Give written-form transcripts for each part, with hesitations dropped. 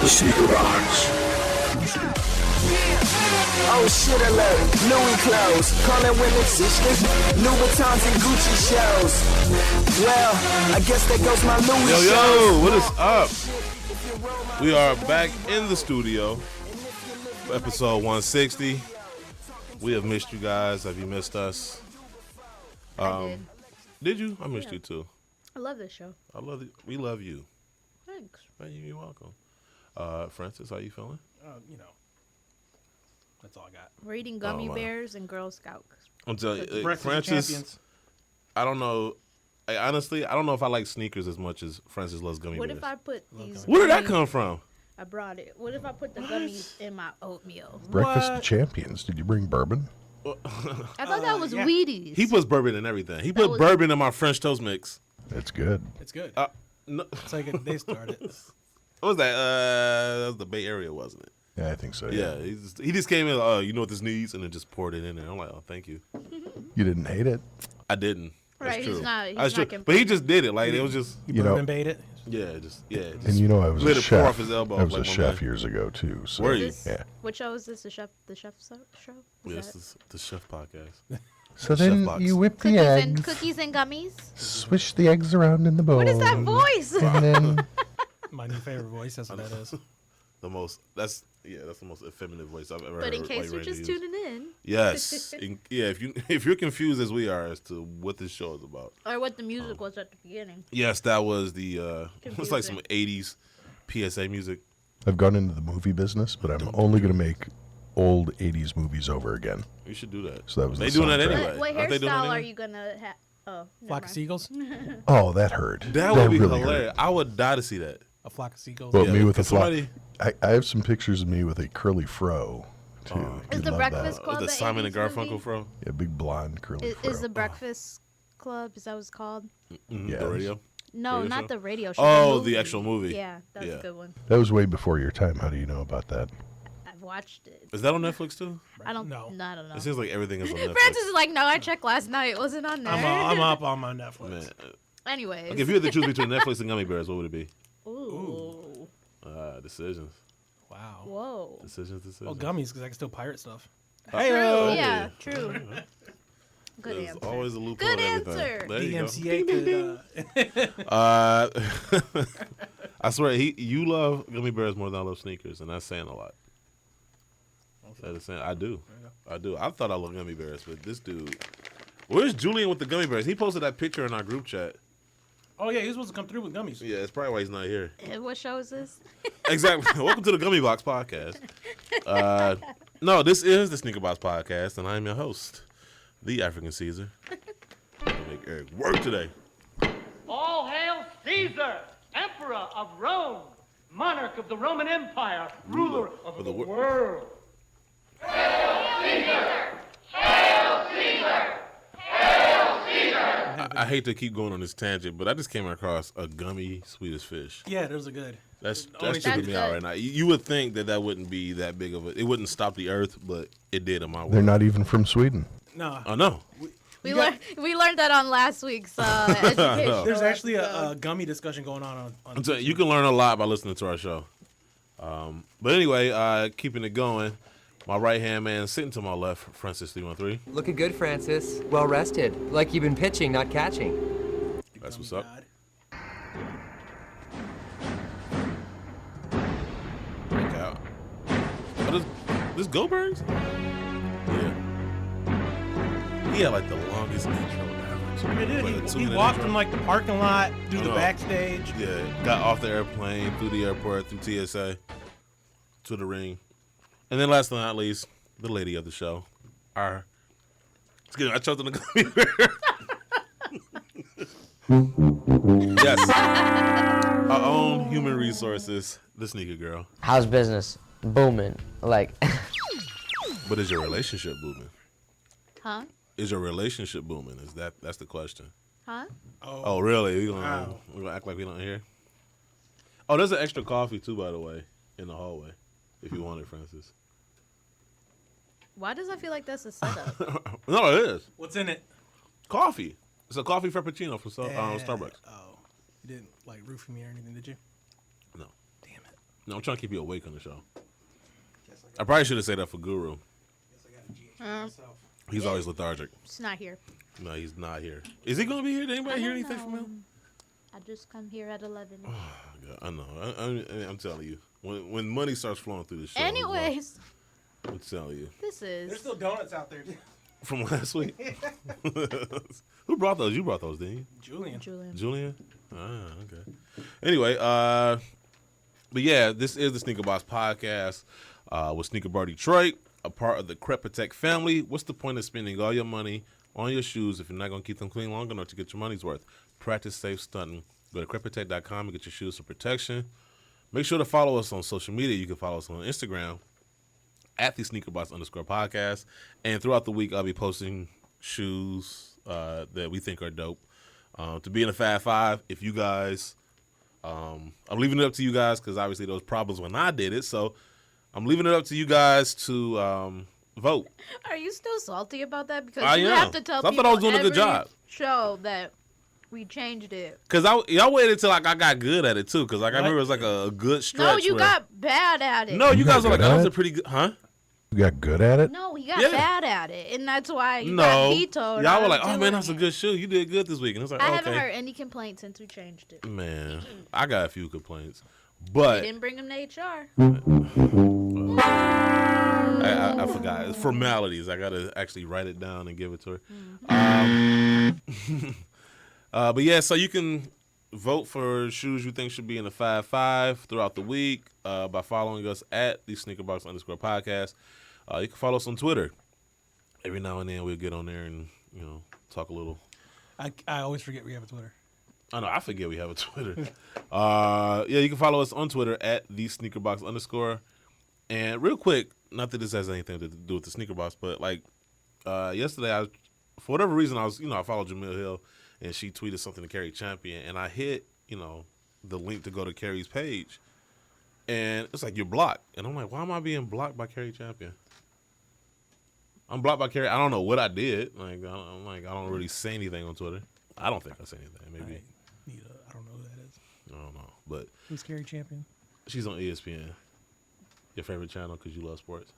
Sneaker Box. Oh shit alert, Louis clothes, calling women sisters, Louboutins and Gucci shows. Well, I guess that goes my Louis Yo, shows. what is up? We are back in the studio for episode 160. We have missed you guys. Have you missed us? I Did you? I missed you too. I love this show. I love it. We love you. Thanks. You're welcome. Francis, how you feeling? That's all I got. We're eating gummy bears and Girl Scouts. I'm telling you, Breakfast of Francis. Champions. I don't know. Honestly, I don't know if I like sneakers as much as Francis loves gummy What bears. if I put these? Where did that gummies- come from? I brought it. What if I put the gummies in my oatmeal? Breakfast of Champions. Did you bring bourbon? I thought that was yeah. Wheaties. He puts bourbon in everything. He put was- bourbon in my French toast mix. That's good. It's good. No, It's like they started. what was that? That was the Bay Area, wasn't it? Yeah, I think so. Yeah, he just came in. You know what this needs, and then just poured it in there. I'm like, oh, thank you. You didn't hate it? I didn't. That's Right, true. he's not That's true. complaining. But he just did it. Like it was just. You You know- bourbon bait it. Yeah. And you know, I was let a it pour chef. off his elbow, I was like a my chef man. years ago too. So. Were you? This- Yeah. What show is this? The chef show? Yes, the chef podcast. So Chef then box. you whip the Cookies eggs, and cookies and gummies. swish the eggs around in the bowl. What is that voice? And then My new favorite voice. That's what that is. The most. That's the most effeminate voice I've ever heard. But in case like, you're Randy just use. tuning in, Yes. If you're confused as we are as to what this show is about. or what the music was at the beginning. Yes, that was the. It's like some Confusing. '80s PSA music. I've gone into the movie business, but I'm only going to make old 80s movies over again. You should do that. So that was they the doing that soundtrack. anyway. What Aren't they doing that hairstyle anyway? are you gonna have? Oh, never Flock of mind. seagulls. Oh, that hurt. That would be really hilarious. hurt. I would die to see that. A flock of seagulls. Well, Yeah, me with a could somebody- I have some pictures of me with a curly fro, too. Is You'd the love Breakfast that. Club the the Simon and 80s movie? Garfunkel fro. Yeah, big blonde curly fro. Is the Breakfast Club? Is that what it's called? Yes. The radio. No, Radio not show? the radio show. Oh, movie. the actual movie. Yeah, that's Yeah. a good one. That was way before your time. How do you know about that? I've watched it. Is that on Netflix too? I don't. No. No, I don't know. It seems like everything is on Netflix. Francis is like, no, I checked last night. It wasn't on there. I'm up on my Netflix. Man. Anyways. Okay, if you had to choose between Netflix and Gummy Bears, what would it be? Ooh. Decisions. Wow. Whoa. Decisions. Oh, gummies, because I can still pirate stuff. True. Hey-o. Yeah. True. Good There's answer. always a loophole Good in everything. answer. There you go. DMCA could. I swear, you love Gummy Bears more than I love sneakers, and that's saying a lot. That is saying, I do. I thought I loved Gummy Bears, but this dude, where's Julian with the Gummy Bears? He posted that picture in our group chat. Oh yeah, he was supposed to come through with gummies. Yeah, it's probably why he's not here. What show is this? Exactly. Welcome to the Gummy Box Podcast. No, this is the Sneaker Box Podcast, and I'm your host, the African Caesar. I'm gonna make Eric work today. All hail Caesar, Emperor of Rome, monarch of the Roman Empire, ruler of the world. I hate to keep going on this tangent, but I just came across a gummy Swedish fish. Yeah, those are good. That's Only tripping me out good. right now. You would think that wouldn't be that big of a. It wouldn't stop the earth, but it did in my They're world. not even from Sweden. No. I know. We learned that on last week's education. There's actually a gummy discussion going on. I'm telling you can learn a lot by listening to our show. But anyway, keeping it going. My right hand man sitting to my left, Francis 313. Looking good, Francis. Well rested. Like you've been pitching, not catching. That's what's up. God. Break out. Oh, this Goldberg's? Yeah. He had like the longest intro ever. I mean, dude, Like a he 2-minute walked intro. from like the parking lot, through the know. backstage. Yeah, got off the airplane, through the airport, through TSA, to the ring. And then last but not least, the lady of the show, I chose the gummy bear. Yes. Our own human resources, the sneaker girl. How's business? Booming. Like, But is your relationship booming? Huh? Is your relationship booming? That's the question. Huh? Oh, really? Wow. We gonna act like we don't hear? Oh, there's an extra coffee too, by the way, in the hallway. If you want it, Francis. Why does I feel like that's a setup? No, it is. What's in it? Coffee. It's a coffee frappuccino from Starbucks. Oh. You didn't like roofie me or anything, did you? No. Damn it. No, I'm trying to keep you awake on the show. I probably should have said that for Guru. He's always lethargic. It's not here. No, he's not here. Is he going to be here? Did anybody hear anything from him? I just come here at 11. God, I know. I'm telling you. When money starts flowing through the show. Anyways, I'm telling you. this is. There's still donuts out there. From last week? Who brought those? You brought those, didn't you? Julian. Julian? Ah, okay. Anyway, but yeah, this is the Sneaker Box Podcast with Sneaker Bar Detroit, a part of the Crepitech family. What's the point of spending all your money on your shoes if you're not going to keep them clean long enough to get your money's worth? Practice safe stunting. Go to crepitech.com and get your shoes for protection. Make sure to follow us on social media. You can follow us on Instagram at the sneakerbox_podcast. And throughout the week, I'll be posting shoes that we think are dope. To be in the Fab Five, if you guys, I'm leaving it up to you guys because obviously there was problems when I did it. So I'm leaving it up to you guys to vote. Are you still salty about that? Because I you am. have to tell I people thought I was doing a good every job. show that we changed it. Because y'all waited till like I got good at it too. Because like I remember it was like a good stretch. No, you where, got bad at it. No, you guys got were like, good that at was a it? pretty good, huh? You got good at it? No, he got Yeah. bad at it, and that's why you No, got vetoed. y'all were on like, "Oh man, doing that's a it. good shoe. You did good this week." And it's like, I okay. haven't heard any complaints since we changed it. Man, I got a few complaints, We but didn't bring him to HR. I forgot. It's formalities. I gotta actually write it down and give it to her. But yeah, so you can vote for shoes you think should be in the 5-5 throughout the week by following us at the sneakerbox_podcast. You can follow us on Twitter. Every now and then we'll get on there and talk a little. I always forget we have a Twitter. I know, I forget we have a Twitter. Yeah, you can follow us on Twitter at the sneakerbox_. And real quick, not that this has anything to do with the sneaker box, but like yesterday, for whatever reason, I followed Jamil Hill, and she tweeted something to Carrie Champion, and I hit the link to go to Carrie's page, and it's like, you're blocked, and I'm like, why am I being blocked by Carrie Champion? I'm blocked by Carrie. I don't know what I did. Like I'm like, I don't really say anything on Twitter. I don't think I say anything. Maybe I don't know who that is. I don't know, but Who's Carrie Champion? she's on ESPN. Your favorite channel because you love sports.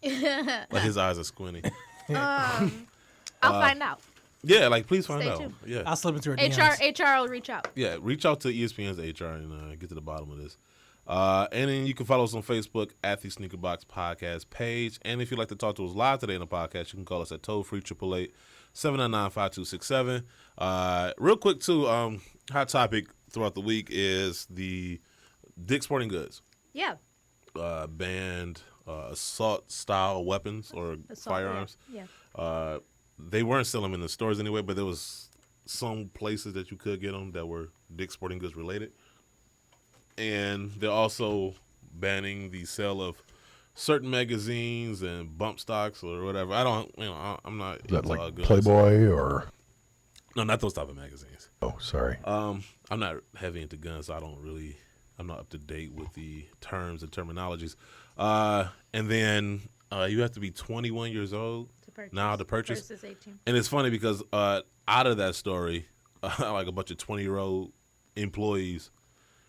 Like his eyes are squinty. I'll find out. Yeah, like please find Stay out. tuned. Yeah, I'll slip into her DMs. HR will reach out. yeah. Reach out to ESPN's HR and get to the bottom of this. And then you can follow us on Facebook at the Sneaker Box Podcast page. And if you'd like to talk to us live today in the podcast, you can call us at toll-free 888-799-5267. Real quick too, hot topic throughout the week is the Dick's Sporting Goods Yeah. banned assault style weapons or Assault, firearms. Yeah. They weren't selling them in the stores anyway, but there was some places that you could get them that were Dick's Sporting Goods related. And they're also banning the sale of certain magazines and bump stocks or whatever. I don't, I'm not Is that into like guns. Playboy or? No, not those type of magazines. Oh, sorry. I'm not heavy into guns, so I'm not up to date with the terms and terminologies. And then you have to be 21 years old now to purchase. Versus 18. And it's funny because out of that story, like a bunch of 20-year-old employees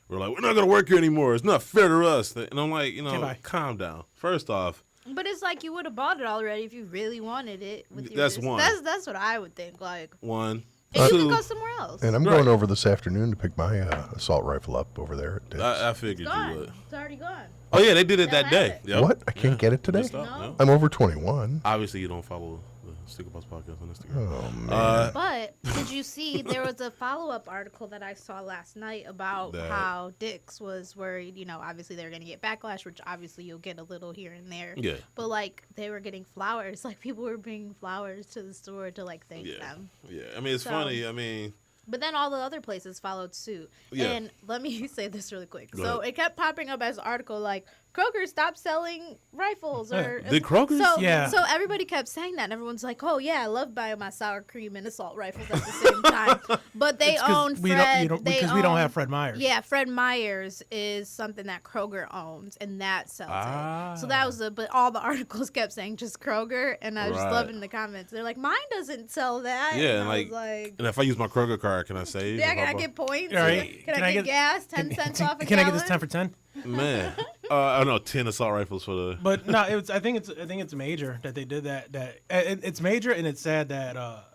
were like, we're not going to work here anymore. It's not fair to us. And I'm like, calm down. First off. But it's like you would have bought it already if you really wanted it. That's one. That's what I would think. Like, One. and you Two. could go somewhere else. And I'm Right. going over this afternoon to pick my assault rifle up over there at Dick's. I figured It's you gone. would. It's already gone. Oh, yeah, they did it They'll that have day. it. Yep. What? I can't get it today? Messed up, No. no. I'm over 21. Obviously, you don't follow the Sticker Box Podcast on Instagram. Oh, man. But did you see there was a follow-up article that I saw last night about That- how Dick's was worried, obviously they were going to get backlash, which obviously you'll get a little here and there. Yeah. But, like, they were getting flowers. Like, people were bringing flowers to the store to, like, thank Yeah. them. Yeah. I mean, it's So- funny. I mean, But then all the other places followed suit. Yeah. And let me say this really quick. Go So ahead. it kept popping up as an article like, Kroger stopped selling rifles. Or Did Kroger? So, Yeah. so everybody kept saying that. And everyone's like, oh, yeah, I love buying my sour cream and assault rifles at the same time. But they It's 'cause own we Fred. don't they we don't own- have Fred Myers. Yeah, Fred Myers is something that Kroger owns, and that sells it. So that was but all the articles kept saying just Kroger, and I was just Right. loving the comments. They're like, mine doesn't sell that. Yeah, and I like- was like, and if I use my Kroger card, can I save? yeah, If can I buy- get points? All right. Can I get gas? 10 cents off a Can I get gallon? this 10 for 10? Man, I know 10 assault rifles for the. But no, I think it's major that they did that. It's major, and it's sad that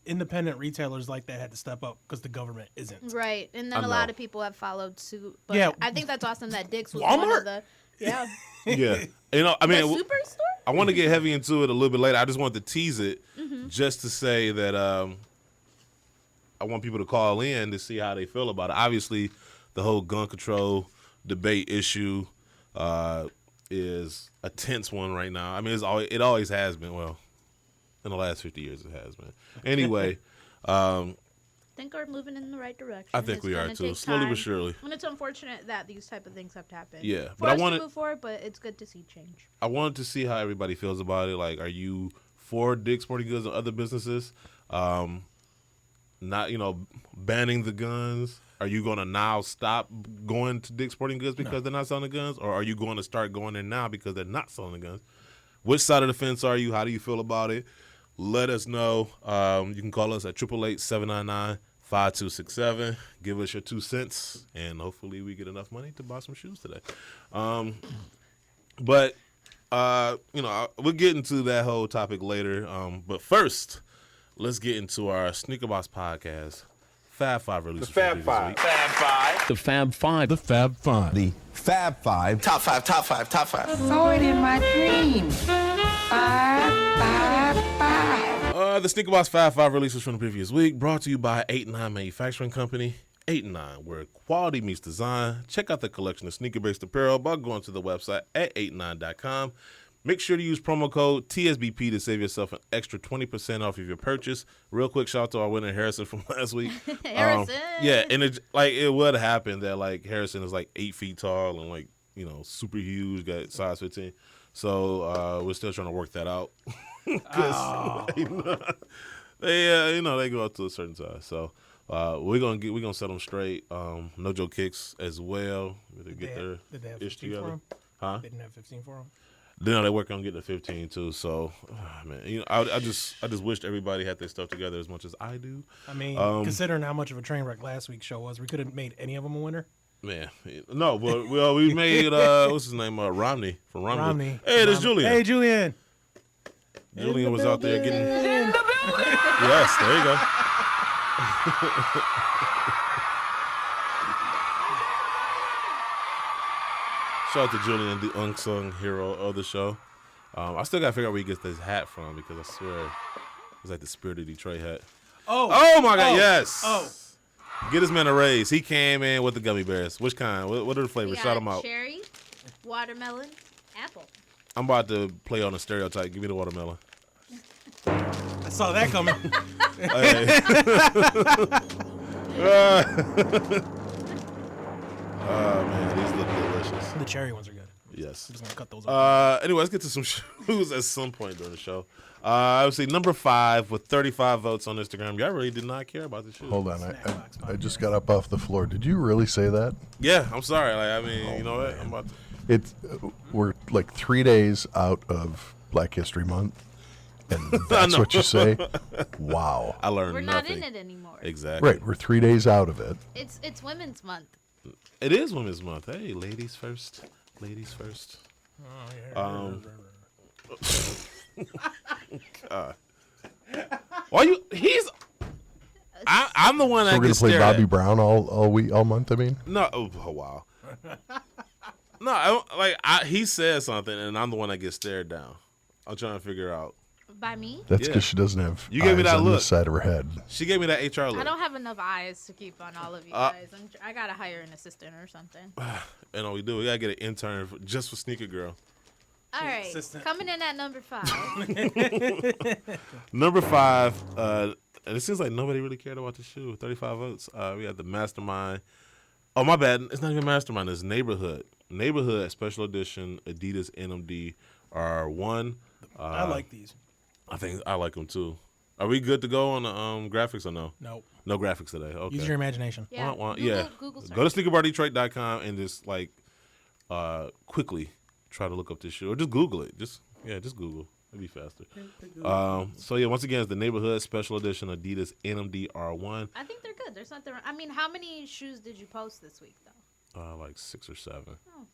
independent retailers like that had to step up because the government isn't. Right, and then a lot of people have followed suit. But Yeah. I think that's awesome that Dick's was Walmart? one of the. Yeah. Yeah, I mean, The Superstore? I want to get heavy into it a little bit later. I just wanted to tease it, just to say that I want people to call in to see how they feel about it. Obviously, the whole gun control debate issue is a tense one right now. I mean, it always has been. Well, in the last 50 years, it has been. Anyway, I think we're moving in the right direction. I think It's we are gonna too, take slowly but time. surely. And it's unfortunate that these type of things have to happen. Yeah, for but I us wanted- to move forward, but it's good to see change. I wanted to see how everybody feels about it. Like, are you for Dick's Sporting Goods and other businesses not, banning the guns? Are you going to now stop going to Dick's Sporting Goods because they're not selling the guns? Or are you going to start going there now because they're not selling the guns? Which side of the fence are you? How do you feel about it? Let us know. You can call us at 888-799-5267. Give us your 2 cents, and hopefully we get enough money to buy some shoes today. But we'll get into that whole topic later. But first, let's get into our Sneaker Box podcast. Fab Five releases. The Fab Five. Fab Five. The Fab Five. The Fab Five. The Fab Five. Top five, top five, top five. Saw it in my dreams. 5, 5, 5. The Sneaker Box Fab Five releases from the previous week, brought to you by 89 Manufacturing Company. 89, where quality meets design. Check out the collection of sneaker-based apparel by going to the website at 89.com. Make sure to use promo code TSBP to save yourself an extra 20% off of your purchase. Real quick shout out to our winner Harrison from last week. Harrison. Yeah, and it would happen that Harrison is 8 feet tall and super huge, got size 15. So we're still trying to work that out. They go up to a certain size. So we're gonna set them straight. No Joe Kicks as well. Did they have 15 for him? Huh? They didn't have 15 for him. They're working on getting to 15 too. So, man, I just wished everybody had their stuff together as much as I do. I mean, considering how much of a train wreck last week's show was, we could have made any of them a winner. Man, no, but we made what's his name, Romney from Romney. Hey, there's Julian. Hey, Julian. Julian was out there getting. Yes, there you go. Shout out to Julian, the unsung hero of the show. I still gotta figure out where he gets this hat from because I swear it's like the Spirit of Detroit hat. Oh my God, yes. Oh. Get this man a raise. He came in with the gummy bears. Which kind? What are the flavors? We Shout got them out. cherry, watermelon, apple. I'm about to play on a stereotype. Give me the watermelon. I saw that coming. Oh man, these look delicious. The cherry ones are good. Yes. I'm just gonna cut those up. Anyway, let's get to some shoes at some point during the show. I would say number 5 with 35 votes on Instagram. Y'all really did not care about the shoes. Hold on, I just got up off the floor. Did you really say that? Yeah, I'm sorry. You know what? I'm about to... We're 3 days out of Black History Month, and that's what you say. Wow. I learned We're nothing. not in it anymore. Exactly. Right, we're 3 days out of it. It's Women's Month. It is Women's Month. Hey, ladies first. Ladies first. Oh, God. Why you? I'm the one that So we're gonna gets play stared Bobby at. Brown all month. I mean, No. Oh wow. No, he says something, and I'm the one that gets stared down. I'm trying to figure out. By me? that's Yeah. because she doesn't have You gave me eyes that on look. this side of her head. She gave me that HR look. I don't have enough eyes to keep on all of you guys. I gotta hire an assistant or something. And all we do, we gotta get an intern just for Sneaker Girl. All right, Assistant. coming in at number 5. Number 5, and it seems like nobody really cared about the shoe. 35 votes. We had the Mastermind. Oh, my bad. It's not even Mastermind. It's Neighborhood. Neighborhood Special Edition Adidas NMD R1. I like these. I think I like them too. Are we good to go on the graphics or no? Nope. No graphics today. Okay. Use your imagination. Yeah. Go Google to search. sneakerbardetroit.com and just quickly try to look up this shoe or just Google it. Just Google. It'd be faster. Once again, it's the Neighborhood Special Edition Adidas NMD R1. I think they're good. There's nothing wrong. I mean, how many shoes did you post this week, though? Like 6 or 7. Oh,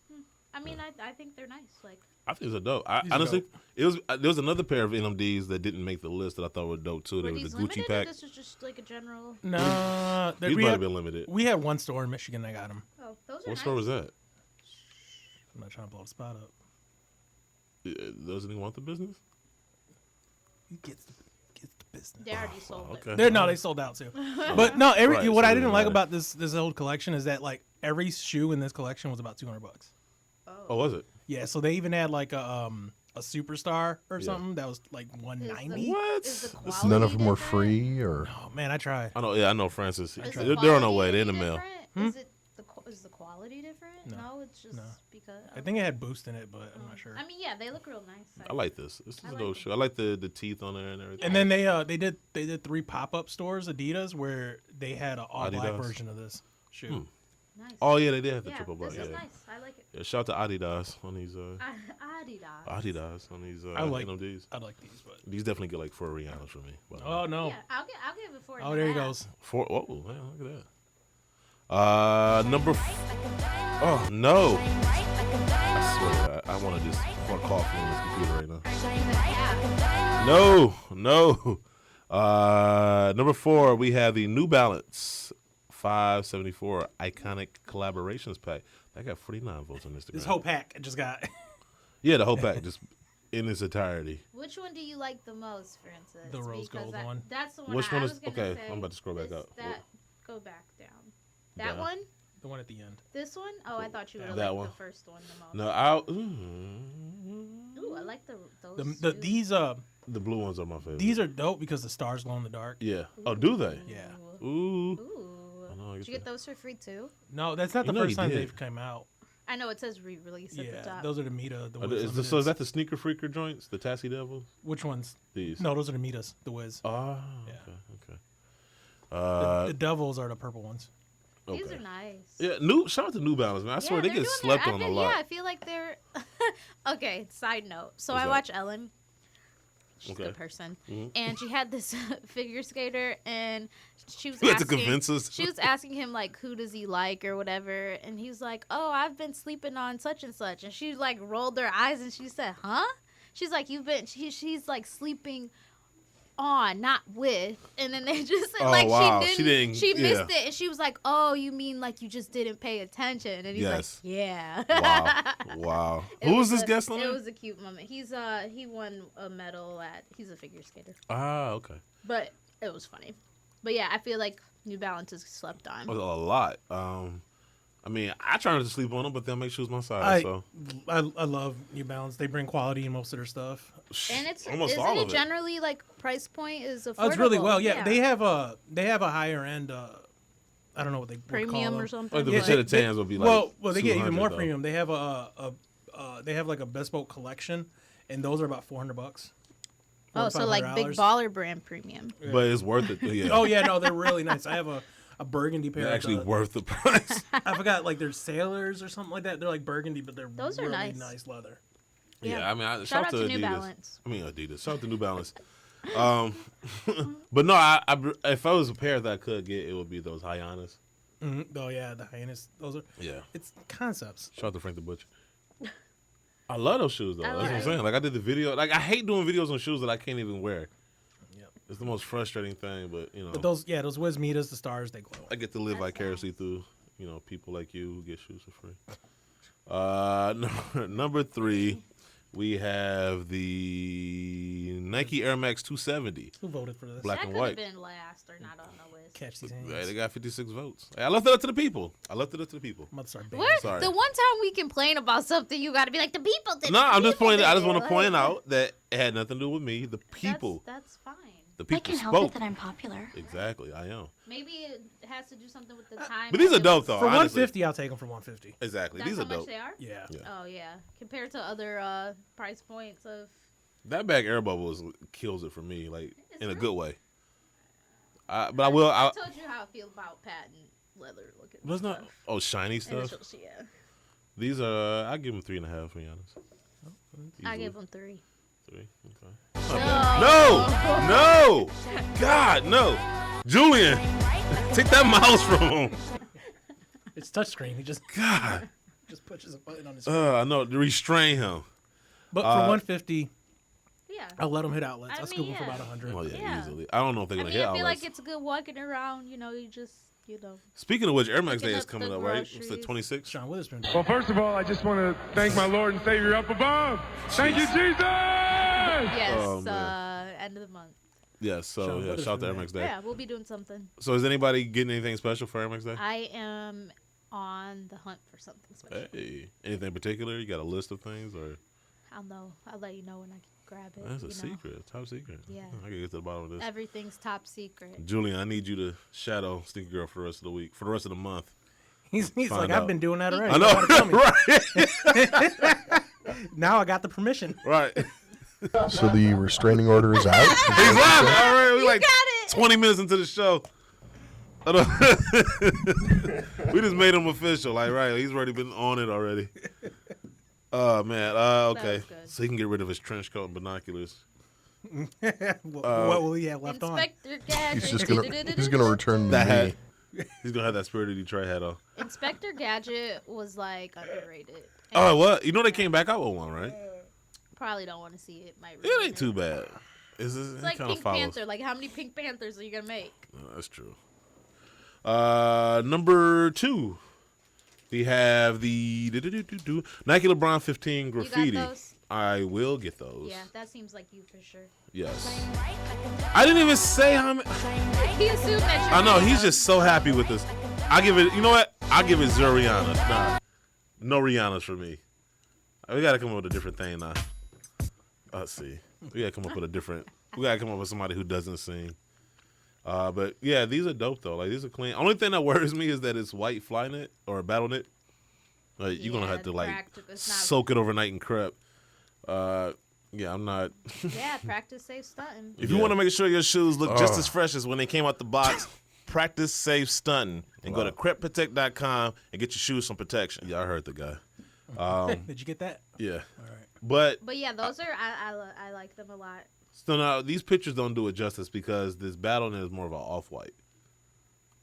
I mean, I think they're nice. Like, I think it's dope. These are Honestly, dope. there was another pair of NMDs that didn't make the list that I thought were dope too. They were were the these Gucci limited, pack. or this is just like a general? No, These might have been limited. We had one store in Michigan that got them. Oh, those are What nice. store was that? I'm not trying to blow the spot up. Doesn't he want the business? He gets the business. They already sold it. Okay. They sold out too. But no, Right, what so I it didn't doesn't like matter. about this old collection is that like every shoe in this collection was about $200. Oh, was it? Yeah, so they even had like a superstar or something that was like $190. What? Is the None quality of them were different? free, or Oh man, I tried. I know. Yeah, I know. Francis. Is They're the on their way. quality They're in the mail. different? Is the quality different? No, it's just because. I think it had Boost in it, but I'm not sure. I mean, yeah, they look real nice. I like this. This is I a like dope it. shoe. I like the teeth on there and everything. And then they did 3 pop-up stores, Adidas, where they had an all-black Adidas. version of this shoe. Nice. Oh yeah, they did have the Yeah, triple black. this Yeah. is nice. I like it. Yeah, shout out to Adidas on these. Adidas. Adidas on these. I like NMDs. I like these, but These definitely get like 4 Rihannas for me. But, oh no, Yeah, I'll give it 4. oh there he goes. 4. Oh, man, look at that. Number. Oh no! I swear, to God, I want to just fuck cough on this computer right now. No. Number 4, we have the New Balance 574 Iconic Collaborations Pack. I got 49 votes on Instagram. This whole pack I just got. Yeah, the whole pack, just in its entirety. Which one do you like the most, Francis? The rose gold one. That's the one. Which I one was is- gonna okay, say. I'm about to scroll back Is up. That go back down. That Down. one. The one at the end. This one? Oh, I thought you would have That liked one. the first one the most. No, Ooh, I like those. The too. the blue ones are my favorite. these are dope because the stars glow in the dark. Yeah. Oh, do they? Yeah. Ooh. Ooh. I know, I Did you get those for free too? No, that's not You the know first he time did. they've come out. I know it says re-release at the Yeah, top. those are the Mita. The So Wiz is Limiteds. that the Sneaker Freaker joints? The Tassie Devils? Which ones? These. No, those are the Mitas. The Wiz. Oh, Yeah. okay. The Devils are the purple ones. These Okay. are nice. Yeah, shout out to New Balance, man. I swear they they're get doing slept their- on I a feel- lot. Yeah, I feel like they're. Okay, side note. So What's I that? watch Ellen. She's a Okay. good person. Mhm. And she had this figure skater, and she was You had to asking, convince us. She was asking him, like, who does he like or whatever. And he was like, oh, I've been sleeping on such and such. And she, like, rolled her eyes, and she said, huh? She's like, she's like, sleeping on, not with. And then they just said, Oh, like, wow. she missed Yeah. it. And she was like, oh, you mean like you just didn't pay attention? And he's Yes. like, yeah. Wow. It Who was was this guest on It there? was a cute moment. He won a medal he's a figure skater. Ah, okay. But it was funny. But yeah, I feel like New Balance is slept on. A lot. I mean, I try not to sleep on them, but they'll make shoes my size. I love New Balance. They bring quality in most of their stuff. And it's almost isn't all it of it. generally like price point is affordable? Oh, it's really well. Yeah, they have a higher end. I don't know what they Premium call or them. something. Like the but- Vegeta Tans will be like well, they get even 200 more though. premium. They have they have like a bespoke collection, and those are about $400. Oh, so like big $500. baller brand premium. But it's worth it. Yeah. Oh yeah, no, they're really nice. I have a burgundy pair. They're actually of worth the price. I forgot, like they're sailors or something like that. They're like burgundy, but they're Those are really nice. leather. Yeah, I mean, Shout out to Adidas. New Balance. I mean, Adidas. Shout out to New Balance. But no, if I was a pair that I could get, it would be those Hyannis. Oh yeah, the hyenas. Those are. Yeah. It's concepts. Shout out to Frank the Butcher. I love those shoes though. That's what I'm like saying. Like I did the video. Like I hate doing videos on shoes that I can't even wear. Yep. It's the most frustrating thing, but you know, But those Wiz Mitas, the stars, they glow. I get to live vicariously through people like you who get shoes for free. Number 3, we have the Nike Air Max 270. Who voted for this? Black That and could have white. been last or not on the list. Catch these Hey, hands. they got 56 votes. Hey, I left it up to the people. I'm about to start banning. Where, Sorry. the one time we complain about something, you got to be like the people did. No, the I'm just people pointing. I did just it." want to point Like, out that it had nothing to do with me. The people. That's fine. The I people can help spoke. it that I'm popular. Exactly, I am. Maybe it has to do something with the time. But these are of it. dope though. For honestly. 150, I'll take them for 150. Exactly. That's These how are much dope. they are. Yeah. Yeah. Oh yeah, compared to other price points of. That bag air bubbles kills it for me, like It's in a nice. good way. But I will. I told you how I feel about patent leather looking. What's not? stuff. Oh, shiny stuff. Yeah. These are. I give them 3.5. To be honest. I Easily. give them 3. 3. Okay. No. God, no. Julian, take that mouse from him. It's touchscreen. He just just pushes a button on his screen. I know to restrain him. But for 150, Yeah. I'll let him hit outlets. I I'll scoop mean, him for yeah. about 100. Oh yeah, Yeah. easily. I don't know if they're I gonna mean, hit I feel outlets. like it's good walking around. You know. Speaking of which, Air Max Picking Day is up coming the up, right? It's the groceries. 26th. Sean Witherspoon. Well, first of all, I just want to thank my Lord and Savior up above. Thank you, Jesus! Yes. Oh, man. End of the month. Yeah, so Sean yeah, shout out to Air Witherspoon, Max Day. Yeah, we'll be doing something. So is anybody getting anything special for Air Max Day? I am on the hunt for something special. Hey, anything in particular? You got a list of things, or I'll know. I'll let you know when I grab it. that's a you know. secret, top secret? Yeah. I can get to the bottom of this. Everything's top secret. Julian, I need you to shadow Stinky Girl for the rest of the week, for the rest of the month. He's Find like, out. I've been doing that already. I know, right? Now I got the permission. Right. So the restraining order is out. He's live. All right, we like got it. 20 minutes into the show. I don't- we just made him official. Like, right, he's already been on it already. Oh man. Okay. was good. So he can get rid of his trench coat and binoculars. What will he have left Inspector Gadget. He's gonna return That me. hat. He's gonna have that Spirit of Detroit hat on. Inspector Gadget was like underrated. Oh, what? You know they came back out with one, right? Probably don't want to see it. Might It ruin ain't too bad. It's like kind of Pink follows. Panther. Like, how many Pink Panthers are you gonna make? Oh, that's true. Number 2. We have the Nike LeBron 15 graffiti. those? I will get those. Yeah, that seems like you for sure. Yes. I didn't even say how many. He assumed that you I know had he's those. just so happy with this. I give it. You know what? I'll give it 0 Rihanna. Nah, no Rihanna's for me. We gotta come up with a different thing now. Let's see. We gotta come up with a different. We gotta come up with somebody who doesn't sing. But yeah, these are dope though. Like these are clean. Only thing that worries me is that it's white fly knit or battle knit. Like you're gonna have to like it's not- soak it overnight in crep. Yeah, I'm not. Yeah, practice safe stunting. If you want to make sure your shoes look just as fresh as when they came out the box, practice safe stunting and go to crepprotect.com and get your shoes some protection. Yeah, I heard the guy. Did you get that? Yeah, All right. but yeah, those are I like them a lot. so now these pictures don't do it justice because this battle knit is more of an off white.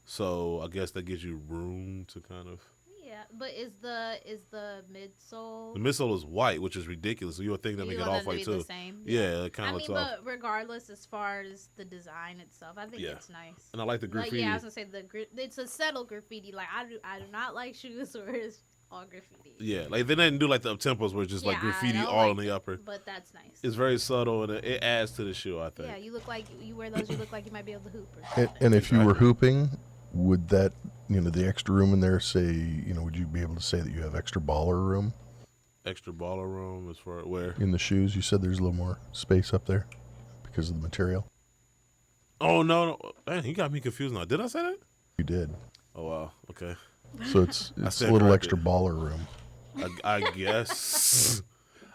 So I guess that gives you room to kind of. Yeah, but is the midsole? The midsole is white, which is ridiculous. So you would think that You make it want off them to white be too. the same? Yeah, it kind I of mean, looks off. but regardless, as far as the design itself, I think Yeah. it's nice. And I like the graffiti. Like, yeah, I was gonna say it's a subtle graffiti. Like I do not like shoes where it's all graffiti. Yeah, like they didn't do like the up tempos where it's just like Yeah, I graffiti don't all like in the it, upper. But that's nice. It's very subtle and it adds to the shoe, I think. Yeah, you look like you wear those. You look like you might be able to hoop. Or something. And if you were hooping, would that, the extra room in there say, would you be able to say that you have extra baller room Extra baller room as far where? in the shoes? You said there's a little more space up there because of the material. Oh no! Man, you got me confused now. Did I say that? You did. Oh wow. Okay. So it's a stand little corrected. extra baller room. I guess.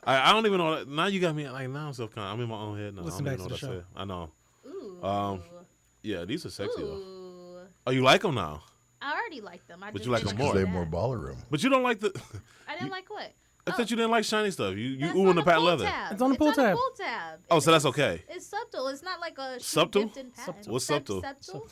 I don't even know. Now you got me like now I'm self-conscious. I'm in my own head now. Listen I don't even know back to what I the said. I know. Ooh. Yeah, these are sexy though. Ooh. Oh, you like them now? I already like them. I But just you like didn't them more. Because they like have more baller room. But you don't like the. I didn't like what? I thought you didn't like shiny stuff. You That's ooh in on the patent pull leather. tab. It's on the pull tab. Oh, so that's okay. It's subtle. It's not like a shoe Subtle? dipped in patent. What's subtle? Subtle.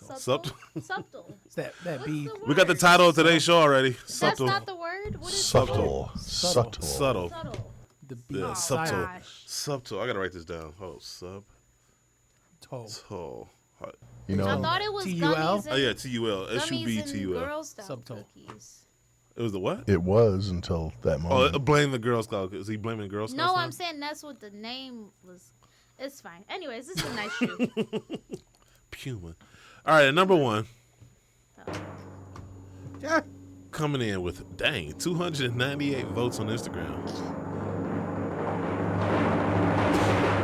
Subtle. It's that What's bead. the We got the word? title of today's show already. That's Subtle. not the word. What is Subtle. Subtle. Subtle. Subtle. The bead. Yeah, Oh, subtle. gosh. Subtle. I gotta write this down. Oh, subtle. Toe. You I know, thought it was T-U-L? gummies and, Oh yeah, T-U-L. It should gummies be and T-U-L. Girl Scout Subtle. cookies. It was the what? it was until that Oh, moment. blame the Girl Scout. Is he blaming Girl Scouts? No, now? I'm saying that's what the name was. It's fine. Anyways, this is a nice shoe. Puma. All right, number 1. Yeah. Coming in with, 298 votes on Instagram.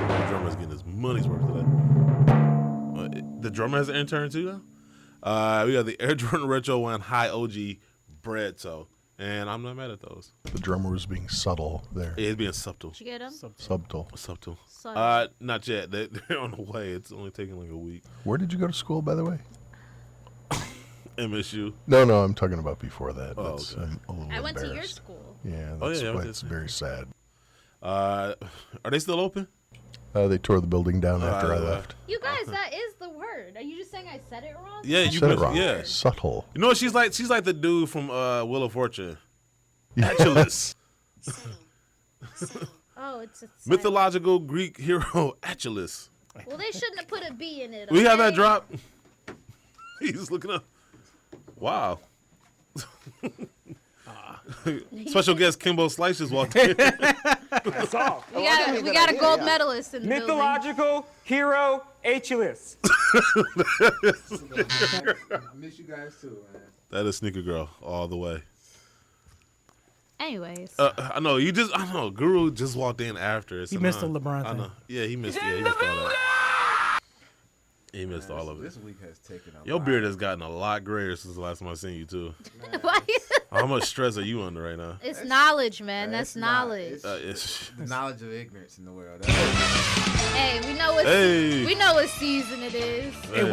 The drummer's getting his money's worth today. The drummer has an intern too, though? We got the Air Jordan Retro 1 High OG bread toe. And I'm not mad at those. The drummer was being subtle there. It's being subtle. Did you get them? Subtle. Subtle. Subtle. Not yet. They're on the way. It's only taking like a week. Where did you go to school, by the way? MSU. No, I'm talking about before that. Oh, That's, okay. I'm a little I went to your embarrassed. school. Yeah, Oh, that's yeah, I why went to it's school. very sad. Are they still open? They tore the building down after I left. You guys, that is the word. Are you just saying I said it wrong? Yeah, You said it wrong. Yeah. Subtle. You know what she's like? She's like the dude from Wheel of Fortune. Achilles. Oh, it's a Mythological Greek hero Achilles. Well, they shouldn't have put a B in it. We have that okay? drop. He's looking up. Wow. Special guest Kimbo Slice just walked in. That's all. We got a gold medalist in the building. Mythological hero Achilles. Miss you guys too, man. That is Sneaker Girl all the way. Anyways. I know you just. I know Guru just walked in after. He missed the LeBron I thing. know. Yeah, he missed. Yeah, he missed all that. He missed all of it. This week has taken a Your lot. beard has gotten a lot grayer since the last time I seen you too. Why? How much stress are you under right now? It's knowledge, man. That's knowledge. It's the knowledge of ignorance in the world. Hey, we know what we know what season it is. Hey,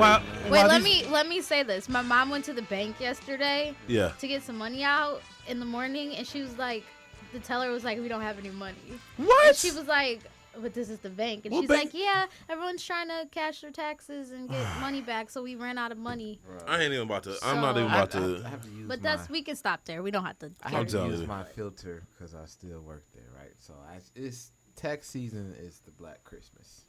Wait, let me say this. My mom went to the bank yesterday Yeah. to get some money out in the morning, and she was like, the teller was like, we don't have any money. What? And she was like, but this is the bank. And What she's bank? like, yeah, everyone's trying to cash their taxes and get money back, so we ran out of money. I ain't even about to. I'm not even about to. I have to use But my, we can stop there. We don't have to. I have to use my filter because I still work there, right? So it's tax season is the Black Christmas.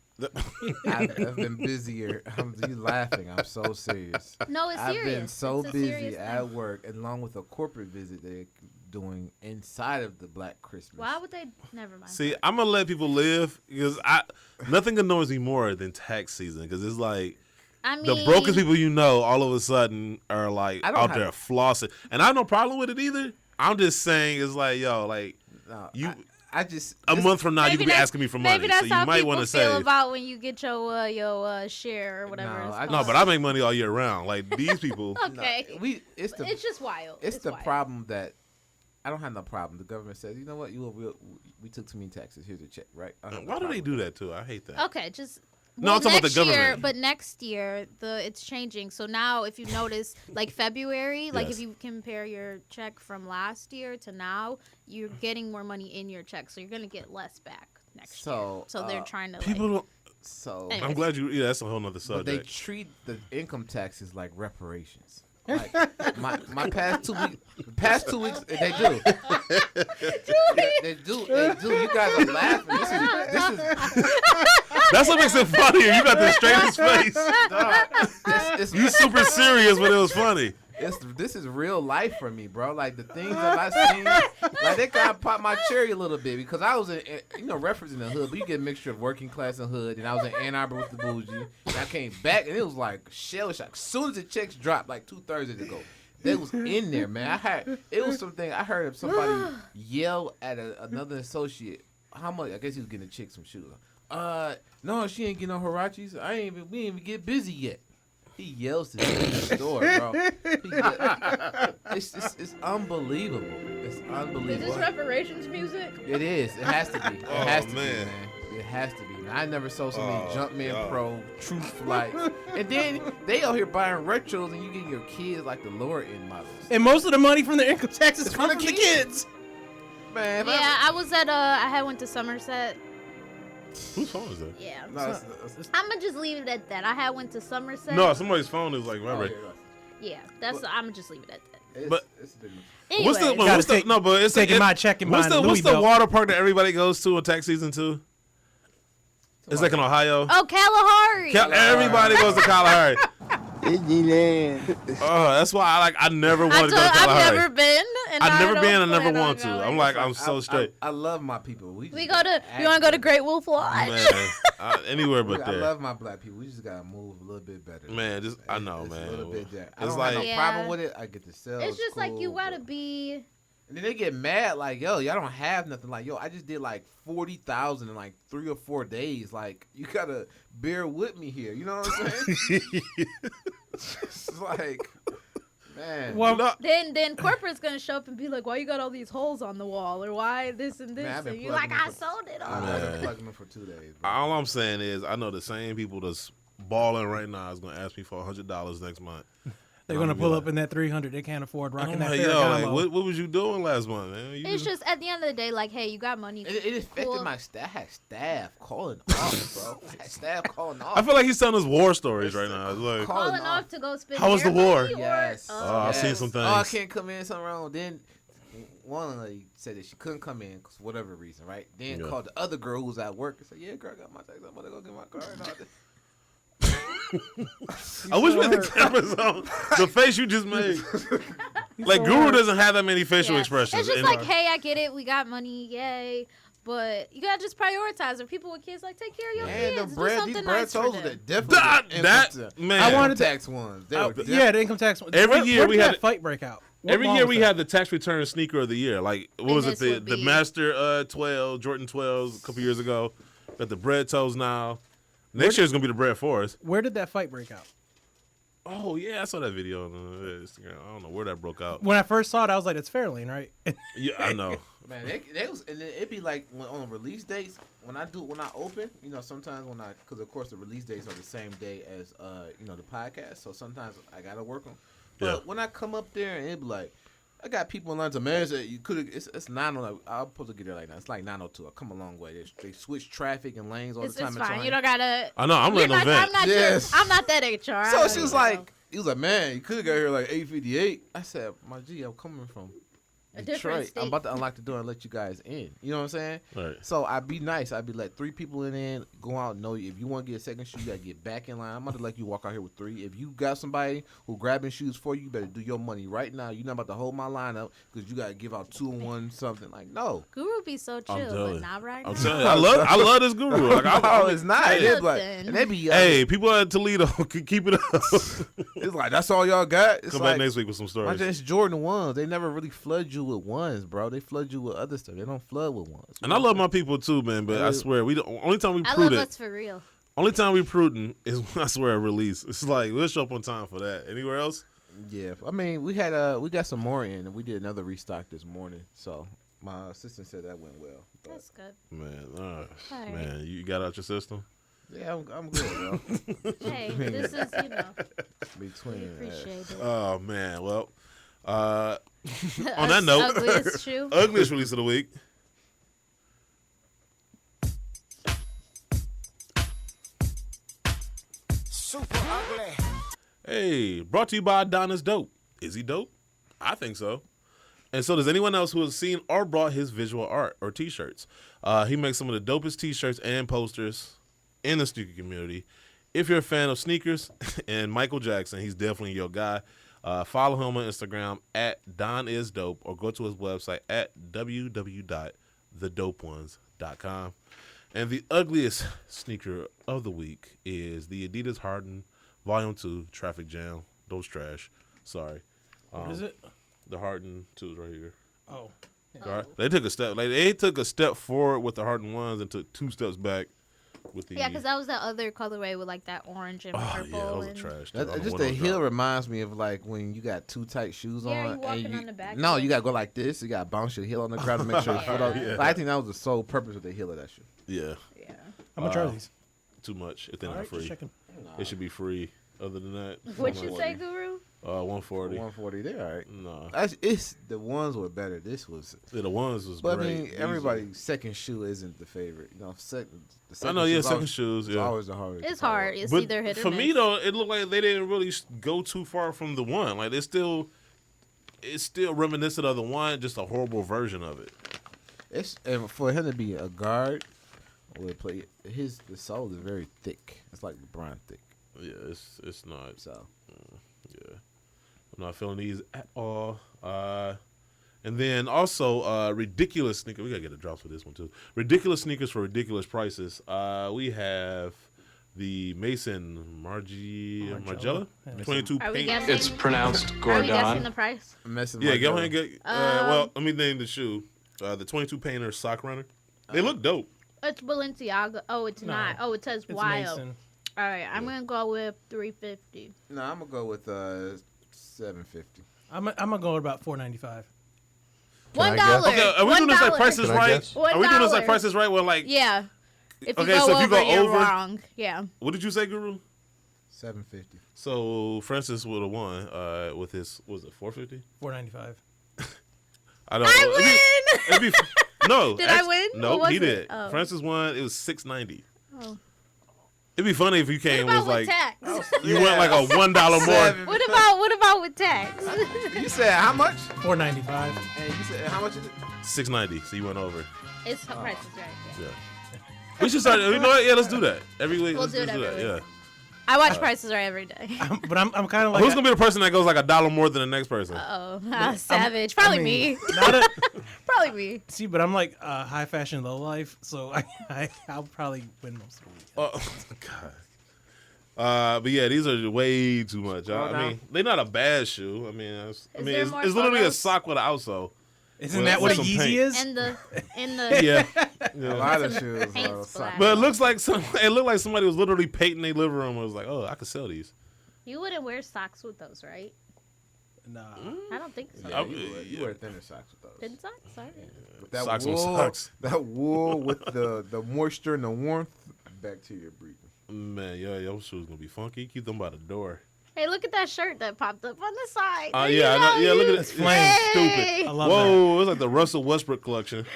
I've been busier. You laughing? I'm so serious. No, it's I've serious. been so It's a busy serious at thing. work, along with a corporate visit they're doing inside of the Black Christmas. Why would they? Never mind. See, I'm gonna let people live because nothing annoys me more than tax season because it's like I mean, the brokest people you know all of a sudden are like I don't out have- there flossing, and I have no problem with it either. I'm just saying it's like yo, like No, you. I just A month from now, you could be that's- asking me for money, Maybe that's so you how might people want to feel save. about when you get your share or whatever. No, it's I No, called. but I make money all year round. Like these people. Okay. It's just wild. It's the wild. problem that I don't have no problem. The government says, you know what, we took too many taxes. Here's a check, right? I don't have no Why do they problem. do that too? I hate that. Okay, just. No, Well, I'm talking about next the year, government. but next year it's changing. So now, if you notice, like February, like Yes. if you compare your check from last year to now, you're getting more money in your check, so you're gonna get less back next year. So they're trying to People don't. So Anyways. I'm glad you. Yeah, that's a whole nother But they subject. treat the income taxes like reparations. Like my past 2 weeks, they do. They do. You guys are laughing. This is That's what makes it funnier. You got the straightest face. You super serious, but it was funny. This is real life for me, bro. Like the things that I seen, like they kind of popped my cherry a little bit because I was in, referencing the hood, but you get a mixture of working class and hood, and I was in Ann Arbor with the bougie, and I came back and it was like shell shock. As soon as the checks dropped, like 2 Thursdays ago, they was in there, man. It was something I heard of somebody yell at another associate. How much? I guess he was getting a chick some shoes. No, she ain't getting no Hirachis. We ain't even get busy yet. He yells to me in the store, bro. It's unbelievable. It's unbelievable. Is this reparations music? It is. It has to be. It has to be, man. man. It has to be. I never saw so many Jumpman God. Pro, True Flights. And then they out here buying retros and you getting your kids like the lower end models. And most of the money from the income taxes is from the kids. Man, Yeah, I was at I had went to Somerset. Whose phone is that? Yeah. No, I'm gonna just leave it at that. I had went to Somerset. No, somebody's phone is like right. Yeah, I'm gonna just leave it at that. But Anyways. what's the no? But it's taking my check and buying a Louis what's the belt. water park that everybody goes to in tax season too? It's like in Ohio. Oh, Kalahari. Everybody goes to Kalahari. That's why I never wanted to go to Kalahari. I've never been. And I've never don't been and never plan on want to. going. I'm like I'm so straight. I love my people. We go to. You want to go to Great Wolf Lodge? Man, anywhere but I there. love my black people. We just gotta move a little bit better. Man, just I know, It's man. a little bit there. I It's don't like have no problem with it. I get the sales. It's just like you cool, gotta but- be. And then they get mad, like, yo, y'all don't have nothing. Like, yo, I just did like 40,000 in like 3 or 4 days. Like, you gotta bear with me here. You know what I'm saying? It's like, man. Well, Then corporate's gonna show up and be like, "Why you got all these holes on the wall, or why this and this?" Man, I've been and you're like, plugging "I them sold it all." I've been plugging them for 2 days. Bro. all I'm saying is I know the same people that's balling right now is gonna ask me for $100 next month. They're gonna pull up in that 300. They can't afford rocking that Ferragamo. Like, what was you doing last month, man? It's just at the end of the day, like, hey, you got money. It affected my staff. I had staff calling off, bro. I had staff calling off. I feel like he's telling us war stories right now. It's like calling off to go spend. How was the war? Yes. I've seen some things. Oh, I can't come in. Something wrong. Then one lady said that she couldn't come in for whatever reason, right? Then called the other girl who was at work and said, "Yeah, girl, I got my text. I'm gonna go get my car and all this." I wish we had the cameras on. The face you just made. Like, Guru doesn't have that many facial expressions. It's just like, hey, I get it. We got money. Yay. But you got to just prioritize. Or people with kids, like, take care of your kids. The bread, these bread tolls nice are definitely that man. I wanted tax ones. The income tax ones. Every year we had that fight breakout. Every year we had the tax return sneaker of the year. Like, what was it? The Master 12, Jordan 12s a couple years ago. Got the bread toes now. Next year's gonna be the bread forest. Where did that fight break out? Oh yeah, I saw that video on Instagram. I don't know where that broke out. When I first saw it, I was like, "It's Fairlane, right?" Yeah, I know. Man, they was, and it'd be like on release dates when I open, sometimes because of course the release dates are the same day as the podcast, so sometimes I gotta work them. But when I come up there and it'd be like, I got people in line to man say you could. It's 9:00. I'm supposed to get there like now. It's like 9:02. I come a long way. They switch traffic and lanes all the time. It's fine. You don't gotta. I know. I'm letting them vent. I'm not that HR. So she was like, he was like, man, you could have got here like 8:58. I said, my G, I'm coming from Detroit. I'm about to unlock the door and let you guys in. You know what I'm saying? Right. So I'd be nice. I'd be let 3 people in, go out. No, if you want to get a second shoe, you got to get back in line. I'm about to let you walk out here with 3. If you got somebody who grabbing shoes for you, you better do your money right now. You're not about to hold my line up because you got to give out 2 and 1 something. Like, no. Guru be so chill, but not right now. I'm telling you, I love this Guru. Like, no, it's not. And they be hey, people at Toledo, keep it up. It's like, that's all y'all got? It's Come like, back next week with some stories. It's Jordan 1s. They never really flood you with 1s, bro. They flood you with other stuff. They don't flood with 1s. And I love my people too, man. But I swear, only time we I prudent. love us for real. Only time we prudent is when I swear a release. It's like we'll show up on time for that. Anywhere else? Yeah, I mean we got some more in, and we did another restock this morning. So my assistant said that went well. That's good. Man, man, you got out your system? Yeah, I'm good, bro. Hey, this is between. We appreciate it. Oh man, well. On that note, ugliest release of the week. Super ugly. Hey, brought to you by Donna's Dope. Is he dope? I think so. And so does anyone else who has seen or brought his visual art or T-shirts. He makes some of the dopest T-shirts and posters in the sneaker community. If you're a fan of sneakers and Michael Jackson, he's definitely your guy. Follow him on Instagram at DonIsDope or go to his website at www.thedopeones.com. And the ugliest sneaker of the week is the Adidas Harden Volume 2 Traffic Jam. Those trash. Sorry. What is it? The Harden 2s right here. Oh. Yeah. All right. They took a step forward with the Harden 1s and took 2 steps back. With the, because that was that other colorway with like that orange and purple. Yeah, those are trash. Just the heel reminds me of like when you got too tight shoes on. You walking on the back. No, you gotta go like this. You gotta bounce your heel on the ground to make sure your foot up. Like, I think that was the sole purpose of the heel of that shoe. Yeah. How much are these? Too much. If they're not free, it should be free. Other than that, what'd you say, Guru? 140. 140. They're all right. No, it's the ones were better. This was the ones was. But great. I mean, everybody's second shoe isn't the favorite. You know, second I know, second shoes. Yeah, always the hardest. It's hard. It's but either hit or for miss. me though, it looked like they didn't really go too far from the one. Like it's still reminiscent of the one, just a horrible version of it. And for him to be a guard, the sole is very thick. It's like LeBron thick. Yeah, it's not. So yeah, I'm not feeling these at all. And then also ridiculous sneakers. We gotta get the drops for this one too. Ridiculous sneakers for ridiculous prices. We have the Mason Margiela 22 paint. It's pronounced Gordon. Are we guessing the price? Yeah, go ahead and get. Well, let me name the shoe. The 22 painter sock runner. They look dope. It's Balenciaga. Oh, it's not. Oh, it says Wild. Mason. All right, I'm gonna go with $350. No, I'm gonna go with $750. I'm gonna go with about $4.95. $1. Okay, are we doing this like Price is Right? Are we doing this like Price is Right? Where like yeah. If you okay, go so over, if you go you're over, wrong. Yeah. What did you say, Guru? $750. So Francis would have won with his, was it $450? $495. I don't. I win. No. Did I win? No, What he was did. it? Oh. Francis won. It was $690. Oh. It'd be funny if you came and was What about like with tax? you went like a $1 more. What about with tax? You said how much? $495. And you said how much is it? $690. So you went over. It's price is right. Yeah. We should start. You know what? Yeah, let's do that every week. We'll let's do it do every that. week. Yeah. I watch Prices Right every day. But I'm kind of like. Who's gonna be the person that goes like $1 more than the next person? Savage. Probably me. Probably me. See, but I'm like high fashion, low life, so I'll probably win most of the weekend. Oh God. But yeah, these are way too much. I mean, they're not a bad shoe. I mean, it's literally a sock with an outsole. Isn't that what a Yeezy is? And the yeah. A lot of shoes. But it looks like it looked like somebody was literally painting their living room and was like, "Oh, I could sell these." You wouldn't wear socks with those, right? Nah. I don't think so. Yeah, you wear thinner socks with those. Thin socks? Sorry. That Socks on wool, socks. That wool with the moisture and the warmth, bacteria breathing. Man, your shoes gonna be funky. Keep them by the door. Hey, look at that shirt that popped up on the side. Yeah, I know. Yeah, look at it. It's Hey. stupid. Whoa, it's like the Russell Westbrook collection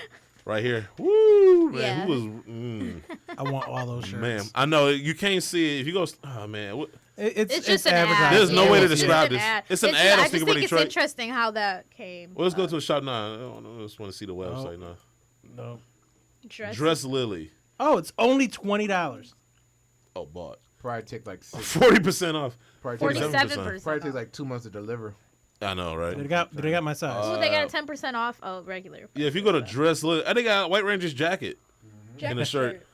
right here. Woo, man. Yeah. Who was? I want all those shirts. Man, I know you can't see it if you go. Oh man, It's just an ad. advertising. There's no way to It's just describe an this. ad. It's an ad on I just Sneaker think Buddy it's Detroit. interesting how that came. Well, let's go to a shop now. I just want to see the website now. No. Dress Lily. Oh, it's only $20. Oh, bought. Probably take like 40% off. Probably take 47%. Probably takes like 2 months to deliver. I know, right? They got my size. Ooh, they got a 10% off. Oh, regular. Yeah, if you go to Dress Lily, they got a White Ranger's jacket and a shirt.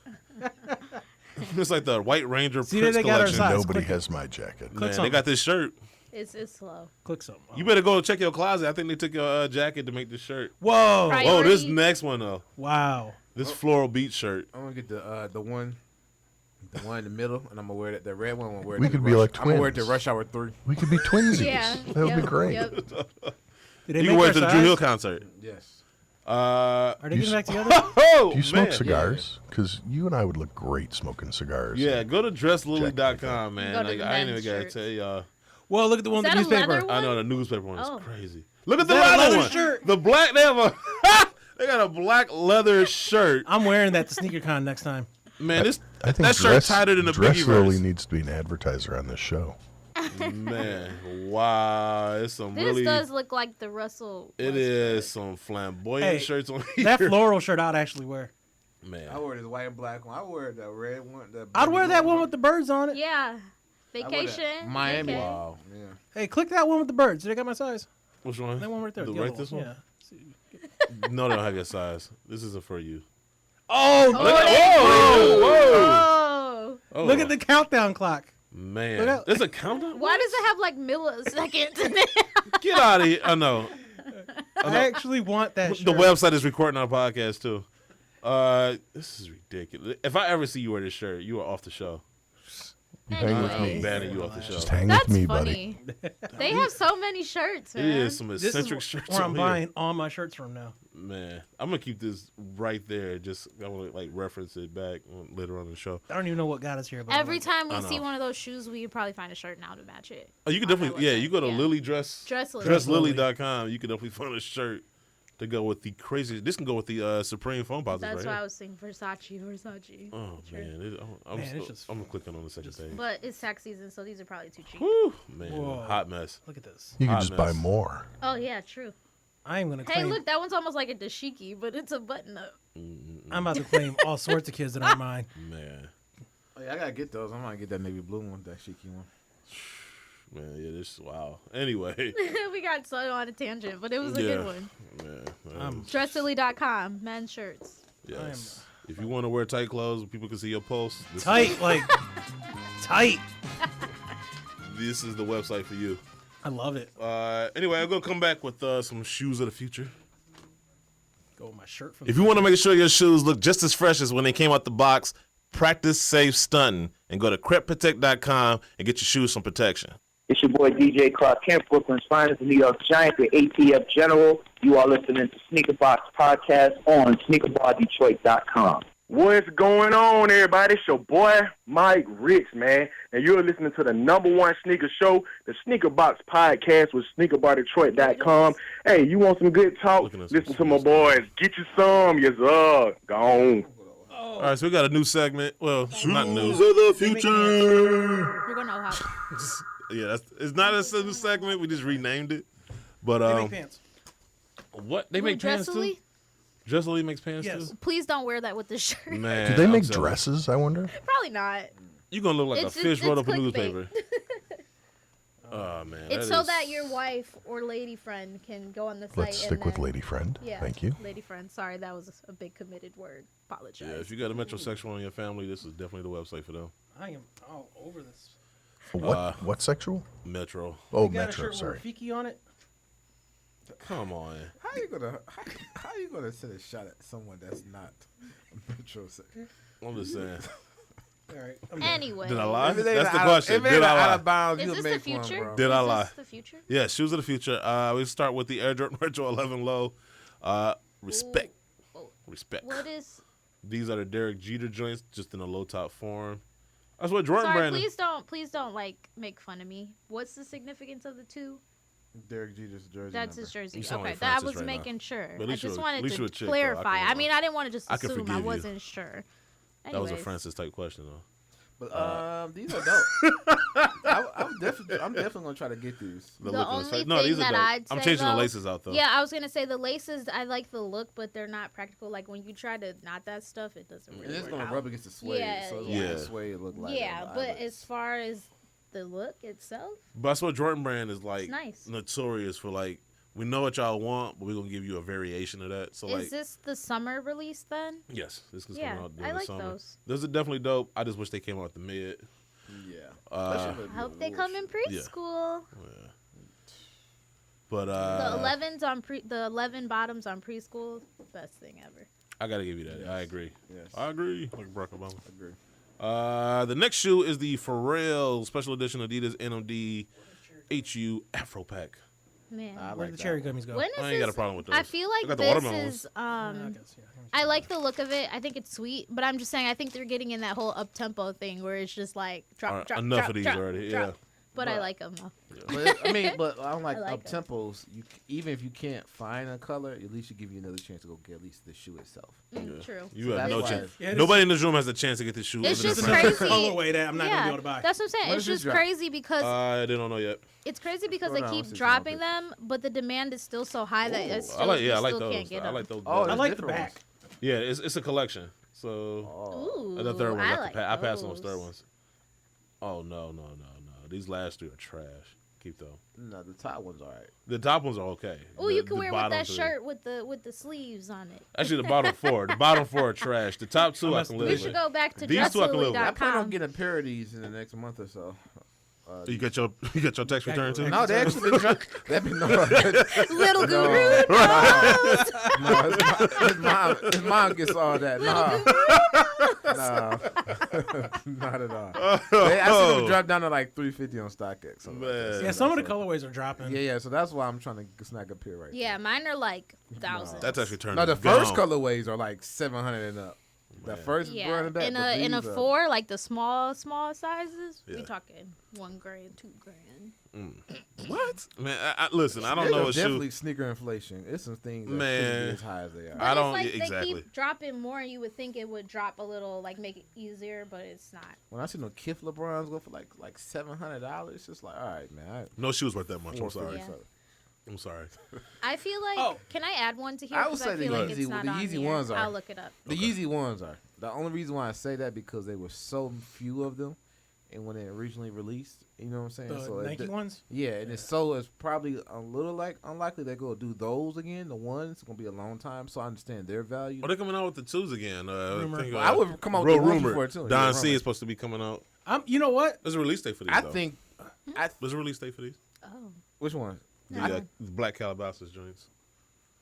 It's like the White Ranger Prince they got our collection. size. Nobody Click has my jacket. Man, they something. got this shirt. It's slow. Click something. You better go check your closet. I think they took your jacket to make this shirt. Whoa. Whoa, this next one though. Wow. This floral beach shirt. I'm gonna get the one in the middle, and I'm gonna wear the red one. I'm gonna wear We it could to be Rush- like I'm gonna wear it to twins. Rush Hour 3. We could be twinsies. Yeah. That would be great. Did they You make can wear our it to the size? Drew Hill concert. Yes. Are they getting back together? Oh, Do you smoke man. cigars? Because you and I would look great smoking cigars. Yeah, go to dresslily.com, man. Go to Like, the I ain't men's even gotta shirts. tell y'all. Well, look at the one Is with the that a newspaper. leather one? I know the newspaper one is Oh. crazy. Look at the that a leather leather one. shirt? The black. They have a. They got a black leather shirt. I'm wearing that to SneakerCon next time. Man, this I think that shirt tighter than the Dress Biggie Lily verse. needs to be an advertiser on this show. Man, wow, it's some This really. does look like the Russell. It is some flamboyant Hey, shirts on here. That floral shirt I'd actually wear. Man, I wear this white and black one. I wear the red one. I'd wear that one with the birds on it. Yeah. I wear that. Vacation. Miami. Okay. wow. Yeah. Hey, click that one with the birds. Did they got my size? Which one? That one right there. The the right other this one? Yeah. No, they don't have your size. This isn't for you. Oh, Whoa, Oh. whoa. look at the countdown clock. Man, Look at- there's a countdown. Why does it have like milliseconds in it? Get out of here! I know. I actually want that shirt. The website is recording our podcast too. This is ridiculous. If I ever see you wear this shirt, you are off the show. You hang with I'm me. banning you off the show. Just hang That's with me, funny. They have so many shirts, It man. is some This eccentric is shirts. where I'm on here. buying all my shirts from now. Man, I'm gonna keep this right there. Just I want to like reference it back later on in the show. I don't even know what got us here. But Every time we I see know. one of those shoes, we could probably find a shirt now to match it. Oh, you can On definitely our yeah. You go to website. Lily Dress Dress Lily. DressLily.com. You can definitely find a shirt to go with the crazy. This can go with the Supreme foam posits That's right why I here. was thinking Versace. Oh Sure. man, it's just I'm clicking on the second page. But it's tax season, so these are probably too cheap. Whew, man, Whoa. hot mess. Look at this. You can Hot just mess. buy more. Oh yeah, true. I am gonna Hey, claim. look, that one's almost like a dashiki, but it's a button up. I'm about to claim all sorts of kids that aren't mine. Man, Oh, yeah, I gotta get those. I'm gonna get that navy blue one, that cheeky one. man, yeah, this wow. Anyway, We got so on a tangent, but it was a yeah, good one. man, DressLily.com, men's shirts. yes. If you want to wear tight clothes, people can see your posts. Tight, like tight. This is the website for you. I love it. Anyway, I'm gonna come back with some shoes of the future. Go with my shirt from. If you want to make sure your shoes look just as fresh as when they came out the box, practice safe stunting and go to crepprotect.com and get your shoes some protection. It's your boy DJ Clark Kent, Brooklyn's finest, New York Giant, the ATF General. You are listening to Sneaker Box Podcast on sneakerbardetroit.com. What's going on, everybody? It's your boy, Mike Rich, man. And you're listening to the #1 sneaker show, the Sneaker Box Podcast with SneakerBarDetroit.com. Hey, you want some good talk? Listen to my boys. Get you some. Yes, sir. Gone. All right, so we got a new segment. Well, not new. Shoes of the future. You're going to Ohio. Yeah, it's not a new segment. We just renamed it. But They make pants. What? They make pants too? Jessie makes pants too? Please don't wear that with the shirt. Man, Do they make dresses, I wonder? Probably not. You're going to look like a fish rolled up a clickbait. newspaper. Oh, man. It's so that your wife or lady friend can go on the site. Let's stick with lady friend. Yeah, Thank you. Lady friend. Sorry, that was a big committed word. Apologize. Yeah, if you got a metrosexual in your family, this is definitely the website for them. I am all over this. What sexual? Metro. Oh, You got a Metro, shirt sorry. with Rafiki on it? Come on. How you gonna send a shot at someone that's not metrosexual? I'm just saying. All right. Anyway. Did I lie? If it That's ain't the out- question. if it Did ain't I lie? out of bounds, Is you'll this the make one, future? bro. Did I Is lie? this the future? Yeah, shoes of the future. We start with the Air Jordan Retro 11 Low. Respect. Respect. What is? These are the Derek Jeter joints, just in a low top form. That's what Jordan Sorry, brand. please don't like make fun of me. What's the significance of the two? Derek Jeter's jersey. That's number. his jersey. You sound Okay, like that I Francis was right making now. sure. But at I least just you- at wanted least to you a chick, though. clarify. I I mean, I didn't want to just I can assume. I forgive you. wasn't sure. That was a Anyways. Francis type question, though. But these are dope. I'm definitely gonna try to get these. The only thing these are that dope. I'd say, I'm changing though, the laces out though. Yeah, I was gonna say the laces. I like the look, but they're not practical. Like when you try to knot that stuff, it doesn't really. And it's work gonna out. rub against the suede, Yeah, so yeah. the suede look like. Yeah, but as far as the look itself, But that's what Jordan brand is like. It's nice. Notorious for like. We know what y'all want, but we're gonna give you a variation of that. So is like, this the summer release then? yes, this is Yeah, coming out during I the like summer. those. Those are definitely dope. I just wish they came out the mid. Yeah. I hope they come in preschool. But The 11s on the 11 bottoms on preschool, best thing ever. I gotta give you that. I agree. Yes. I agree. Like Barack Obama. Agree. The next shoe is the Pharrell Special Edition Adidas NMD HU Afro Pack. Man, Where the cherry gummies go? When is I ain't got a this- problem with those. I feel I got like the this watermelons. is I like the look of it. I think it's sweet, but I'm just saying I think they're getting in that whole up tempo thing where it's just like drop, drop, enough drop, of these drop, already, drop. yeah. But I like them though. But but unlike I like up tempos, even if you can't find a color, at least you give you another chance to go get at least the shoe itself. True. You have that's no why chance. it's- Nobody in this room has a chance to get this shoe. It's other than just Francis. crazy. colorway that I'm not gonna be able to buy. That's what I'm saying. When It's does this just drop? crazy because They don't know yet. it's crazy because Hold they on, keep let's see dropping them, but the demand is still so high that it's still, I like still those. can't get I like them. those. Oh, I there's like the different back. ones. Yeah, it's a collection. So Ooh, the third one, I I like pass on those those. third ones. Oh no. These last three are trash. Keep them. No, the top one's all right. The top ones are okay. Oh, you The can wear with bottom that three- shirt with the sleeves on it. Actually, the bottom four. The bottom four are trash. The top two I can live We with. should go back to These two I can live with. I plan on dressily.com. getting a pair of these in the next month or so. You got your text return too? No, they actually been drunk. They've been Little guru. No, his mom gets all that. No, not at all. I see them drop down to like $350 on StockX. So Yeah, some of the colorways are dropping. Yeah. So that's why I'm trying to snag a pair right Yeah, mine are like thousands. That text return. now. No, is the first gone. colorways are like $700 and up. The first Yeah, running back. in a 4, like the small sizes, we Yeah. talking $1 grand, $2 grand. What? Man, listen. I don't There's know what definitely shoe. sneaker inflation. It's some things that Man. shouldn't be as high as they are. I don't It's like exactly. They keep dropping more, and you would think it would drop a little, like make it easier, but it's not. When I see no Kith LeBrons go for like $700, it's just like, all right, man. No shoes worth that much. I'm sorry. Yeah. I'm sorry. I feel like. Can I add one to here? I would 'Cause say the feel like Yeezy, it's not the on Yeezy here. ones are. I'll look it up. The Yeezy ones are. The only reason why I say that because they were so few of them, and when they originally released, you know what I'm saying? The so Nike ones? Yeah, and it's probably a little like unlikely they're gonna do those again. The ones it's gonna be a long time, so I understand their value. Are they coming out with the twos again? Rumor. I, think, Well, I would come out with real the ones rumor. before, too. Don Yeah, C rumor. is supposed to be coming out. You know what? There's a release date for these. I though. think. There's a release date for these. Oh. Which one? The Black Calabasas joints.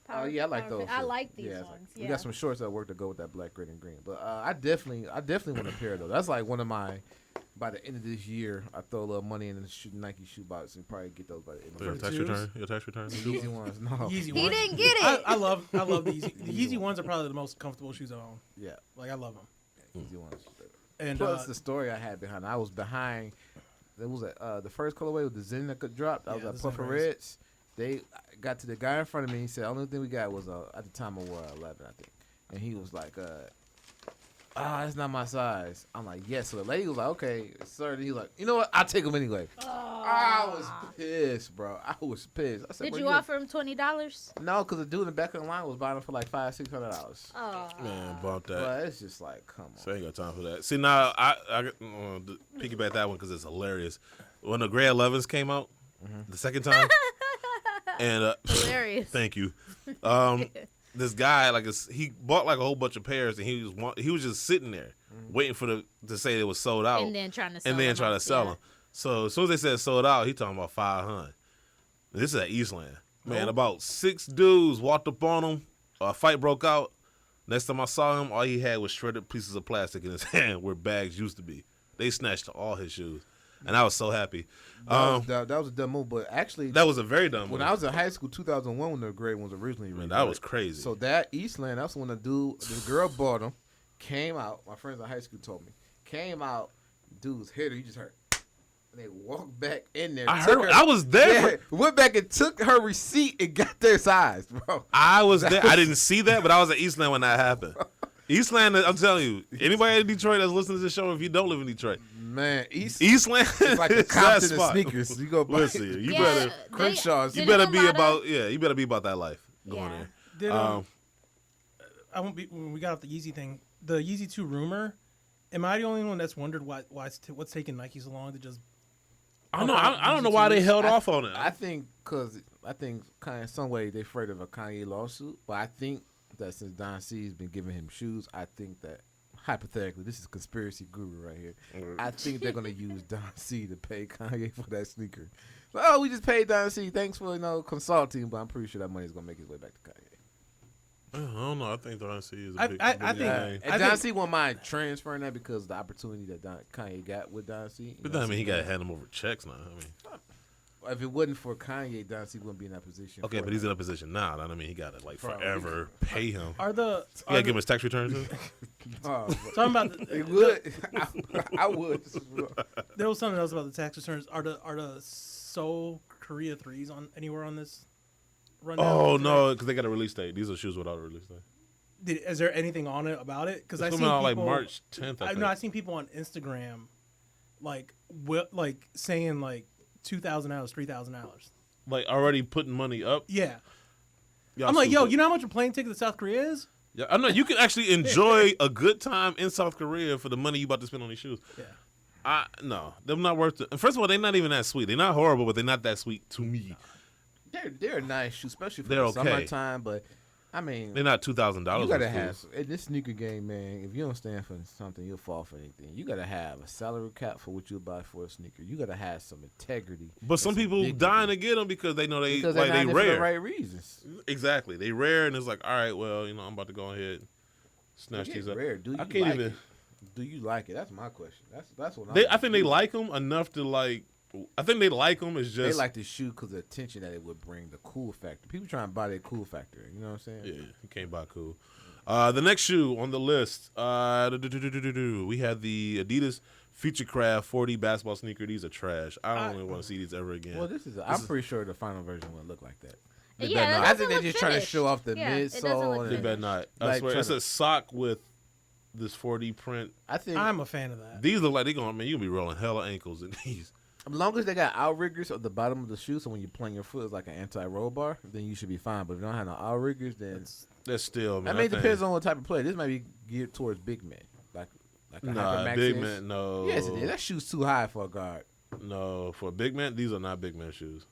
Oh yeah, I like those. I too. like these yeah, it's ones. We Yeah. got some shorts that work to go with that black, red, and green. But I definitely want a pair of those. That's like one of my by the end of this year, I throw a little money in the Nike shoebox and probably get those by the end of the Your year. tax return? The Yeezy ones, no. Yeezy He ones. didn't get it. I love the Yeezy. The Yeezy ones are probably the most comfortable shoes I own. Yeah. Like I love them. Yeezy ones. And plus the story I had behind it. I was behind. There was the first colorway with the Zen that got dropped. I was at Puffer Reds. They got to the guy in front of me. He said, "Only thing we got was at the time I wore 11, I think." And he was like, that's not my size. I'm like, yes. So the lady was like, okay, sir. And he was like, you know what? I'll take them anyway. I was pissed, bro. I was pissed. I said, Did you offer him $20? No, because the dude in the back of the line was buying them for like $500-$600. Oh. Man, bump that. But it's just like, come on. So I ain't got time for that. See, now, I piggyback that one because it's hilarious. When the Gray 11s came out, the second time, and hilarious. Thank you. This guy, he bought like a whole bunch of pairs, and he was just sitting there waiting for to say it was sold out, And then trying to sell them. So as soon as they said sold out, he talking about 500. This is at Eastland. Man, about 6 dudes walked up on him. A fight broke out. Next time I saw him, all he had was shredded pieces of plastic in his hand where bags used to be. They snatched all his shoes. And I was so happy. That was a dumb move, but actually... That was a very dumb move. When I was in high school, 2001, when the gray ones originally... Man, that was crazy. So that Eastland, that's when the girl bought them, came out, my friends in high school told me, came out, dudes hit her, you just heard... And they walked back in there. I was there. Yeah, went back and took her receipt and got their size, bro. I was there. I didn't see that, but I was at Eastland when that happened. Eastland, I'm telling you, anybody in Detroit that's listening to this show, if you don't live in Detroit, man, Eastland is like the Compton of spot. sneakers. You go buy Listen, you better Crenshaw's. You better be about you better be about that life going there. Did, I won't be when we got off the Yeezy thing. The Yeezy 2 rumor. Am I the only one that's wondered what's taking Nike so long to just? I don't know. I don't know why they held off on it. I think kind of some way they're afraid of a Kanye lawsuit, but I think that since Don C has been giving him shoes, I think that hypothetically, this is conspiracy guru right here. I think they're gonna use Don C to pay Kanye for that sneaker. Oh, we just paid Don C. Thanks for consulting, but I'm pretty sure that money's gonna make its way back to Kanye. I don't know. I think Don C is a big and Don C won't mind transferring that because of the opportunity that Kanye got with Don C. But I mean, he got to hand him over checks now. I mean, if it wasn't for Kanye, Don C wouldn't be in that position. Okay, but he's in a position now. I mean, he got to forever pay him. You got to give him his tax returns. Talking about it would. I would. There was something else about the tax returns. Are the Seoul Korea 3s on anywhere on this? Oh no, because they got a release date. These are shoes without a release date. Is there anything on it about it? Because I seen out people, like March 10th. I've seen people on Instagram, saying like $2,000, $3,000. Like already putting money up. Yeah. Y'all I'm like, stupid. yo, you know how much a plane ticket to South Korea is? Yeah, I know. You can actually enjoy a good time in South Korea for the money you about to spend on these shoes. Yeah. No, they're not worth it. And first of all, they're not even that sweet. They're not horrible, but they're not that sweet to me. They're nice shoes, especially for They're the okay. summertime. But I mean, they're not $2,000. You gotta have in this sneaker game, man. If you don't stand for something, you'll fall for anything. You gotta have a salary cap for what you buy for a sneaker. You gotta have some integrity. But some people dying to get them because they know they because like they're they not rare for the right reasons. Exactly, they rare, and it's like, all right, well, I'm about to go ahead and snatch these up. Rare. Do you I can't like even. it? Do you like it? That's my question. That's what I think they like them enough to like. I think they like them. It's just they like the shoe because of the attention that it would bring, the cool factor. People trying to buy their cool factor. You know what I'm saying? Yeah, you can't buy cool. The next shoe on the list, we had the Adidas Futurecraft 40 basketball sneaker. These are trash. I don't really want to see these ever again. Well, I'm pretty sure the final version won't look like that. I think they're just trying to show off the midsole. They better not. I swear, it's a sock with this 4D print. I think I'm a fan of that. These look like they're going. Man, you'll be rolling hella ankles in these. As long as they got outriggers at the bottom of the shoe, so when you're playing your foot, it's like an anti-roll bar, then you should be fine. But if you don't have no outriggers, then that's still. Man, I mean, it depends on what type of player. This might be geared towards big men, like a Hypermax big is. man. No. Yes, it is. That shoe's too high for a guard. No, for a big man, these are not big man shoes.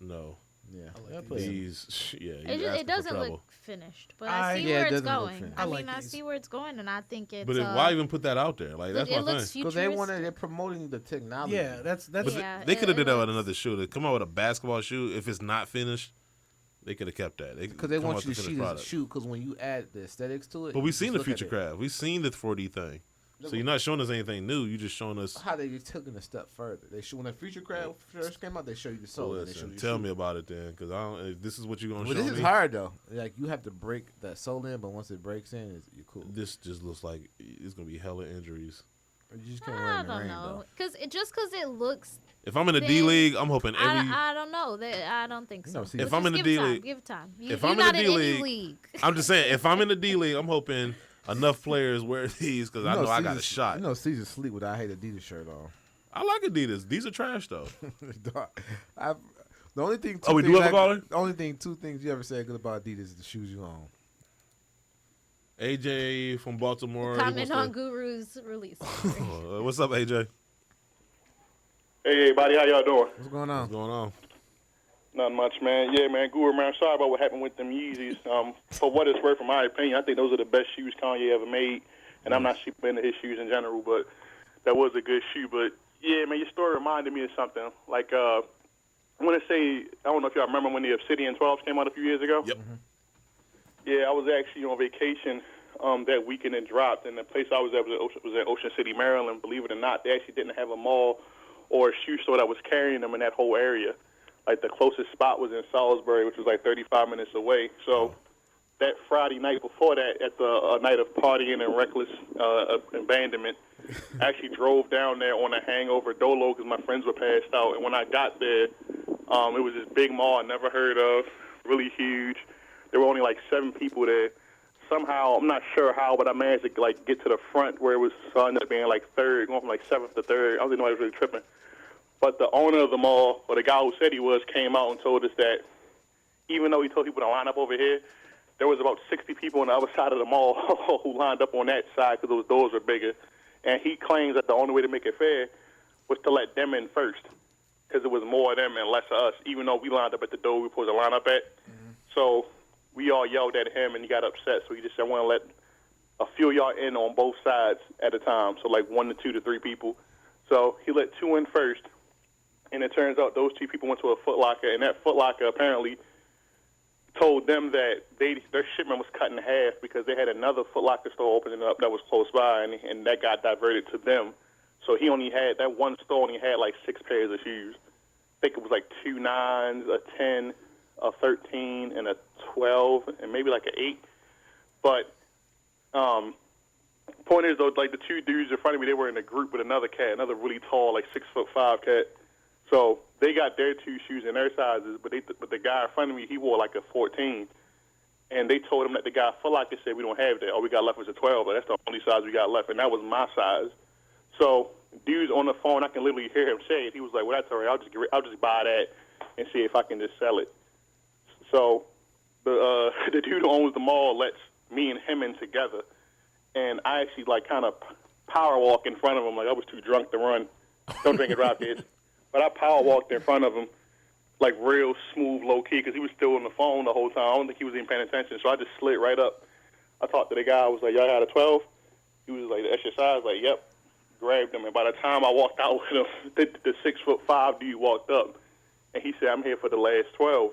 No. Yeah, these. Yeah, it doesn't look finished, but I see where it's going. I see where it's going, and I think it's. But why even put that out there? Like that's my thing. Because they're promoting the technology. Yeah, that's. Yeah, they could have did that with another shoe. To come out with a basketball shoe, if it's not finished, they could have kept that. Because they want you to shoot as a shoe. Because when you add the aesthetics to it, but we've seen the Futurecraft. We've seen the 4D thing. So you're not showing us anything new. You're just showing us how they took it a step further. They show when the Future Crowd first came out, they show you the sole. Listen, tell me about it then, because I don't. If this is what you're gonna show me. This is hard though. Like you have to break that sole in, but once it breaks in, you're cool. This just looks like it's gonna be hella injuries. You just can't wear it in the rain know. though. Because it looks. If I'm in the D League, I'm hoping every. I don't know. I don't think so. If I'm in the D League, give it time. If I'm in the D League, I'm just saying. If I'm in the D League, I'm hoping enough players wear these because I know I got a shot. You know, Caesar sleep with I hate Adidas shirt on. I like Adidas. These are trash though. The only thing. We do have a caller. The only thing, two things you ever said good about Adidas is the shoes you own. AJ from Baltimore. Comment on Guru's release. What's up, AJ? Hey, everybody, how y'all doing? What's going on? What's going on? Not much, man. Yeah, man, Guru, man, sorry about what happened with them Yeezys. For what it's worth, in my opinion, I think those are the best shoes Kanye ever made. And I'm not super into his shoes in general, but that was a good shoe. But, yeah, man, your story reminded me of something. Like, I want to say, I don't know if y'all remember when the Obsidian 12s came out a few years ago. Yep. Mm-hmm. Yeah, I was actually on vacation that weekend and dropped, and the place I was at was at Ocean City, Maryland. Believe it or not, they actually didn't have a mall or a shoe store that was carrying them in that whole area. Like, the closest spot was in Salisbury, which was like 35 minutes away. So that Friday night before that, at the night of partying and reckless abandonment, I actually drove down there on a hangover dolo because my friends were passed out. And when I got there, it was this big mall I never heard of, really huge. There were only like 7 people there. Somehow, I'm not sure how, but I managed to like get to the front where it was ended up being like third, going from like 7th to 3rd. I don't even know I was really tripping. But the owner of the mall, or the guy who said he was, came out and told us that even though he told people to line up over here, there was about 60 people on the other side of the mall who lined up on that side because those doors were bigger. And he claims that the only way to make it fair was to let them in first because it was more of them and less of us, even though we lined up at the door we were supposed to line up at. Mm-hmm. So we all yelled at him, and he got upset. So he just said, I want to let a few of y'all in on both sides at a time, so like 1 to 2 to 3 people. So he let 2 in first, and it turns out those 2 people went to a Foot Locker, and that Foot Locker apparently told them that their shipment was cut in half because they had another Foot Locker store opening up that was close by, and that got diverted to them. So he only had, that one store only had like 6 pairs of shoes. I think it was like 2 9s, a 10, a 13, and a 12, and maybe like an 8. But point is, though, like the 2 dudes in front of me, they were in a group with another cat, another really tall, like 6'5" cat. So they got their 2 shoes in their sizes, but the guy in front of me, he wore like a 14. And they told him that the guy Foot Locker said, we don't have that. All we got left was a 12, but that's the only size we got left, and that was my size. So dude's on the phone, I can literally hear him say it. He was like, well, that's all right. I'll just buy that and see if I can just sell it. So the dude who owns the mall lets me and him in together, and I actually like kind of power walk in front of him. Like I was too drunk to run. Don't drink and drive, kids. But I power walked in front of him, like real smooth, low key, because he was still on the phone the whole time. I don't think he was even paying attention. So I just slid right up. I talked to the guy. I was like, y'all got a 12? He was like, that's your size? I was like, yep. Grabbed him, and by the time I walked out with him, the 6'5" dude walked up, and he said, I'm here for the last 12.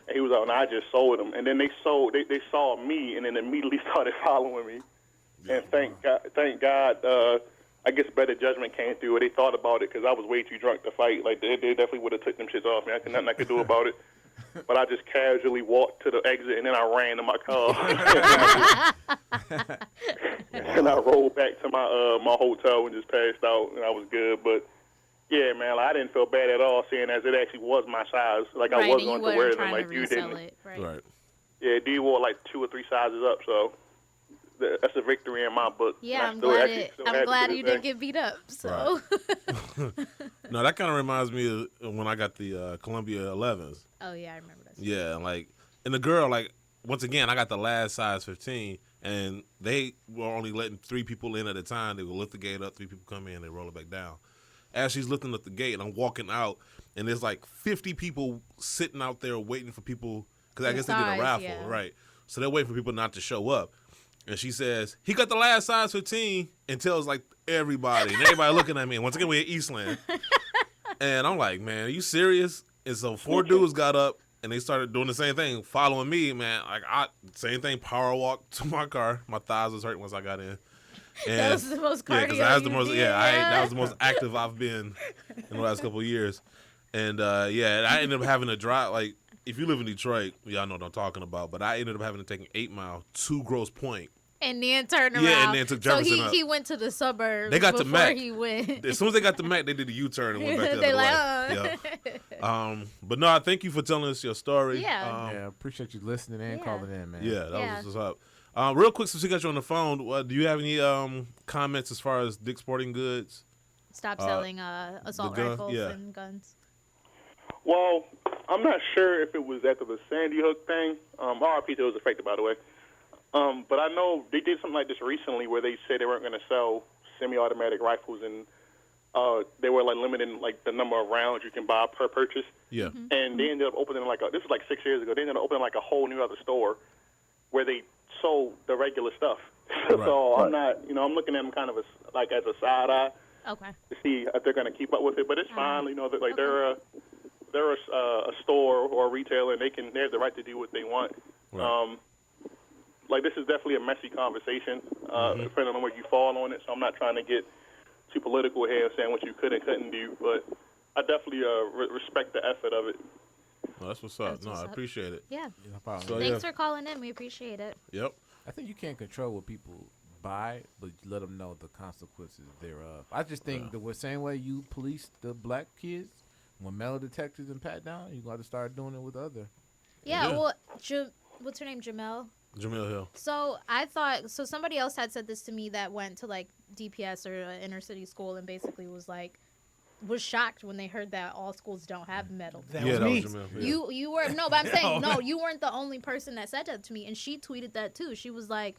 And he was like, and I just sold them. And then they saw me, and then immediately started following me. And thank God, I guess better judgment came through, or they thought about it because I was way too drunk to fight. Like they definitely would have took them shits off me. Nothing I could do about it. But I just casually walked to the exit, and then I ran to my car. And I rolled back to my hotel and just passed out, and I was good. But yeah, man, like, I didn't feel bad at all, seeing as it actually was my size. Like I was going to wear them, like you didn't. Right. Yeah, D wore like 2 or 3 sizes up, so that's a victory in my book. Yeah, I'm glad you didn't get beat up. So. Right. No, that kind of reminds me of when I got the Columbia 11s. Oh yeah, I remember that. Yeah, like, and the girl, like, once again, I got the last size 15, and they were only letting 3 people in at a time. They would lift the gate up, 3 people come in, they roll it back down. As she's lifting up the gate, and I'm walking out, and there's like 50 people sitting out there waiting for people, because I guess they did a raffle, right? So they're waiting for people not to show up. And she says, he got the last size 15, and tells like everybody, and everybody looking at me. And once again, we're at Eastland. And I'm like, man, are you serious? And so 4 dudes got up, and they started doing the same thing, following me, man. Like, same thing, power walk to my car. My thighs was hurting once I got in. That was the most cardio. Yeah, because that was the you most. did. That was the most active I've been in the last couple of years. And and I ended up having to drive. Like, if you live in Detroit, y'all know what I'm talking about. But I ended up having to take an 8 mile to Grosse Pointe. And then turned around. Yeah, and then took Jefferson so up. he went to the suburbs. They got to before Mac. He went. As soon as they got to Mac, they did a U-turn and went back the They other like, way. Yeah. But no, thank you for telling us your story. Yeah. Yeah, appreciate you listening and calling in, man. Yeah, that was what's up. Real quick, since we got you on the phone, do you have any comments as far as Dick's Sporting Goods? Stop selling assault rifles and guns. Well, I'm not sure if it was after the Sandy Hook thing. RIP to those affected, by the way. But I know they did something like this recently where they said they weren't going to sell semi-automatic rifles, and they were like limiting like the number of rounds you can buy per purchase. Yeah. And they ended up opening this was like 6 years ago. They ended up opening like a whole new other store where they sold the regular stuff. So I'm not, I'm looking at them kind of as a side eye. Okay. To see if they're going to keep up with it, but it's fine. They're a store or a retailer, and they have the right to do what they want. Right. This is definitely a messy conversation, depending on where you fall on it. So I'm not trying to get too political here, saying what you could and couldn't do, but I definitely respect the effort of it. No, that's what's up. I appreciate it. Yeah. No problem. So, Thanks for calling in. We appreciate it. Yep. I think you can't control what people buy, but you let them know the consequences thereof. I just think the same way you police the black kids when metal detectors and pat down, you got to start doing it with other. Yeah. Well, what's her name? Jamel Hill. So somebody else had said this to me that went to like DPS or inner city school and basically was shocked when they heard that all schools don't have metal. That was me. Jamel. Yeah. You were no, but I'm saying no, you weren't the only person that said that to me, and she tweeted that too. She was like,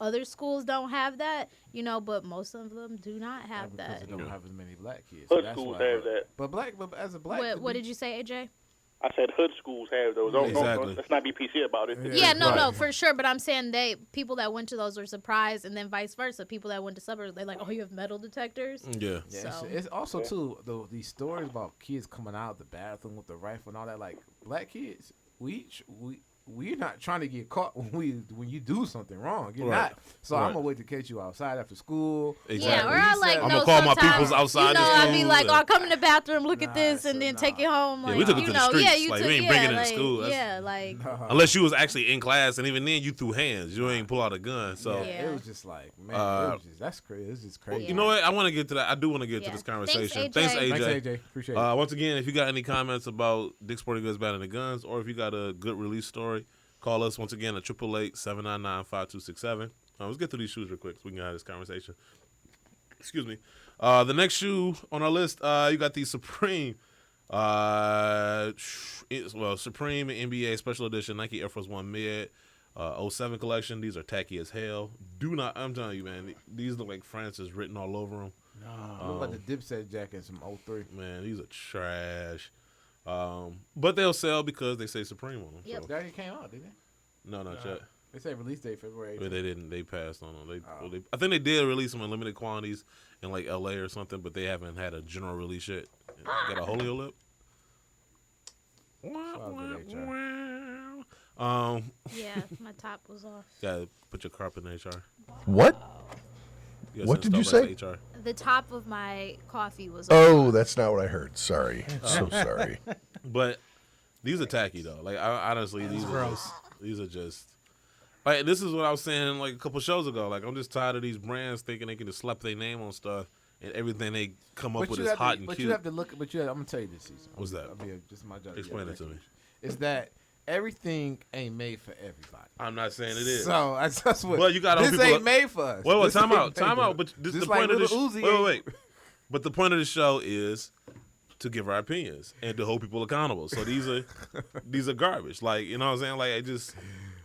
other schools don't have that, but most of them do not have that. They don't have as many black kids. Hood schools have that. But as a black, What did you say, AJ? I said hood schools have those. Exactly. Let's not be PC about it. Yeah, no, for sure. But I'm saying people that went to those were surprised, and then vice versa. People that went to suburbs, they're like, oh, you have metal detectors? Yeah. So. It's also, too, these stories about kids coming out of the bathroom with the rifle and all that, like, black kids, we're not trying to get caught when you do something wrong. You're not. So I'm gonna wait to catch you outside after school. Exactly. Yeah, or I'm gonna call my peoples outside. I'd be like, oh, come in the bathroom, look at this, and then take it home. Yeah, we took it to the streets. Yeah, we ain't bringing it in school. Unless you was actually in class, and even then you threw hands. You ain't pull out a gun. So it was just like, man, that's crazy. It's just crazy. You know what? I want to get to that. I do want to get to this conversation. Thanks, AJ. Appreciate it. Once again, if you got any comments about Dick's Sporting Goods banning the guns, or if you got a good release story, call us once again at 888-799-5267. Let's get through these shoes real quick so we can have this conversation. Excuse me. The next shoe on our list, you got the Supreme. Supreme NBA Special Edition Nike Air Force One Mid 07 collection. These are tacky as hell. I'm telling you, man, these look like France is written all over them. Look like the Dipset jackets from 03. Man, these are trash. But they'll sell because they say Supreme on them. Yep. So. They already came out, didn't they? No, not yet. They say release date February 18th. But they didn't. They passed on them. I think they did release them in limited quantities in like LA or something, but they haven't had a general release yet. Got a Holio lip. Yeah, my top was off. Gotta put your carpet in HR. What? What did you say? The top of my coffee was off. Oh, that's not what I heard. Sorry. So sorry. But these are tacky though. Like honestly, these are just. Like this is what I was saying like a couple shows ago. Like I'm just tired of these brands thinking they can just slap their name on stuff and everything they come up with is hot and cute. But you have to look. I'm gonna tell you this season. What's that? Just my job. Explain it to me. Is that everything ain't made for everybody? I'm not saying it is. So that's what. Well, you got this ain't made for us. Wait, time out. But this is the point of this. Wait. But the point of the show is to give our opinions and to hold people accountable. So these are garbage. Like you know what I'm saying? Like it just.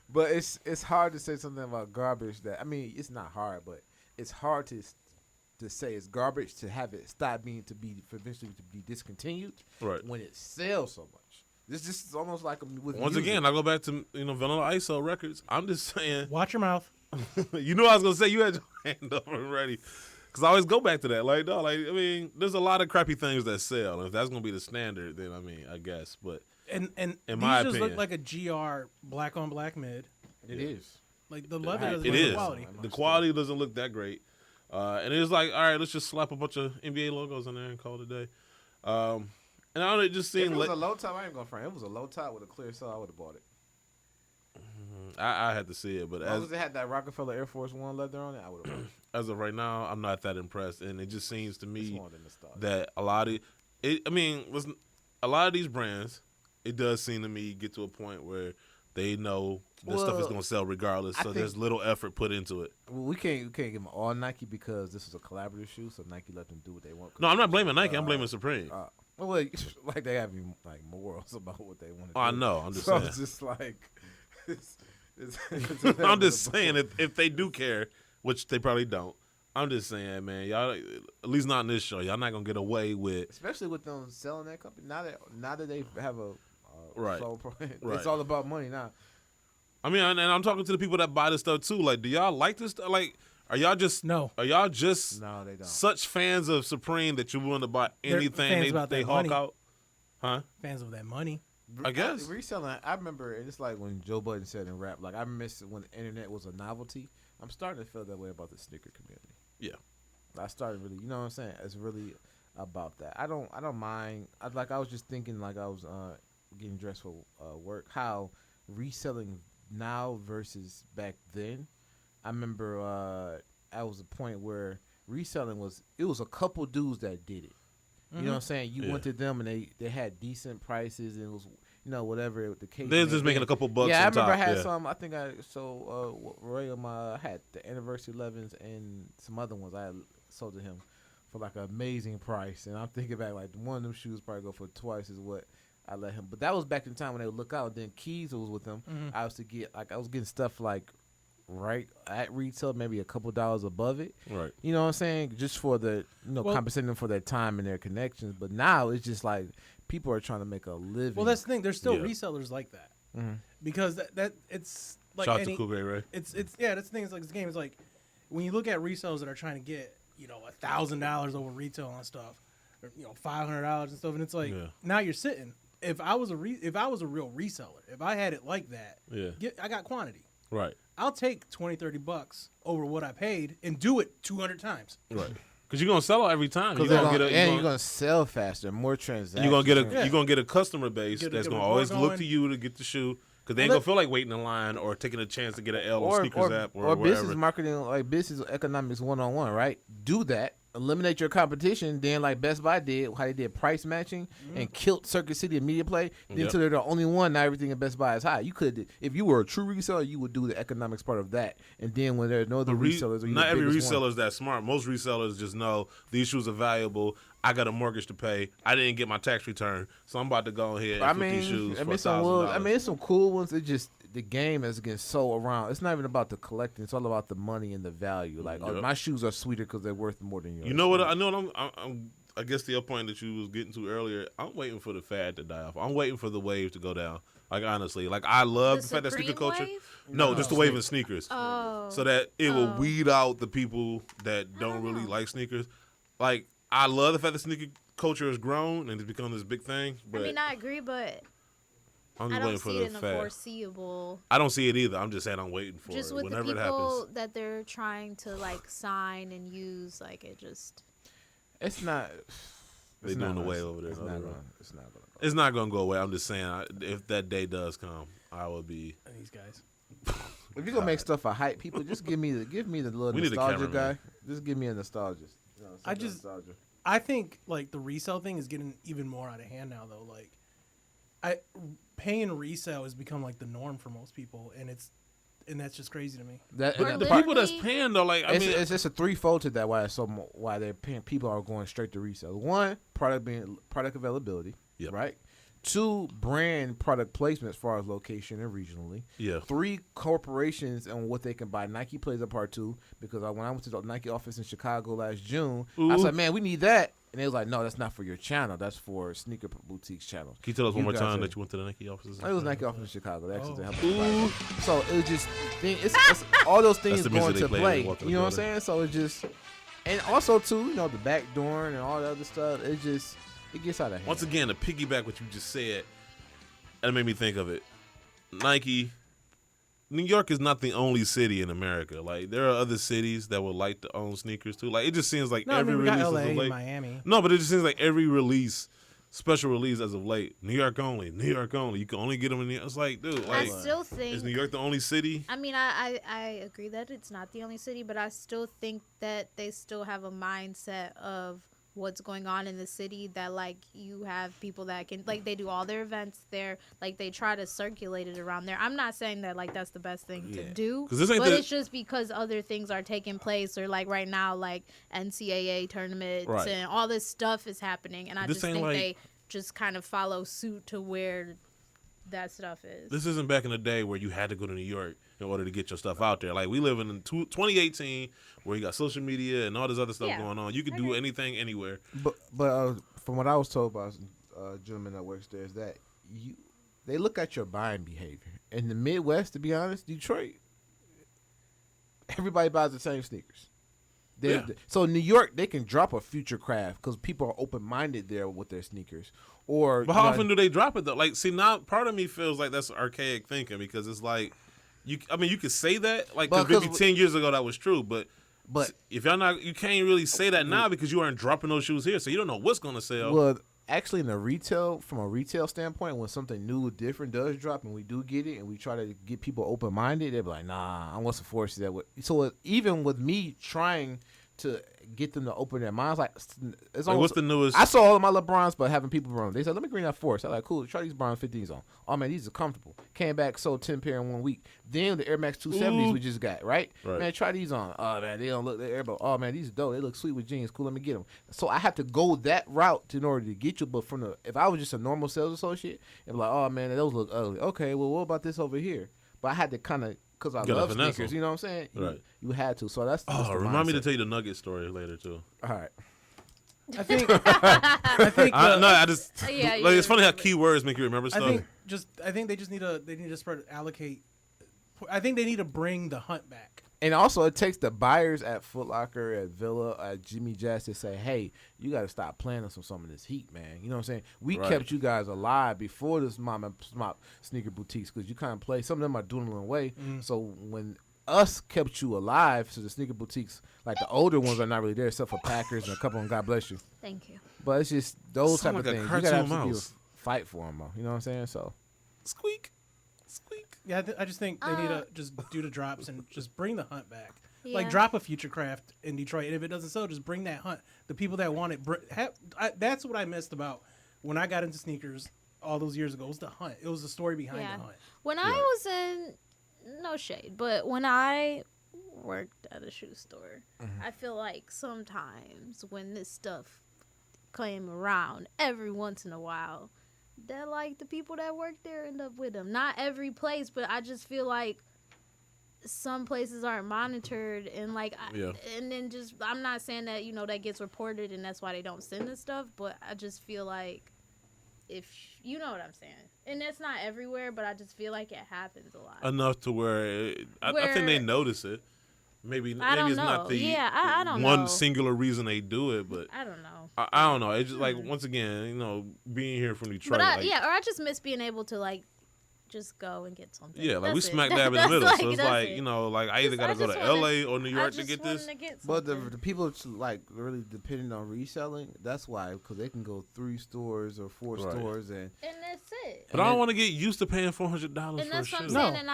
But it's hard to say something about garbage that it's not hard, but it's hard to say it's garbage to have it stop being eventually to be discontinued. Right. When it sells so much. This is almost like with once music. again, I go back to Vanilla ISO records. I'm just saying. Watch your mouth. You know what I was gonna say. You had your hand up and ready. Because I always go back to that. Like, no, there's a lot of crappy things that sell. And if that's gonna be the standard, then I guess. But and in these my just opinion, look like a GR black on black mid. It is. Like the leather doesn't it look is. quality. The quality doesn't look that great. And it was like, all right, let's just slap a bunch of NBA logos on there and call it a day. And I don't know, it just seemed If it was like a low top, I ain't gonna front. It was a low top with a clear sole, I would have bought it. I had to see it, but As long as it had that Rockefeller Air Force One leather on it, I would have bought it. As of right now, I'm not that impressed, and it just seems to me more than nostalgia. that a lot of a lot of these brands, it does seem to me get to a point where they know this stuff is going to sell regardless, so there's little effort put into it. Well, we can't give them all Nike because this is a collaborative shoe, so Nike let them do what they want. No, I'm not blaming Nike. I'm blaming Supreme. Well, like they have like morals about what they want to do. I know. I'm just so saying. It's just like I'm just saying if they do care, which they probably don't. I'm just saying, man, y'all, at least not in this show, y'all not gonna get away with, especially with them selling that company. Now that they have a right. sole Right. It's all about money now. I mean, and I'm talking to the people that buy this stuff too. Like, do y'all like this stuff? Like, are y'all just no? Are y'all just no? They don't. Such fans of Supreme that you're willing to buy anything they hawk money. out? Huh? Fans of that money. I guess reselling. I remember it's like when Joe Budden said in rap. Like I miss when the internet was a novelty. I'm starting to feel that way about the sneaker community. Yeah, I started really. You know what I'm saying? It's really about that. I don't mind. I was just thinking like I was getting dressed for work. How reselling now versus back then. I remember I was a point where reselling was a couple dudes that did it. You know what I'm saying? You went to them and they had decent prices and it was whatever the case. They're just making a couple bucks. Yeah, I on remember top. I had some. I think I Roy I had the Anniversary 11s and some other ones. I had sold to him for like an amazing price. And I'm thinking back like one of them shoes probably go for twice as what I let him. But that was back in the time when they would look out. And then Keys was with them. I was getting stuff like right at retail, maybe a couple dollars above it. Right. You know what I'm saying? Just for the compensating them for their time and their connections. But now it's just like people are trying to make a living. Well, that's the thing. There's still resellers like that because that it's like shout out to Cool Gray Ray. It's that's the thing. It's like this game is like when you look at resellers that are trying to get $1,000 over retail on stuff, or $500 and stuff, and it's like now you're sitting. If I was a real reseller, if I had it like that, I got quantity. Right. I'll take $20-$30 over what I paid and do it 200 times. Right. Because you're gonna sell out every time. You're gonna sell faster, more transactions. You're gonna get a customer base that's gonna always look to you to get the shoe. Because they ain't gonna feel like waiting in line or taking a chance to get an L on Sneakers app or whatever. Business marketing, like business economics 101, right? Do that. Eliminate your competition. Then, like Best Buy did, how they did price matching and killed Circuit City and Media Play. Then until they're the only one, now everything at Best Buy is high. You could, if you were a true reseller, you would do the economics part of that. And then when there are no other resellers, not every reseller is that smart. Most resellers just know these shoes are valuable. I got a mortgage to pay. I didn't get my tax return, so I'm about to go ahead and flip these shoes for $1,000. It's some cool ones. It just the game is getting so around. It's not even about the collecting. It's all about the money and the value. Like my shoes are sweeter because they're worth more than yours. You know what? I guess the point that you was getting to earlier. I'm waiting for the fad to die off. I'm waiting for the wave to go down. Like honestly, like I love the fact that sneaker culture. No, just the wave in sneakers. Oh. So that it will weed out the people that don't really like sneakers. Like I love the fact that sneaker culture has grown and it's become this big thing. But I mean, I agree, but I'm I just don't waiting for see the it in a fad. foreseeable. I don't see it either. I'm just saying I'm waiting for Just it. with the Whenever it people happens. that they're trying to like sign and use, like it just. It's not. They're doing away over there. It's not gonna go. It's not gonna go away. I'm just saying, if that day does come, I will be. These guys. If you're gonna make stuff for hype, people just give me the little We need a nostalgia cameraman. guy. Just give me a nostalgia. Nostalgia. I think like the resale thing is getting even more out of hand now though. Like paying resale has become like the norm for most people, and that's just crazy to me. But the people that's paying though, like it's just a threefold to that. Why they're paying? People are going straight to resale. One, product availability. Yep. Right. 2, brand product placement as far as location and regionally. Yeah. 3, corporations and what they can buy. Nike plays a part too, because when I went to the Nike office in Chicago last June, I was like, man, we need that. And they was like, no, that's not for your channel. That's for Sneaker Boutique's channel. Can you tell us one more time that you went to the Nike offices? It was Nike office in Chicago. They actually helped us buy it. So it was just, it's all those things going to play. You know what I'm saying? So it just, and also too, the back door and all the other stuff. It gets out of hand. Once again, to piggyback what you just said, that made me think of it. Nike New York is not the only city in America. Like there are other cities that would like to own sneakers too. Like it just seems like every we got release LA as of and late. Miami. No, but it just seems like every release, special release as of late, New York only, New York only. You can only get them in New York. It's like, dude, like, I still think is New York the only city? I mean, I agree that it's not the only city, but I still think that they still have a mindset of what's going on in the city, that like you have people that can, like, they do all their events there, like they try to circulate it around there. I'm not saying that like that's the best thing to do, this ain't but the- it's just because other things are taking place, or like right now, like NCAA tournaments Right. and all this stuff is happening, and I This just ain't think like- they just kind of follow suit to where that stuff is. This isn't back in the day where you had to go to New York in order to get your stuff out there. Like we live in 2018 where you got social media and all this other stuff going on. You can do anything anywhere. But from what I was told by a gentleman that works there is that they look at your buying behavior. In the Midwest, to be honest, Detroit, everybody buys the same sneakers. So in New York, they can drop a future craft because people are open-minded there with their sneakers. But how often do they drop it though? Like, see, now part of me feels like that's archaic thinking because it's like, you could say that like because maybe 10 years ago that was true, but if y'all not, you can't really say that now because you aren't dropping those shoes here, so you don't know what's gonna sell. Well, actually, from a retail standpoint, when something new or different does drop and we do get it and we try to get people open-minded, they're like, nah, I want to force that. So even with me trying to get them to open their minds, like it's almost, what's the newest? I saw all of my LeBrons, but having people run. They said, let me bring that force. I was like, cool, try these Bron 15s on. Oh man, these are comfortable. Came back, sold 10 pair in 1 week. Then the Air Max 270s we just got, right? Man, try these on. Oh man, they don't look the Airball. Oh man, these are dope. They look sweet with jeans. Cool, let me get them. So I have to go that route in order to get you. But if I was just a normal sales associate, it'd be like, oh man, those look ugly. Okay, well, what about this over here? But I had to kind of, because I love sneakers, you know what I'm saying? Right. You had to. So that's remind me to tell you the Nugget story later too. All right. I think it's funny how keywords make you remember stuff. I think they need to allocate. I think they need to bring the hunt back. And also, it takes the buyers at Foot Locker, at Villa, at Jimmy Jazz to say, hey, you got to stop playing on some of this heat, man. You know what I'm saying? We kept you guys alive before this mom and pop sneaker boutiques because you kind of play. Some of them are dwindling away. So when us kept you alive, so the sneaker boutiques, like the older ones are not really there except for Packers and a couple of them, God bless you. Thank you. But it's just those type Sound of like a things. You got to cartoon have mouse. to fight for them, you know what I'm saying? So squeak. Yeah, I just think they need to just do the drops and just bring the hunt back. Yeah. Like drop a future craft in Detroit, and if it doesn't sell, just bring that hunt. The people that want it, that's what I missed about when I got into sneakers all those years ago. It was the hunt. It was the story behind the hunt. When I was in, no shade, but when I worked at a shoe store, I feel like sometimes when this stuff came around, every once in a while, that like the people that work there end up with them. Not every place, but I just feel like some places aren't monitored, and like and then just, I'm not saying that that gets reported and that's why they don't send this stuff, but I just feel like, if you know what I'm saying, and that's not everywhere, but I just feel like it happens a lot Enough to where I think they notice it. Maybe it's not the I don't one know. singular reason they do it, but I don't know. I don't know. It's just like, once again, being here from Detroit. But I just miss being able to like just go and get something. Yeah, like That's we it. smack dab in the That's middle. So it's that's like, it. like I either got to go to LA or New York to get this. But the people like really depending on reselling, that's why, because they can go 3 stores or 4 stores and that's it. But I don't want to get used to paying $400 And for a that's shoe. what I'm saying. And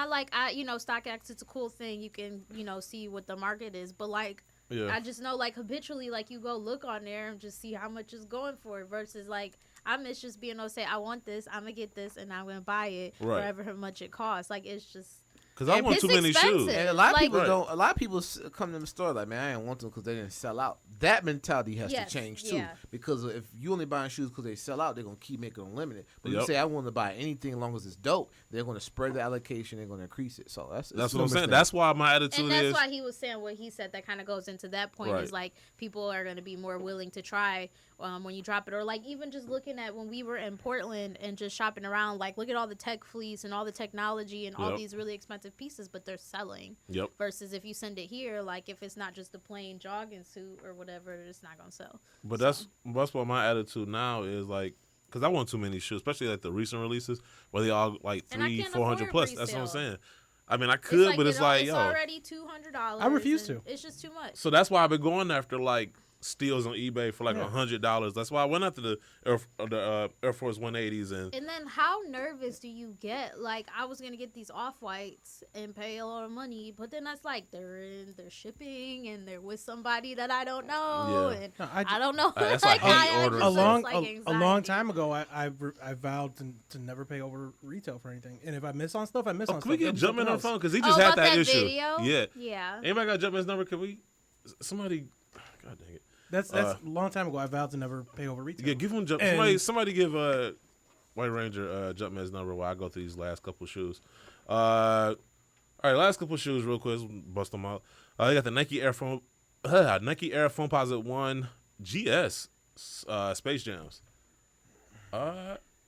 StockX, it's a cool thing. You can see what the market is, but like. Yeah. I just know, like, habitually, like, you go look on there and just see how much it's going for versus, like, I miss just being able to say, I want this, I'm going to get this, and I'm going to buy it for however much it costs. Like, it's just... Because I want too many shoes. And a lot of people don't. A lot of people come to the store like, man, I didn't want them because they didn't sell out. That mentality has to change too. Because if you only buying shoes because they sell out, they're gonna keep making them limited. But you say I want to buy anything as long as it's dope, they're gonna spread the allocation. They're gonna increase it. So that's what I'm saying. That's why my attitude is. And is. that's why he was saying what he said. That kind of goes into that point. Is like people are gonna be more willing to try when you drop it, or like even just looking at when we were in Portland and just shopping around. Like look at all the tech fleece and all the technology and all these really expensive pieces, but they're selling. Versus if you send it here, like if it's not just the plain jogging suit or whatever, it's not gonna sell. But that's what my attitude now is, like, because I want too many shoes, especially like the recent releases where they all like $300-$400 plus. That's what I'm saying. I mean, I could, but it's like, it's yo, already $200. I refuse to. It's just too much. So that's why I've been going after like steals on eBay for like $100. That's why I went after the Air Force 180s and then how nervous do you get? Like, I was gonna get these off-whites and pay a lot of money, but then that's like they're shipping and they're with somebody that I don't know, and I don't know. That's like a long time ago, I vowed to never pay over retail for anything, and if I miss on stuff, I miss on stuff. Can we get Jumpman on the phone because he just had that issue? Video? Yeah. Anybody got Jumpman's number? Can we? Somebody. God dang it. That's a long time ago. I vowed to never pay over retail. Yeah, give him somebody give White Ranger Jumpman's number while I go through these last couple shoes. All right, last couple shoes real quick. Let's bust them out. They got the Nike Air Foamposite 1 GS Space Jams.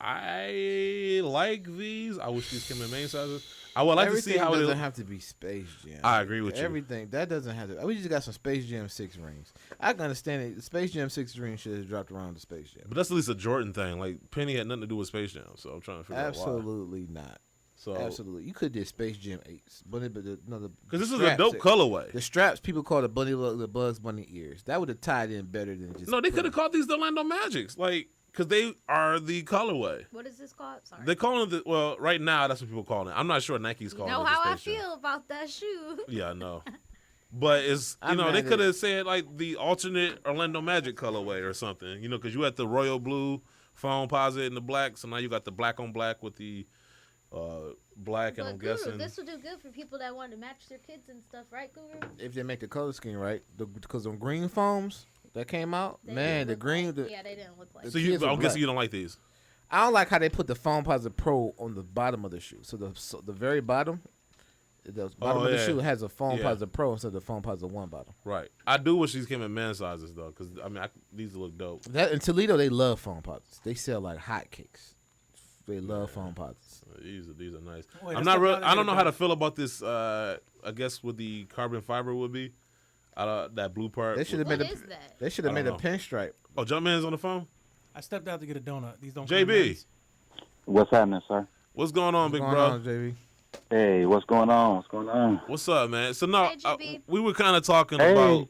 I like these. I wish these came in main sizes. I would like to see how it doesn't have to be Space Jam. I agree with you. Everything that doesn't have to. We just got some Space Jam 6 rings. I can understand it. The Space Jam 6 rings should have dropped around the Space Jam. But that's at least a Jordan thing. Like Penny had nothing to do with Space Jam, so I'm trying to figure out why. Absolutely not. So absolutely, you could do Space Jam 8s, but because this is a dope colorway. The straps people call the Bugs Bunny ears. That would have tied in better than just. No, they could have called these the Orlando Magics, like. Because they are the colorway. What is this called? Sorry. They're calling it right now that's what people call it. I'm not sure Nike's calling it. You know how I feel about that shoe. Yeah, I know. But it's, they could have said like the alternate Orlando Magic colorway or something, because you had the royal blue Foamposite and the black. So now you got the black on black with the black, and I'm guessing. This will do good for people that want to match their kids and stuff, right, Guru? If they make the color scheme right. Because them green foams that came out, the green. Yeah, they didn't look like. So I'm guessing you don't like these. I don't like how they put the Foamposite Pro on the bottom of the shoe. So the very bottom, the bottom of the shoe has a Foamposite Pro instead of the Foamposite 1 bottom. Right. I do wish these came in man sizes though, because these look dope. In Toledo, they love Foamposites. They sell like hotcakes. They love Foamposites. These are nice. I don't know how to feel about this. I guess what the carbon fiber would be. That blue part. They should have made a pinstripe. Oh, Jumpman's on the phone? I stepped out to get a donut. These don't. JB. What's happening, sir? What's going on, big bro? JB? Hey, what's going on? What's going on? What's up, man? So no, we were kind of talking about.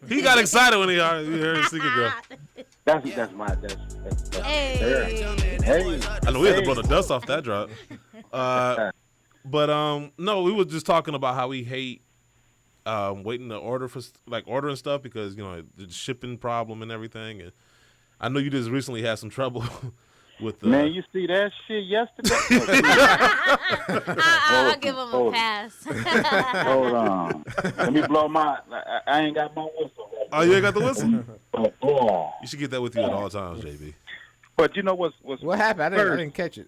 He got excited when he heard Sneaker Girl. That's Hey. I know we had to blow the dust off that drop. But no, we were just talking about how we hate waiting to order for ordering stuff because the shipping problem and everything. And I know you just recently had some trouble with the man. You see that shit yesterday? I'll give him a pass. Hold on, let me blow my. I ain't got my whistle. Right oh, you ain't got the whistle? Oh. You should get that with you at all times, JB. But you know what happened? I didn't catch it.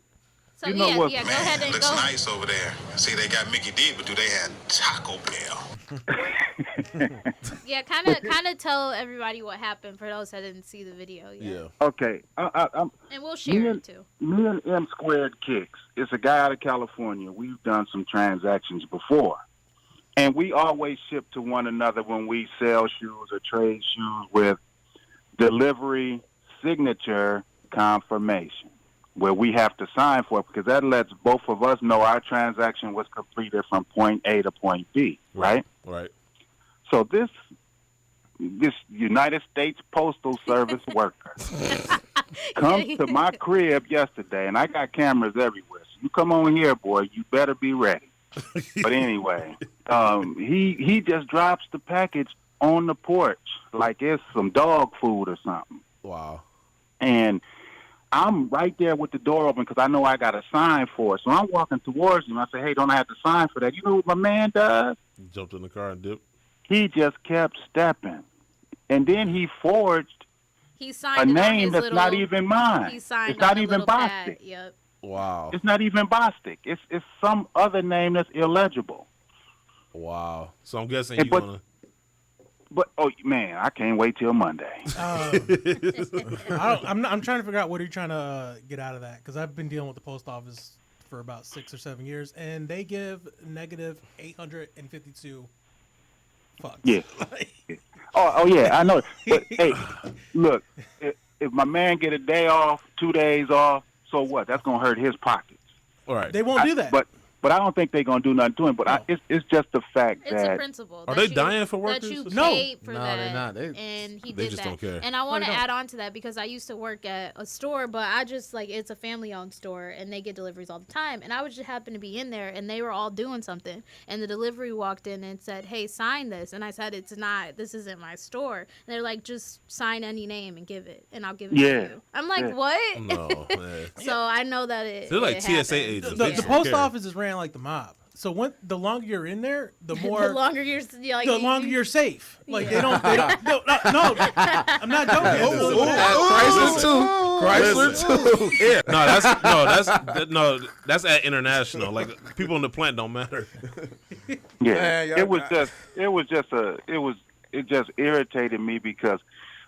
So go ahead and looks go. nice over there. See, they got Mickey D, but do they have Taco Bell? Yeah, kind of tell everybody what happened for those that didn't see the video yet. Yeah. Okay. And we'll share it too. Me and M Squared Kicks. It's a guy out of California. We've done some transactions before. And we always ship to one another when we sell shoes or trade shoes with delivery signature confirmation, where we have to sign for it because that lets both of us know our transaction was completed from point A to point B, right? Right. So this United States Postal Service worker comes to my crib yesterday, and I got cameras everywhere. So you come on here, boy, you better be ready. But anyway, he just drops the package on the porch like it's some dog food or something. Wow. And I'm right there with the door open because I know I got to sign for it. So I'm walking towards him. I say, hey, don't I have to sign for that? You know what my man does? He jumped in the car and dipped. He just kept stepping. And then he forged a name that's not even mine. He signed it's not even Bostic. Yep. Wow. It's not even Bostic. It's some other name that's illegible. Wow. So I'm guessing you're going to... But man, I can't wait till Monday. I'm trying to figure out what are you trying to get out of that because I've been dealing with the post office for about 6 or 7 years, and they give negative 852 fucks. Yeah. Oh yeah, I know. But hey, look, if my man get a day off, 2 days off, so what? That's gonna hurt his pockets. All right. They won't do that. But But I don't think they're gonna do nothing to him. But it's just the fact It's that a principle. Are that they you- dying for workers? That you No. paid for No, that, they're not. and he They did just that. don't care. And I want to add on to that because I used to work at a store, but I just it's a family-owned store, and they get deliveries all the time. And I would just happen to be in there, and they were all doing something, and the delivery walked in and said, "Hey, sign this," and I said, "This isn't my store." And they're like, "Just sign any name and give it, and I'll give it to you." I'm like, "What?" No, man. So I know that it. They're like it TSA happens. agents. The They don't post care. office is ran like the mob. So the longer you're in there, the more the longer you're like, the longer you're safe. Like Yeah. they don't no, I'm not joking. Chrysler too. Yeah. That's at international. Like people in the plant don't matter. Yeah, Man, y'all it just irritated me because,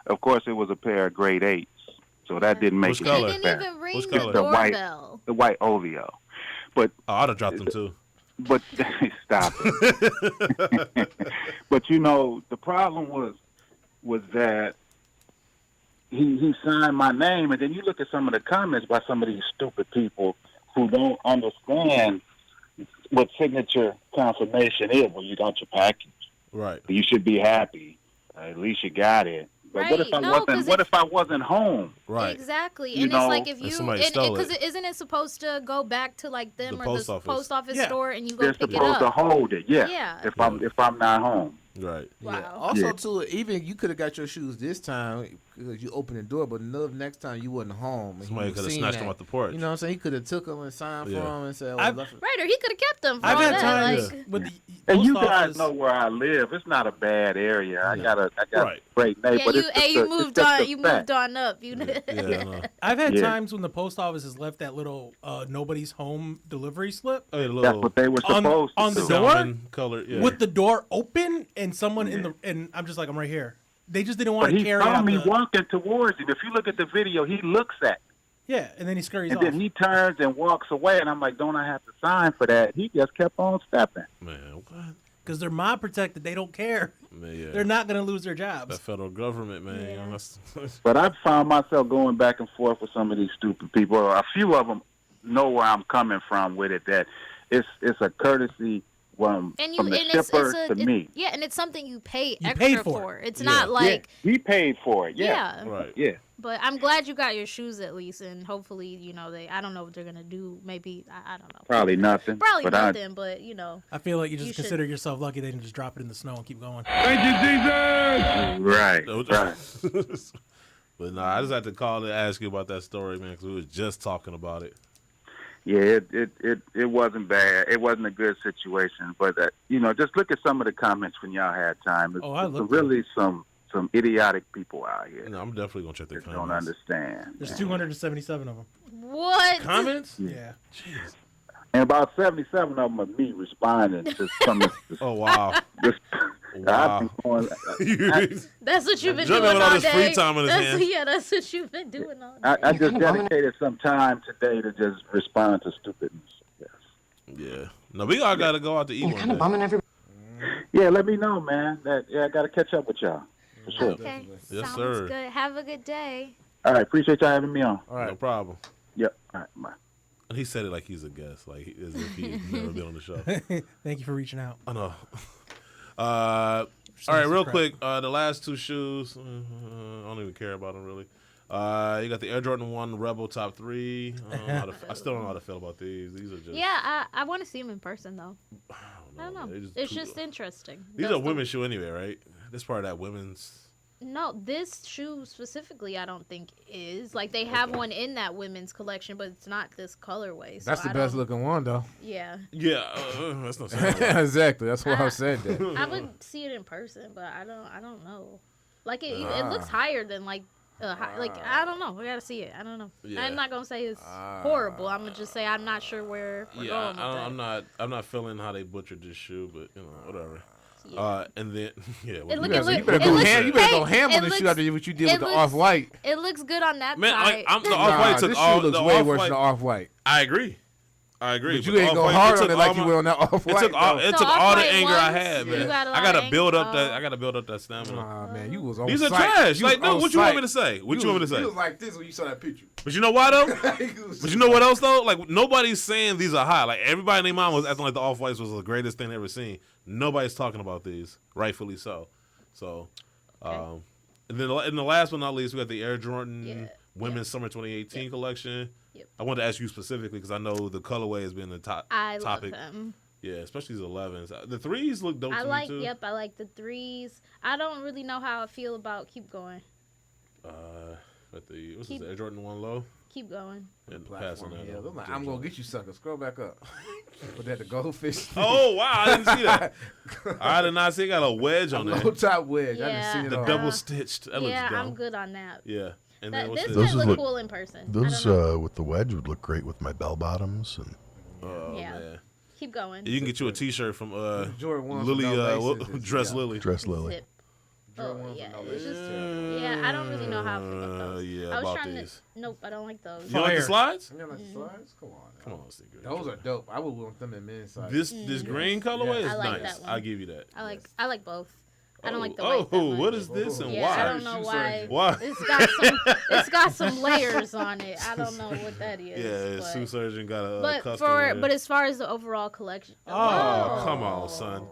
of course, it was a pair of grade 8s, so that didn't make Which it color? They didn't even ring What's the color? doorbell. the white Oleo. But I'd have dropped them too. But stop it. But the problem was that he signed my name, and then you look at some of the comments by some of these stupid people who don't understand what signature confirmation is when you got your package. Right. You should be happy. At least you got it. But what if I Right. No, wasn't? 'cause What if I wasn't home? Right. Exactly. You And know, it's like if and you somebody stole because it. isn't it supposed to go back to like them The or post the office. post office Yeah. store and you go They're pick it supposed to up? hold it. Yeah. Yeah. If I'm not home. Right. Wow. Also, Yeah. too, even you could have got your shoes this time because you opened the door, but next time you wasn't home. And Somebody he could have seen snatched that. them off the porch. You know what I'm saying? He could have took them and signed for Yeah. them and said, I've- left it. Right, or he could have kept them. For I've all had that. times Like, with the And post you guys office- know where I live. It's not a bad area. I got Right. a great name, yeah, but you it's hey, just you a- moved it's just on. a You fact. moved on up. You Yeah, I know. I've had Yeah. times when the post office has left that little nobody's home delivery slip Oh, yeah, the That's little what they were on supposed on to the do. door salmon color. Yeah. with the door open and someone in the and I'm just like, I'm right here. They just didn't But want to he carry saw out me the walking towards him. If you look at the video, he looks at me. yeah, and then he scurries And off. then he turns and walks away, and I'm like, don't I have to sign for that? He just kept on stepping. Man, what? Because they're mob protected, they don't care. Man, yeah. They're not going to lose their The jobs. federal government, man. You know, that's- But I've found myself going back and forth with some of these stupid people. A few of them know where I'm coming from with it, that it's a courtesy from and the it's shipper a, to me. Yeah, and it's something you pay You extra paid for for. It's Yeah. not like. Yeah, he paid for it. Yeah. Yeah. right. Yeah. But I'm glad you got your shoes at least, and hopefully, I don't know what they're gonna do. Maybe I don't know. Probably nothing. Probably but nothing, but I feel like you just You should- consider yourself lucky they didn't just drop it in the snow and keep going. Thank you, Jesus. Right. No, Right. But no, I just had to call and ask you about that story, man, because we was just talking about it. Yeah, it wasn't bad. It wasn't a good situation, but just look at some of the comments when y'all had time. Oh, I looked really some idiotic people out here. No, I'm definitely gonna check their that don't comments. understand. There's 277 of them. what? Comments? Yeah. Jeez. And about 77 of them are me responding to some of this. Oh wow. this Wow. I've been going, That's what you've been Jumping doing with all all this free day. time in his That's, hand. yeah, that's what you've been doing all day. I just dedicated some time today to just respond to stupidness. Yes. Yeah. No, we all gotta go out to eat one day. Yeah, let me know, man. I got to catch up with y'all. For sure. Okay, Yes, sounds sir. good. Have a good day. All right, appreciate y'all having me on. All right. No problem. Yep. All right, bye. And he said it like he's a guest, like as if he's never been on the show. Thank you for reaching out. I know. All right, real quick. The last two shoes, I don't even care about them really. You got the Air Jordan 1 Rebel Top 3. I still don't know how to feel about these. These are just I want to see him in person though. I don't know. They're It's too- just interesting. These That's are women's shoe anyway, right? This part of that women's. No, this shoe specifically, I don't think is like they have one in that women's collection, but it's not this colorway. So That's the I best don't- looking one, though. Yeah. Yeah, that's not Exactly. That's why I said that. I would see it in person, but I don't know. Like it looks higher than like I don't know. We gotta see it. I don't know. Yeah. I'm not gonna say it's horrible. I'm gonna just say I'm not sure where we're going with that. I'm not feeling how they butchered this shoe, but whatever. And then You better go ham on this shoe after what you did with the off-white. It looks good on that Man, side. the off-white took this all shoe looks the way off-white. worse than the off-white. I agree. I agree. But you ain't go hard on it like you went on that Off-White. It took all the anger I once, had, you man. got a lot I gotta of build anger. up that. I gotta build up that stamina. Nah, man, you was on These are site. trash. You Like, was no, on what you want site. me to say? What you want me to say? You was like this when you saw that picture. But you know why though? But you know what else though? Like nobody's saying these are high. Like everybody in their mind was acting like the Off-Whites was the greatest thing they ever seen. Nobody's talking about these, rightfully so. So, and then in the last but not least, we got the Air Jordan Women's Summer 2018 collection. Yep. I wanted to ask you specifically because I know the colorway has been the topic. I love them. Yeah, especially the 11s. The 3s look dope to me too. I like the 3s. I don't really know how I feel about Keep Going. What's this, Air Jordan 1 low? Keep going. And passing that. Yeah, I'm gonna get you, sucker. Scroll back up. Put that the goldfish. Oh wow, I didn't see that. I did not see. It got a wedge on there. Low top wedge. Yeah. I didn't see it The all. double stitched. That looks dumb. I'm good on that. Yeah. And That, then what's this this? might look cool in person. Those with the wedge would look great with my bell bottoms and. Oh Yeah. man. Keep going. You can get you a T-shirt from Jordan ones Lily, with no laces. Dress Lily. Dress Lily. Zip. Oh, yeah. It's just, I don't really know how I feel about those. Yeah, I was about trying these. to. Nope, I don't like those. You like the slides? You like the slides? Come on. Come on, Secret. Those are dope. I would want them in men's size. This green colorway is I like nice. that one. I'll give you that. I like both. I don't like the white. that much. What is this and Yeah, why? I don't know why. Why? It's got some layers on it. I don't know what that is. Yeah, but, Sue Surgeon got a but custom layer. but as far as the overall collection. Oh, come on, son.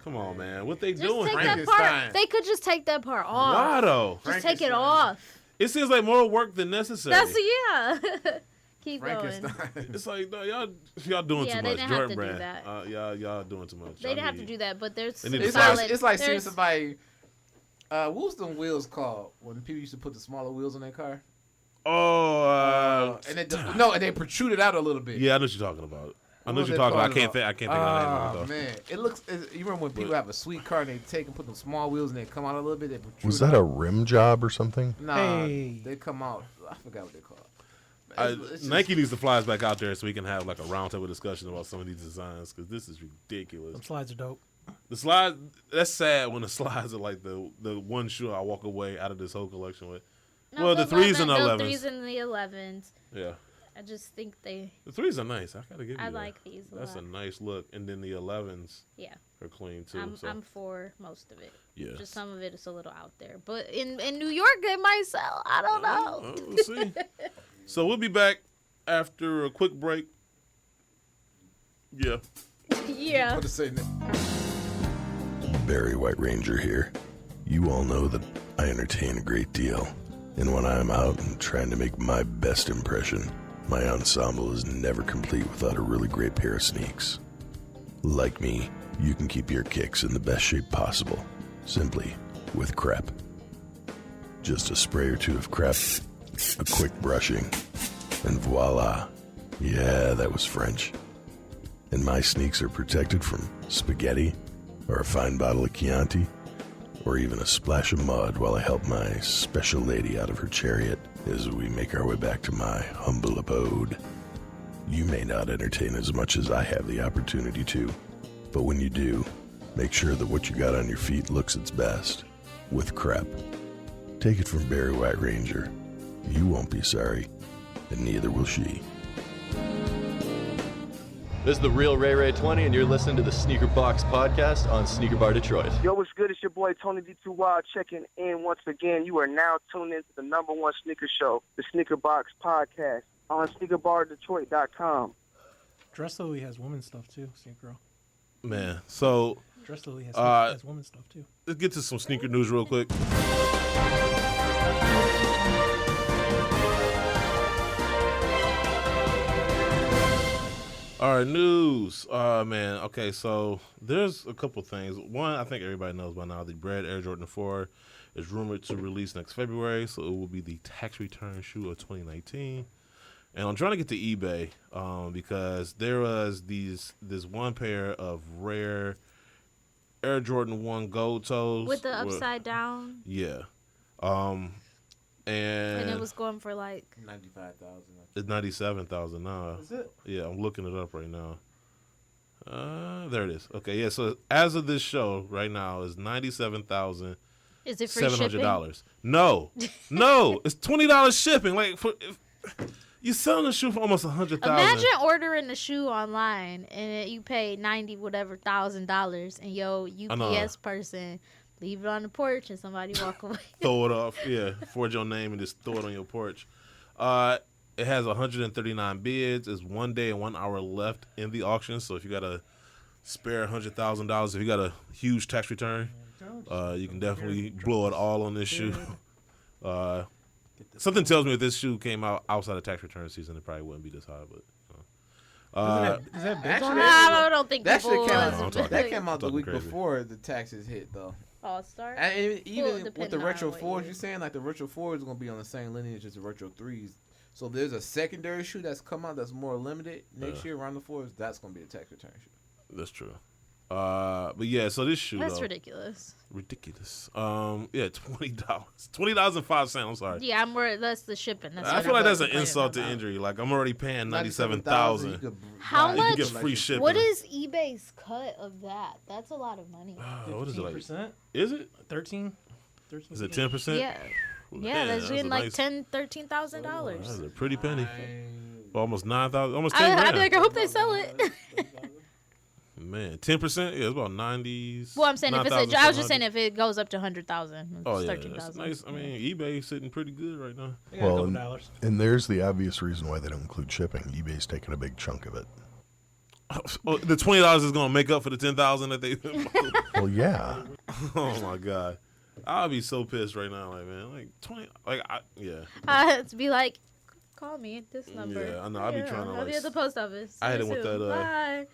Come on, man. What they Just doing? take that part. They could just take that part off. Why though? Just take it off. It seems like more work than necessary. That's Keep going. It's like no, y'all doing Yeah, too they much. didn't have Jordan to do brand. that. Y'all doing too much. They didn't have to do that, but there's some It's solid. It's like seeing there's- somebody. What was them wheels called when people used to put the smaller wheels on their car? And they protruded out a little bit. Yeah, I know what you're talking about. I know what you're talking about. I can't think of the name of it though. Man, it looks. You remember when people have a sweet car and they take and put them small wheels and they come out a little bit? They protrude. Was that a rim job or something? Nah, they come out. I forgot what they call. Nike needs to fly us back out there so we can have like a roundtable discussion about some of these designs because this is ridiculous. Them slides are dope. The slides, that's sad when the slides are like the one shoe I walk away out of this whole collection with. No, Well, the 3s and the 11s. The 3s and the 11s. Yeah. I just think the 3s are nice. I gotta give you that. I like these a That's lot. a nice look. And then the 11s are clean too. I'm for most of it. Yeah. Just some of it is a little out there. But in New York, they might sell. I don't know. We'll see. So we'll be back after a quick break. Yeah. Yeah. What to say now? Barry White Ranger here. You all know that I entertain a great deal. And when I'm out and trying to make my best impression, my ensemble is never complete without a really great pair of sneaks. Like me, you can keep your kicks in the best shape possible, simply with crep. Just a spray or two of crep, a quick brushing, and voila. Yeah, that was French. And my sneaks are protected from spaghetti, or a fine bottle of Chianti, or even a splash of mud while I help my special lady out of her chariot as we make our way back to my humble abode. You may not entertain as much as I have the opportunity to, but when you do, make sure that what you got on your feet looks its best, with crep. Take it from Barry White Ranger. You won't be sorry, and neither will she. This is the Real Ray Ray 20, and you're listening to the Sneaker Box Podcast on Sneaker Bar Detroit. Yo, what's good? It's your boy Tony D2 Wild checking in once again. You are now tuned into the #1 sneaker show, the Sneaker Box Podcast, on sneakerbardetroit.com. Dress Lily has women's stuff too, Sneaker Girl. Man, so Dress Lily has women's stuff too. Let's get to some sneaker news real quick. All right, news. Man, okay, so there's a couple things. One, I think everybody knows by now, the Bread Air Jordan 4 is rumored to release next February, so it will be the tax return shoe of 2019. And I'm trying to get to eBay because there was this one pair of rare Air Jordan 1 gold toes. With the upside down. Yeah. And it was going for like 95,000. It's 97,000 now. Is it? Yeah, I'm looking it up right now. There it is. Okay, yeah. So as of this show right now is $97,700. Is it free shipping? No, no, it's $20 shipping. Like You selling a shoe for almost $100,000. Imagine ordering a shoe online and you pay $90,000 and your UPS person leave it on the porch and somebody walk away. Throw it off, forge your name and just throw it on your porch. It has 139 bids. It's 1 day and 1 hour left in the auction. So if you got a spare $100,000, if you got a huge tax return, you can definitely blow it all on this shoe. Something tells me if this shoe came out outside of tax return season, it probably wouldn't be this high. But is that big? I don't think that people that came out the week before the taxes hit, though. All-Star? And even with the Retro 4s, you're saying like the Retro 4 is going to be on the same lineage as the Retro 3s. So if there's a secondary shoe that's come out that's more limited next year around the 4s, that's going to be a tax return shoe. That's true. But yeah, so this shoe That's ridiculous. Ridiculous. Yeah, $20.05. I'm sorry. Yeah, that's the shipping. I feel like that's an insult to injury. Like I'm already paying $97,000. How much? You get free shipping. What is eBay's cut of that? That's a lot of money. What is it like? Is it 13? Is it 10%? Yeah. Yeah, that's in like $13,000. That's a pretty penny. Almost 9,000. Almost 10 grand. I'd be like, I hope they sell it. Man, 10%? Yeah, it's about 90s. Well, I'm saying if it's I was just saying if it goes up to 100,000, oh yeah, 13,000. Nice. I mean, eBay's sitting pretty good right now. Well, and there's the obvious reason why they don't include shipping. eBay's taking a big chunk of it. Oh, the $20 is gonna make up for the 10,000 that they. Well, yeah. Oh my God, I'll be so pissed right now, like man, like 20, like yeah. I had to be like, call me at this number. Yeah, I know. I'll be trying to. I'll be at the post office. I had it with that. Bye.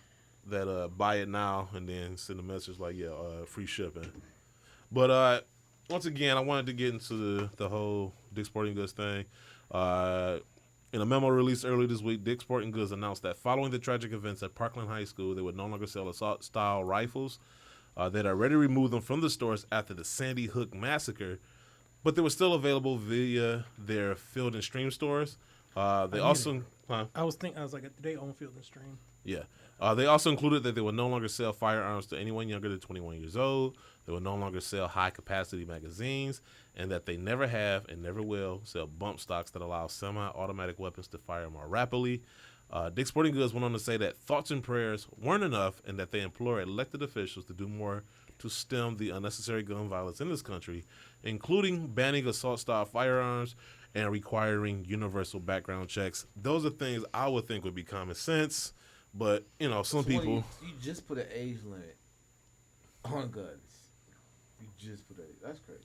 That buy it now and then send a message like free shipping. But once again, I wanted to get into the whole Dick's Sporting Goods thing. In a memo released earlier this week, Dick's Sporting Goods announced that following the tragic events at Parkland High School, they would no longer sell assault-style rifles. They'd already removed them from the stores after the Sandy Hook massacre, but they were still available via their Field and Stream stores. They also... I was like, do they own Field and Stream? Yeah. They also included that they would no longer sell firearms to anyone younger than 21 years old. They will no longer sell high-capacity magazines, and that they never have and never will sell bump stocks that allow semi-automatic weapons to fire more rapidly. Dick's Sporting Goods went on to say that thoughts and prayers weren't enough and that they implore elected officials to do more to stem the unnecessary gun violence in this country, including banning assault-style firearms and requiring universal background checks. Those are things I would think would be common sense. But, some people... You just put an age limit on guns. You just put that's crazy.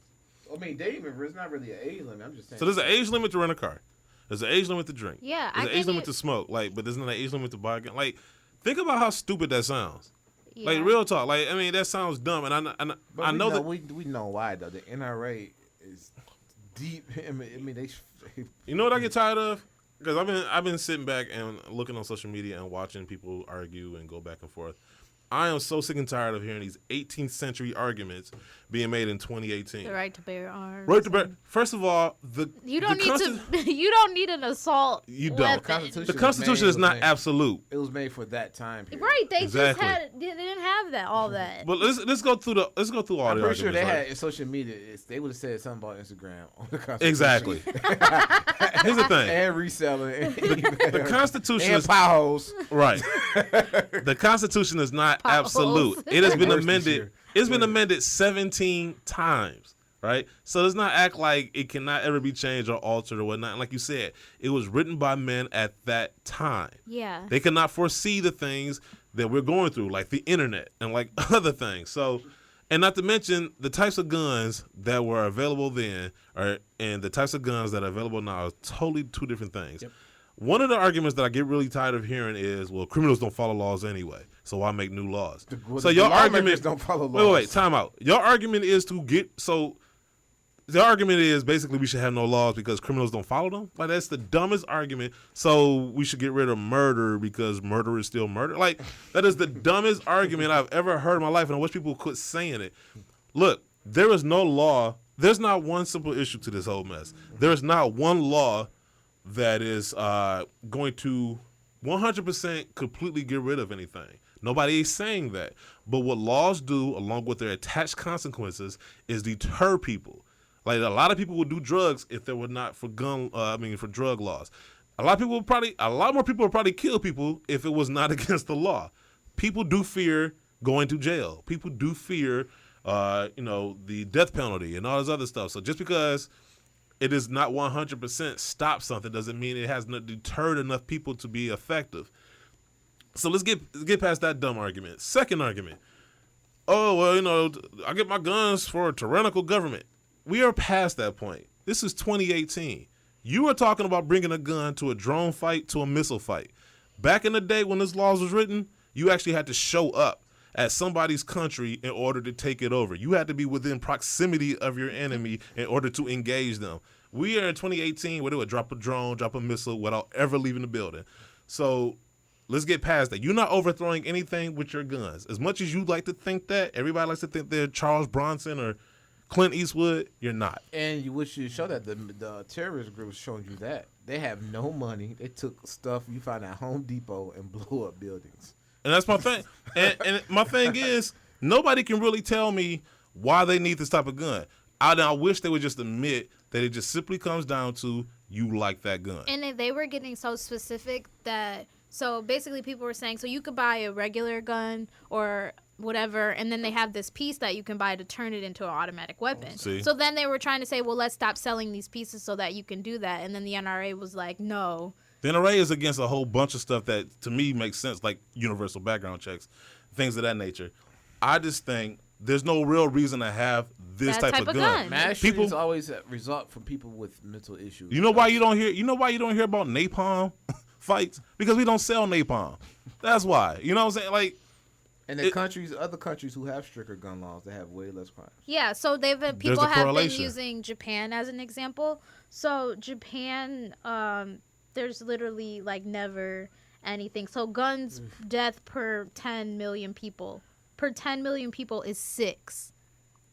I mean, it's not really an age limit. I'm just saying. So there's an age limit to rent a car. There's an age limit to drink. Yeah. There's an age limit to smoke. But there's not an age limit to buy a gun. Think about how stupid that sounds. Yeah. Real talk. That sounds dumb. And I know that... We know why, though. The NRA is deep. I mean, they... You know what I get tired of? Because I've been sitting back and looking on social media and watching people argue and go back and forth. I am so sick and tired of hearing these 18th century arguments being made in 2018. The right to bear arms. Right to bear. First of all, you don't need an assault. You don't. The Constitution is not absolute. It was made for that time period. Right. They just they didn't have all that. But let's go through all the arguments. I'm pretty sure they had in social media. They would have said something about Instagram on the Constitution. Exactly. Here's the thing. And reselling. The Constitution and potholes. Right. The Constitution is not absolute. It has been amended. It's been amended 17 times, right? So let's not act like it cannot ever be changed or altered or whatnot. And like you said, it was written by men at that time. Yeah. They could not foresee the things that we're going through, like the internet and like other things. So, and not to mention the types of guns that were available then, and the types of guns that are available now are totally two different things. Yep. One of the arguments that I get really tired of hearing is, well, criminals don't follow laws anyway, so why make new laws? So your argument don't follow laws. Wait, time out. Your argument is the argument is basically we should have no laws because criminals don't follow them? Like, that's the dumbest argument. So we should get rid of murder because murder is still murder? Like, that is the dumbest argument I've ever heard in my life, and I wish people quit saying it. Look, there is no law. There's not one simple issue to this whole mess. There is not one law that is going to 100% completely get rid of anything. Nobody is saying that. But what laws do, along with their attached consequences, is deter people. Like, a lot of people would do drugs if they were not for for drug laws. a lot more people would probably kill people if it was not against the law. People do fear going to jail. People do fear, the death penalty and all this other stuff. So just because it is not 100% stop something doesn't mean it has not deterred enough people to be effective. So let's get past that dumb argument. Second argument. Oh, well, I get my guns for a tyrannical government. We are past that point. This is 2018. You are talking about bringing a gun to a drone fight, to a missile fight. Back in the day when this laws was written, you actually had to show up at somebody's country in order to take it over. You had to be within proximity of your enemy in order to engage them. We are in 2018 where they would drop a drone, drop a missile without ever leaving the building. So let's get past that. You're not overthrowing anything with your guns. As much as you like to think that, everybody likes to think they're Charles Bronson or Clint Eastwood, you're not. And you wish you show that the terrorist group showing you that. They have no money. They took stuff you find at Home Depot and blew up buildings. And that's my thing. and my thing is, nobody can really tell me why they need this type of gun. I wish they would just admit that it just simply comes down to you like that gun. And they were getting so specific that, so basically people were saying, so you could buy a regular gun or whatever, and then they have this piece that you can buy to turn it into an automatic weapon. See? So then they were trying to say, well, let's stop selling these pieces so that you can do that. And then the NRA was like, no. The NRA is against a whole bunch of stuff that, to me, makes sense, like universal background checks, things of that nature. I just think there's no real reason to have this type of gun. Mass shootings always result from people with mental issues. You know why you don't hear? You know why you don't hear about napalm fights? Because we don't sell napalm. That's why. You know what I'm saying? Like, and other countries who have stricter gun laws, they have way less crimes. Yeah, so people have been using Japan as an example. So Japan, there's literally like never anything. So guns death per 10 million people. Per 10 million people is 6.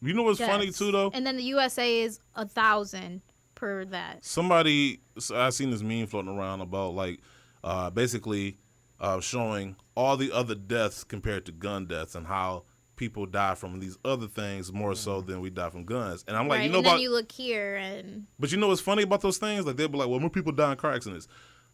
You know what's deaths. funny too, though? And then the USA is 1,000 per that. I seen this meme floating around about like basically showing all the other deaths compared to gun deaths and how people die from these other things more so than we die from guns. And I'm like, right. Then you look here and. But you know what's funny about those things? Like they'll be like, well, more people die in car accidents.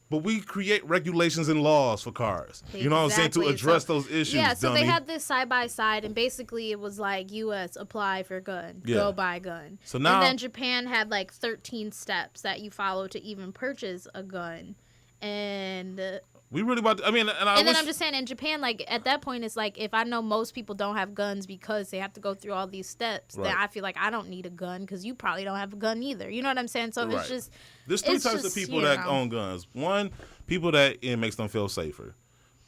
But we create regulations and laws for cars. Exactly. You know what I'm saying? To address those issues. Yeah, so dummy. they had this side by side, and basically it was like U.S. apply for gun, go buy gun. So now, and then Japan had like 13 steps that you follow to even purchase a gun, and. We really about to, then I'm just saying in Japan, like at that point, it's like if I know most people don't have guns because they have to go through all these steps, then I feel like I don't need a gun because you probably don't have a gun either. You know what I'm saying? So it's just there's 3 types of people that own guns. 1, people that it makes them feel safer.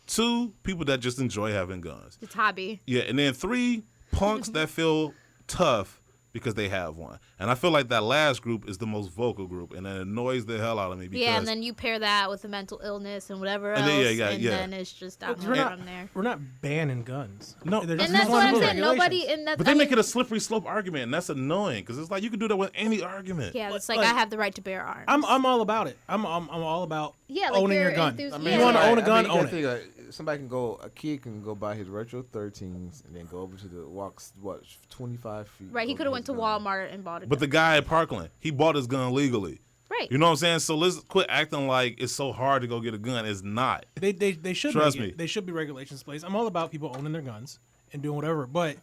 2, people that just enjoy having guns. It's hobby. Yeah, and then 3, punks that feel tough because they have one. And I feel like that last group is the most vocal group, and it annoys the hell out of me. Because and then you pair that with the mental illness and whatever else, and then it's just downhill from there. We're not banning guns. No, and that's what I'm saying. Nobody, but they make it a slippery slope argument, and that's annoying because it's like you can do that with any argument. Yeah, it's like I have the right to bear arms. I'm all about it. I'm all about owning your gun. I mean, you want to own a gun, own it. A kid can go buy his retro 13s and then go over to the 25 feet. Right, he could have went to Walmart and bought a gun. But the guy at Parkland, he bought his gun legally. Right. You know what I'm saying? So let's quit acting like it's so hard to go get a gun. It's not. They should Trust me. They should be regulations in place. I'm all about people owning their guns and doing whatever, but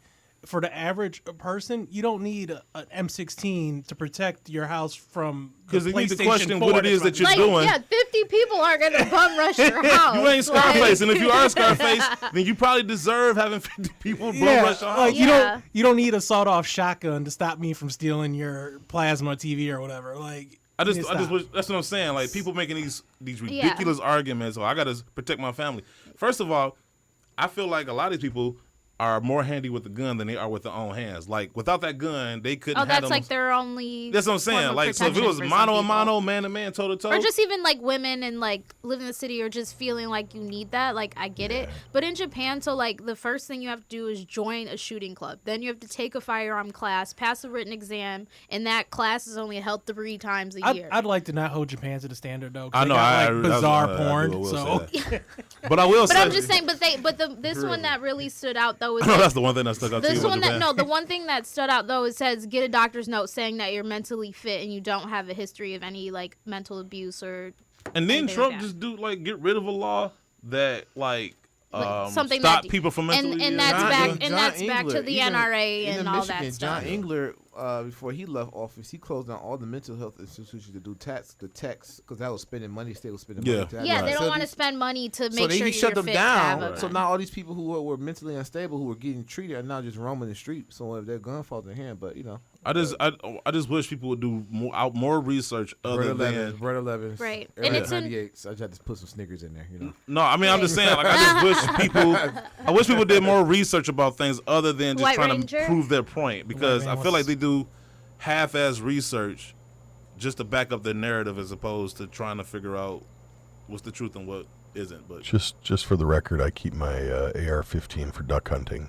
for the average person, you don't need an M16 to protect your house from because you need to question what it is that you're doing. Yeah, 50 people are going to bum rush your house. You ain't Scarface, and if you are Scarface, then you probably deserve having 50 people bum rush your house. You don't need a sawed-off shotgun to stop me from stealing your plasma TV or whatever. Like I just wish, that's what I'm saying. Like people making these ridiculous arguments. I got to protect my family. First of all, I feel like a lot of these people are more handy with the gun than they are with their own hands. Like without that gun, they couldn't. Oh, that's like their only. That's what I'm saying. Like so, if it was mano a mano, man to man, toe to toe, or just even like women and like live in the city or just feeling like you need that. Like I get it, but in Japan, so like the first thing you have to do is join a shooting club. Then you have to take a firearm class, pass a written exam, and that class is only held 3 times a year. I'd like to not hold Japan to the standard though. I know, got, bizarre porn. So, but I will. But I'm just saying. But this one that really stood out. Though, no, that's the one thing that stuck out to you. The one thing that stood out though, it says get a doctor's note saying that you're mentally fit and you don't have a history of any like mental abuse or And then anything Trump like that. just get rid of a law that something stop that people from mentally and that's back to the NRA and all Michigan, that stuff. John Engler, before he left office, he closed down all the mental health institutions to do tax because that was spending money. State was spending money. Yeah, they don't want to spend money to make sure he shut you're them fit down. to have So now all these people who were mentally unstable, who were getting treated, are now just roaming the street. So if their gun falls in hand, but I just wish people would do more research other than Brett Evans, right? And it's 98. So I just had to put some Snickers in there, No, I mean I'm just saying I wish people did more research about things other than just White trying Ranger? to prove their point, because I feel like they do half-ass research just to back up their narrative as opposed to trying to figure out what's the truth and what isn't. But just for the record, I keep my AR-15 for duck hunting.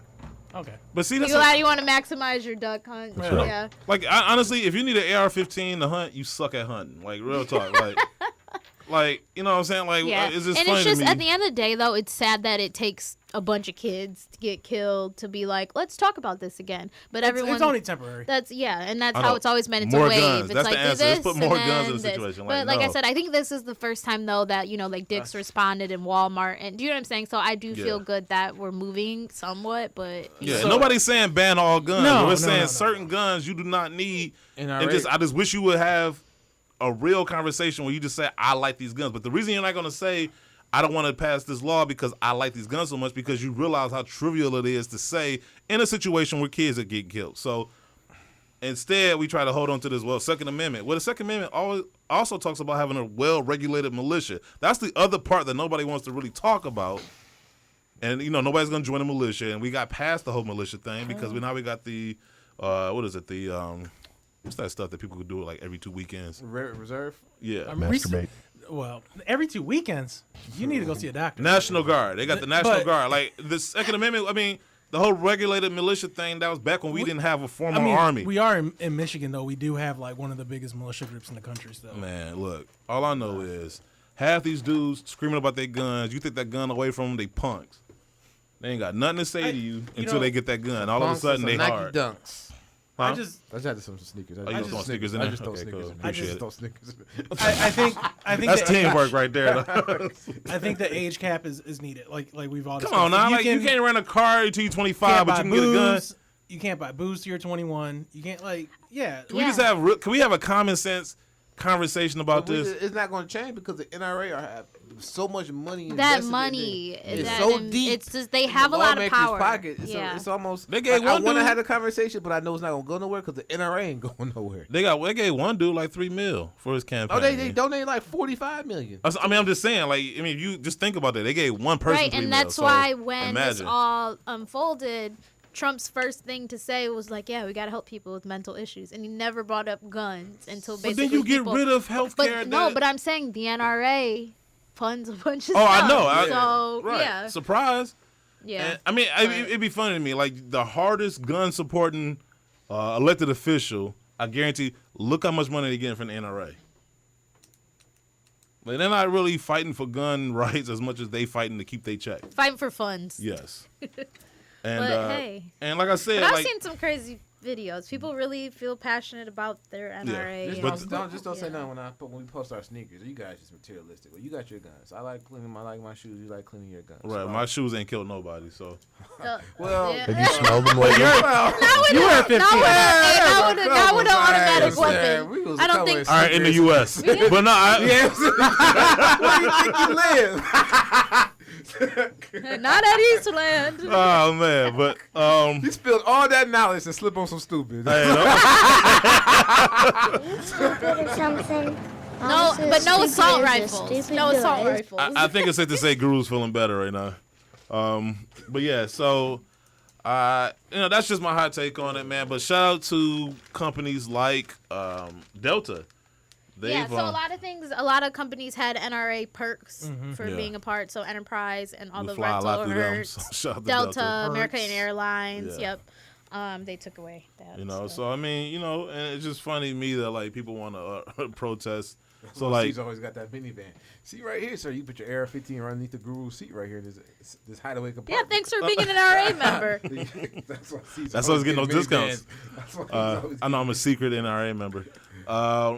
Okay, but see, you want to maximize your duck hunt. That's right. Yeah. Like honestly, if you need an AR-15 to hunt, you suck at hunting. Like real talk. Like you know what I'm saying? Like it's just and funny it's just to me. at the end of the day, though, it's sad that it takes a bunch of kids to get killed to be like, let's talk about this again. But everyone, it's only temporary. And that's how it's always meant. It's more a wave. guns. It's That's like the answer. Let's put more guns in the situation. But like I said, I think this is the first time though that Dick's responded in Walmart, and do you know what I'm saying? So I do feel good that we're moving somewhat, but nobody's saying ban all guns. No, We're saying certain guns you do not need. I just wish you would have a real conversation where you just say, I like these guns. But the reason you're not going to say, I don't want to pass this law because I like these guns so much, because you realize how trivial it is to say in a situation where kids are getting killed. So instead, we try to hold on to this, Second Amendment. Well, the Second Amendment also talks about having a well-regulated militia. That's the other part that nobody wants to really talk about. And, nobody's going to join a militia. And we got past the whole militia thing because now we got the, what's that stuff that people could do like every 2 weekends? Reserve? Yeah. Masturbate. Well, every 2 weekends, you need to go see a doctor. National Guard. They got the National Guard. Like the Second Amendment, I mean, the whole regulated militia thing, that was back when we didn't have a formal army. We are in Michigan, though. We do have like one of the biggest militia groups in the country still. Man, look, all I know is half these dudes screaming about their guns. You take that gun away from them, they punks. They ain't got nothing to say to you until they get that gun. All of a sudden, they hard. Nike Dunks. Huh? I just had some sneakers. I just throw sneakers in there. I just throw Okay, sneakers cool. in there. Appreciate it. Throw sneakers in there. I think that's teamwork right there. I think the age cap is needed. Like we've all. Come on now, you can't rent a car until you're 25, but you can get a gun. You can't buy booze till you're 21. You can't Can we just have? Can we have a common sense conversation about this? It's not going to change because the NRA have so much money. That money is so deep. It's just they have a lot of power. Pocket. It's almost. They gave I want to have a conversation, but I know it's not going to go nowhere because the NRA ain't going nowhere. They gave one dude like $3 million for his campaign. Oh, they donated like $45 million. I mean, I'm just saying, you just think about that. They gave one person right, $3 and million, that's why when this all unfolded, Trump's first thing to say was like, "Yeah, we got to help people with mental issues," and he never brought up guns until basically. But then you get rid of healthcare. But I'm saying the NRA funds a bunch of stuff. I know. So right. Yeah, surprise. Yeah. And, I mean, it'd be funny to me. Like the hardest gun supporting elected official, I guarantee. Look how much money they're getting from the NRA. Like, they're not really fighting for gun rights as much as they fighting to keep their check. Fighting for funds. Yes. And, but hey, and like I said, I've seen some crazy videos. People really feel passionate about their NRA. Yeah. But don't say nothing when we post our sneakers. You guys just materialistic. Well, you got your guns. I like my shoes. You like cleaning your guns. Right. So my shoes ain't killed nobody. So. Well, have you smelled them lately? You were 15. Not with an automatic weapon. I don't think. All right, in the U.S. But no, where do you think you live? Not at Eastland. Oh man, but you spilled all that knowledge and slip on some stupid. Something. No, but no assault rifles. No assault rifles. I think it's safe to say Guru's feeling better right now. But yeah, so that's just my hot take on it, man. But shout out to companies like Delta. So a lot of companies had NRA perks for being a part. So Enterprise and all the rental hertz, Delta, American Airlines. Yeah. Yep. They took away that. So I mean, and it's just funny to me that like people want to protest So like, he's always got that minivan. See right here, sir. You put your AR-15 right underneath the guru seat right here. This hideaway compartment. Yeah, thanks for being an NRA member. That's why I was getting those discounts. I know I'm a secret NRA member.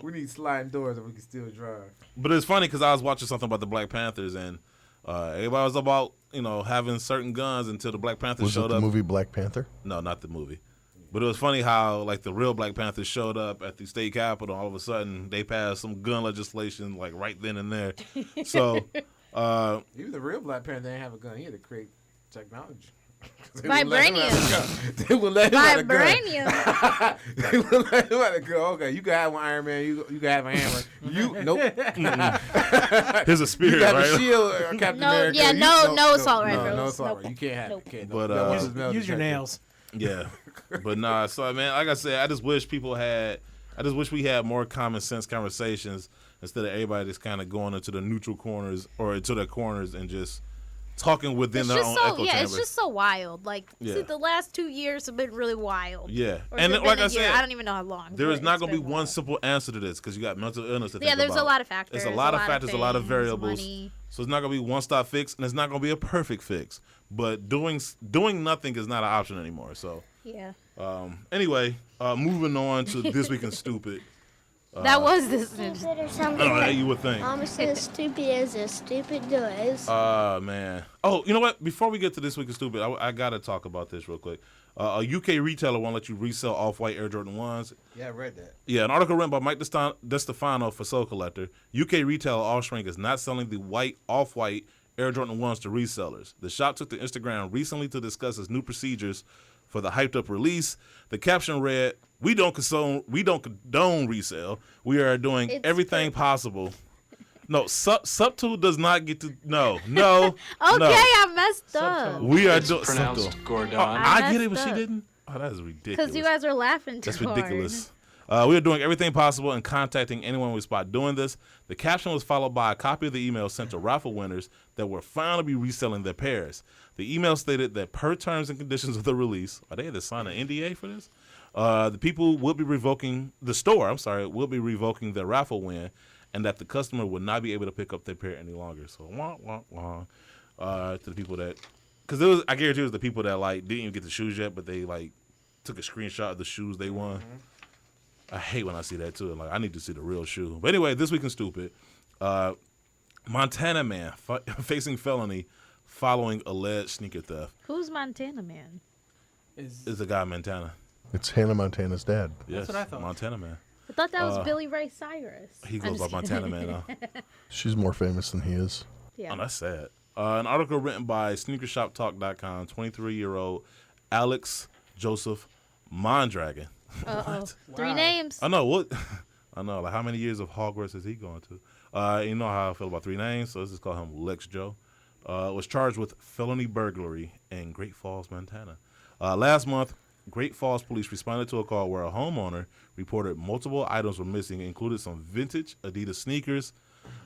We need sliding doors and we can still drive. But it's funny because I was watching something about the Black Panthers and everybody was about having certain guns until the Black Panthers showed up. Was it the movie Black Panther? No, not the movie. But it was funny how like the real Black Panthers showed up at the state capitol. All of a sudden, they passed some gun legislation like right then and there. So even the real Black Panther didn't have a gun. He had to create technology. Vibranium. They would let him have a gun. Vibranium. They would let him have a gun. Okay, you can have one Iron Man. You can have a hammer. You nope. Here's a spear, you can have right? a shield, Captain America. Yeah, no assault rifles. No assault rifle. You can't have it. Can't. But use your nails. Yeah, but nah. So man, like I said, I just wish we had more common sense conversations instead of everybody just kind of going into the neutral corners or into their corners and just talking within their own echo chamber. It's just so wild. Like, see, the last 2 years have been really wild. Yeah, Or and has it like been I a year? said, I don't even know how long. There is not going to be wild. one simple answer to this because you got mental illness to think about. Yeah, there's a lot of factors. There's a lot of factors, a lot of things, variables. money. So it's not going to be one stop fix, and it's not going to be a perfect fix. But doing nothing is not an option anymore. So yeah. Anyway, moving on to This Week in Stupid. That was this. Stupid or something. I don't know, you would think. Almost as stupid as a stupid does. Man. Oh, you know what? Before we get to This Week in Stupid, I got to talk about this real quick. A UK retailer won't let you resell off-white Air Jordan 1s. Yeah, I read that. Yeah, an article written by Mike DeStefano for Soul Collector. UK retailer Offspring is not selling the off-white Air Jordan 1s to resellers. The shop took to Instagram recently to discuss its new procedures for the hyped-up release. The caption read, We don't condone resale. We are doing everything possible. No, Subtool does not get to. No. Okay, I messed up. We are doing pronounced Subtool. Gordon. I get it, but she didn't. Oh, that is ridiculous. Because you guys are laughing too That's ridiculous. We are doing everything possible and contacting anyone we spot doing this. The caption was followed by a copy of the email sent to raffle winners that were found to be reselling their pairs. The email stated that per terms and conditions of the release, they had to sign an NDA for this? The store will be revoking their raffle win, and that the customer would not be able to pick up their pair any longer. So, to the people that, because I guarantee it was the people that didn't even get the shoes yet, but they took a screenshot of the shoes they won. Mm-hmm. I hate when I see that too. I need to see the real shoe. But anyway, This Week in Stupid, Montana man facing felony following alleged sneaker theft. Who's Montana man? Is the guy in Montana? It's Hannah Montana's dad. Yes, That's what I thought. Montana man. I thought that was Billy Ray Cyrus. He goes by Montana man now. She's more famous than he is. Yeah. Oh, that's sad. An article written by SneakerShopTalk.com, 23-year-old Alex Joseph Mondragon. Uh-oh. 3 names. I know. What? I know. How many years of Hogwarts is he going to? You know how I feel about 3 names, so let's just call him Lex Joe. Was charged with felony burglary in Great Falls, Montana. Last month, Great Falls police responded to a call where a homeowner reported multiple items were missing, included some vintage Adidas sneakers.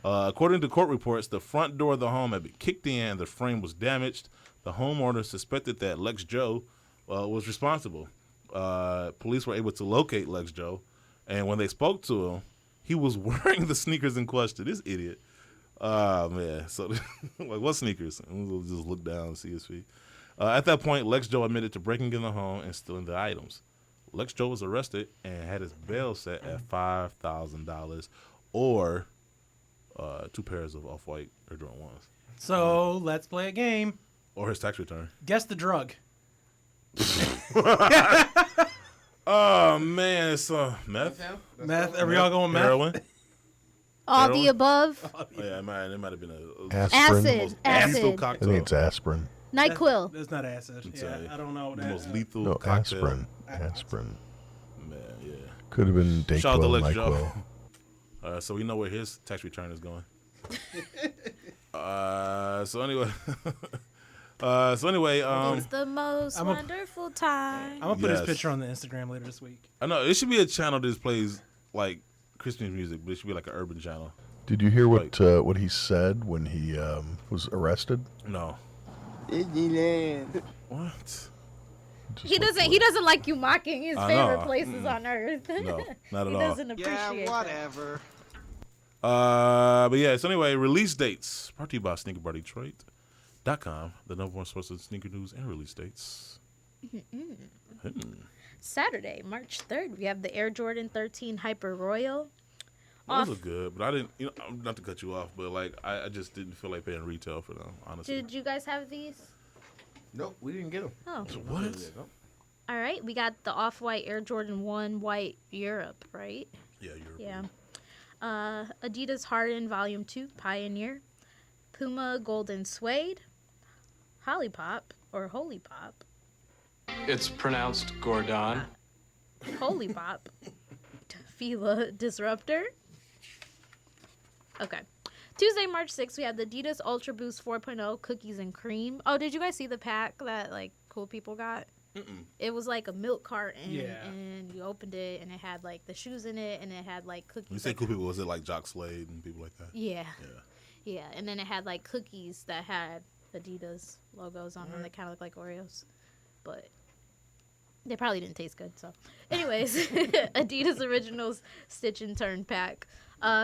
According to court reports, the front door of the home had been kicked in and the frame was damaged. The homeowner suspected that Lex Joe was responsible. Police were able to locate Lex Joe, and when they spoke to him, he was wearing the sneakers in question. This idiot. Man. So, what sneakers? And we'll just look down and see his feet. At that point, Lex Joe admitted to breaking in the home and stealing the items. Lex Joe was arrested and had his bail set at $5,000 or 2 pairs of off-white Air Jordan 1s. So let's play a game. Or his tax return. Guess the drug. Oh man, it's meth. Meth. Are we all going meth? Heroin. All the above. Oh yeah, it might have been a Acid. lethal I cocktail. think it's aspirin. NyQuil. That's not acid. Yeah, I don't know. The most lethal No, cocktail. aspirin. Man, yeah. Could have been Shout out to Dayquil, Lex Joe. NyQuil. So we know where his tax return is going. So anyway. It's the most wonderful time. I'm going to put his picture on the Instagram later this week. I know. It should be a channel that just plays Christmas music, but it should be an urban channel. Did you hear what he said when he was arrested? No. Disneyland. What? He doesn't like you mocking his favorite places on earth. No, not at he all. doesn't appreciate Yeah, whatever. But yeah, so anyway, release dates. Brought to you by SneakerBarDetroit.com, the #1 source of sneaker news and release dates. Saturday, March 3rd, we have the Air Jordan 13 Hyper Royal. Those look good, but I didn't, not to cut you off, but like, I just didn't feel like paying retail for them, honestly. Did you guys have these? Nope, we didn't get them. Oh. So what? All right, we got the Off-White Air Jordan 1 White Europe, right? Yeah, Europe. Yeah. Adidas Harden Volume 2 Pioneer. Puma Golden Suede. Holy Pop or Holy Pop. It's pronounced Gordon. Holy Pop. Fila Disruptor. Okay. Tuesday, March 6th, we have the Adidas Ultra Boost 4.0 Cookies and Cream. Oh, did you guys see the pack that, like, cool people got? It was like a milk carton, and you opened it, and it had, like, the shoes in it, and it had, like, cookies. When you say cool people, was it like Jock Slade and people like that? Yeah. Yeah, and then it had, like, cookies that had Adidas logos on them that kind of look like Oreos. But they probably didn't taste good, so. Anyways, Adidas Originals Stitch and Turn pack.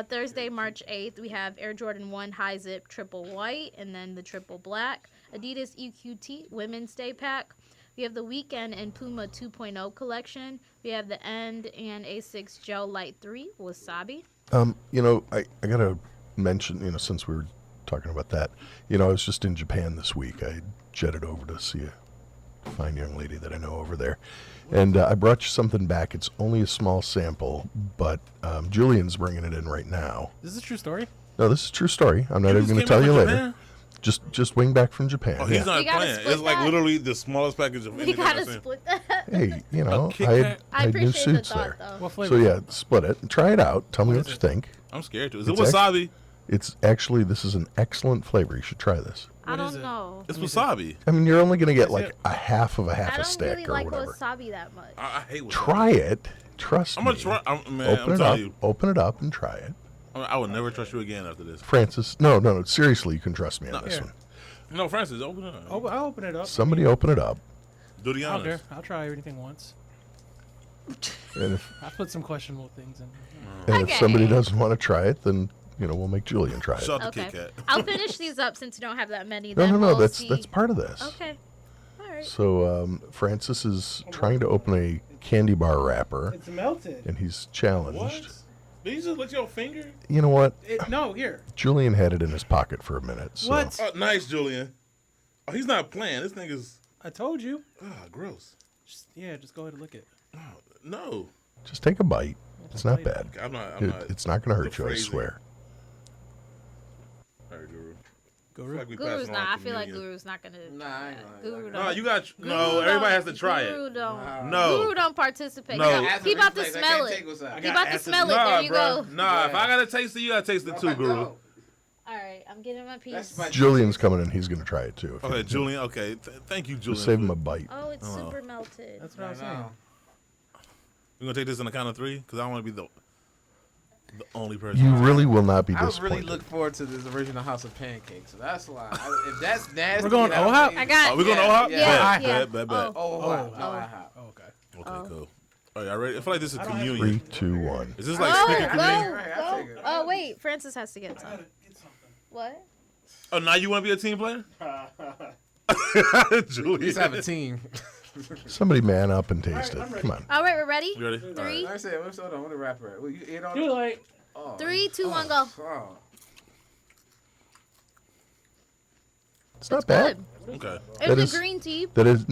Thursday, March 8th, we have Air Jordan 1 High Zip Triple White and then the Triple Black. Adidas EQT Women's Day pack. We have the Weekend and Puma 2.0 collection. We have the End and A6 Gel Light 3 Wasabi. I got to mention, since we were talking about that, I was just in Japan this week. I jetted over to see a fine young lady that I know over there. And I brought you something back. It's only a small sample, but Julian's bringing it in right now. Is this a true story? No, this is a true story. I'm not even going to tell you later. Just wing back from Japan. Oh, he's not playing. It's like literally the smallest package of anything I've seen. Split that. Hey, I had new suits there. What flavor? So yeah, split it. Try it out. Tell me what you think. I'm scared to. Is it wasabi? It's actually, this is an excellent flavor. You should try this. I don't know. It's wasabi. I mean, you're only going to get like a half a I don't stick really or like whatever. wasabi that much. I hate wasabi. Try it. Trust me. I'm going to try. Open it up and try it. I would never trust you again after this. Francis, no. Seriously, you can trust me on this one. No, Francis, open it up. I'll open it up. Somebody open it up. Do the honors. I'll try everything once. And I put some questionable things in. If somebody doesn't want to try it, then we'll make Julian try it. Shut the Kit Kat. I'll finish these up since you don't have that many. No. That's part of this. Okay. All right. So Francis is trying to open a candy bar wrapper. It's melted. And he's challenged. What? Did you just lick your finger? You know what? No, here. Julian had it in his pocket for a minute. So. What? Oh, nice, Julian. Oh, he's not playing. This thing is. I told you. Gross. Just go ahead and lick it. Oh, no. Just take a bite. It's not bad. I'm not. It's not going to hurt you, I swear. All right, Guru. Guru's not. I feel like Guru's not gonna. Nah, Guru no, you got. No, everybody has to try it. Guru don't. No. Guru don't participate. No. He about to smell it. He about to smell it. There you go. Nah, if I gotta taste it, you gotta taste it too, Guru. All right, I'm getting my piece. Julian's coming in. He's going to try it too. Okay, Julian. Okay, thank you, Julian. Just save him a bite. Oh, it's super melted. That's what I was saying. We're gonna take this on the count of 3 because I don't want to be the only person. You really will not be I disappointed. really look forward to this original House of Pancakes, so that's why. If that's nasty, We're going OHOP? I got. We're going OHOP? Yeah. Bet. OHOP. Okay. Okay, cool. All right, y'all ready? I feel like this is communion. 3, 2, 1. Is this like sneaker communion? Go. Oh wait, Francis has to get some. What? Oh, now you want to be a team player? Julian. Let's have a team. Somebody man up and taste it. Come on. All right, we're ready. You ready? 3. I said, hold on, what the rapper? Well, you ate on Too late. 3, 2, 1, go. It's not bad. Okay. It's a green tea. That is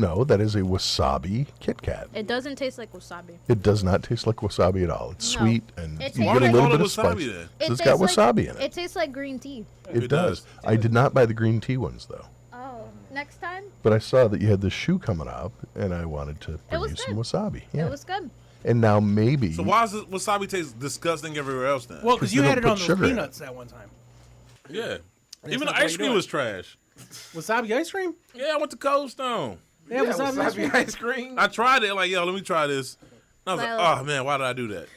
a wasabi Kit Kat. It doesn't taste like wasabi. It does not taste like wasabi at all. It's No. sweet and It you tastes get a like- little Why bit of do they call it spice. wasabi then? It's got tastes wasabi like, in it. It tastes like green tea. It does. I did not buy the green tea ones though. Oh, next time? But I saw that you had this shoe coming up, and I wanted to bring was you some good. wasabi. Yeah. It was good. And now maybe. So why does wasabi taste disgusting everywhere else then? Well, because you they had don't it on put those sugar in it. peanuts that one time. Yeah. And Even it's the not ice what cream you're was trash. Wasabi ice cream? Yeah, I went to Cold Stone. Yeah, wasabi ice cream. I tried it. Like, yo, let me try this. And I was Well- like, oh man, why did I do that?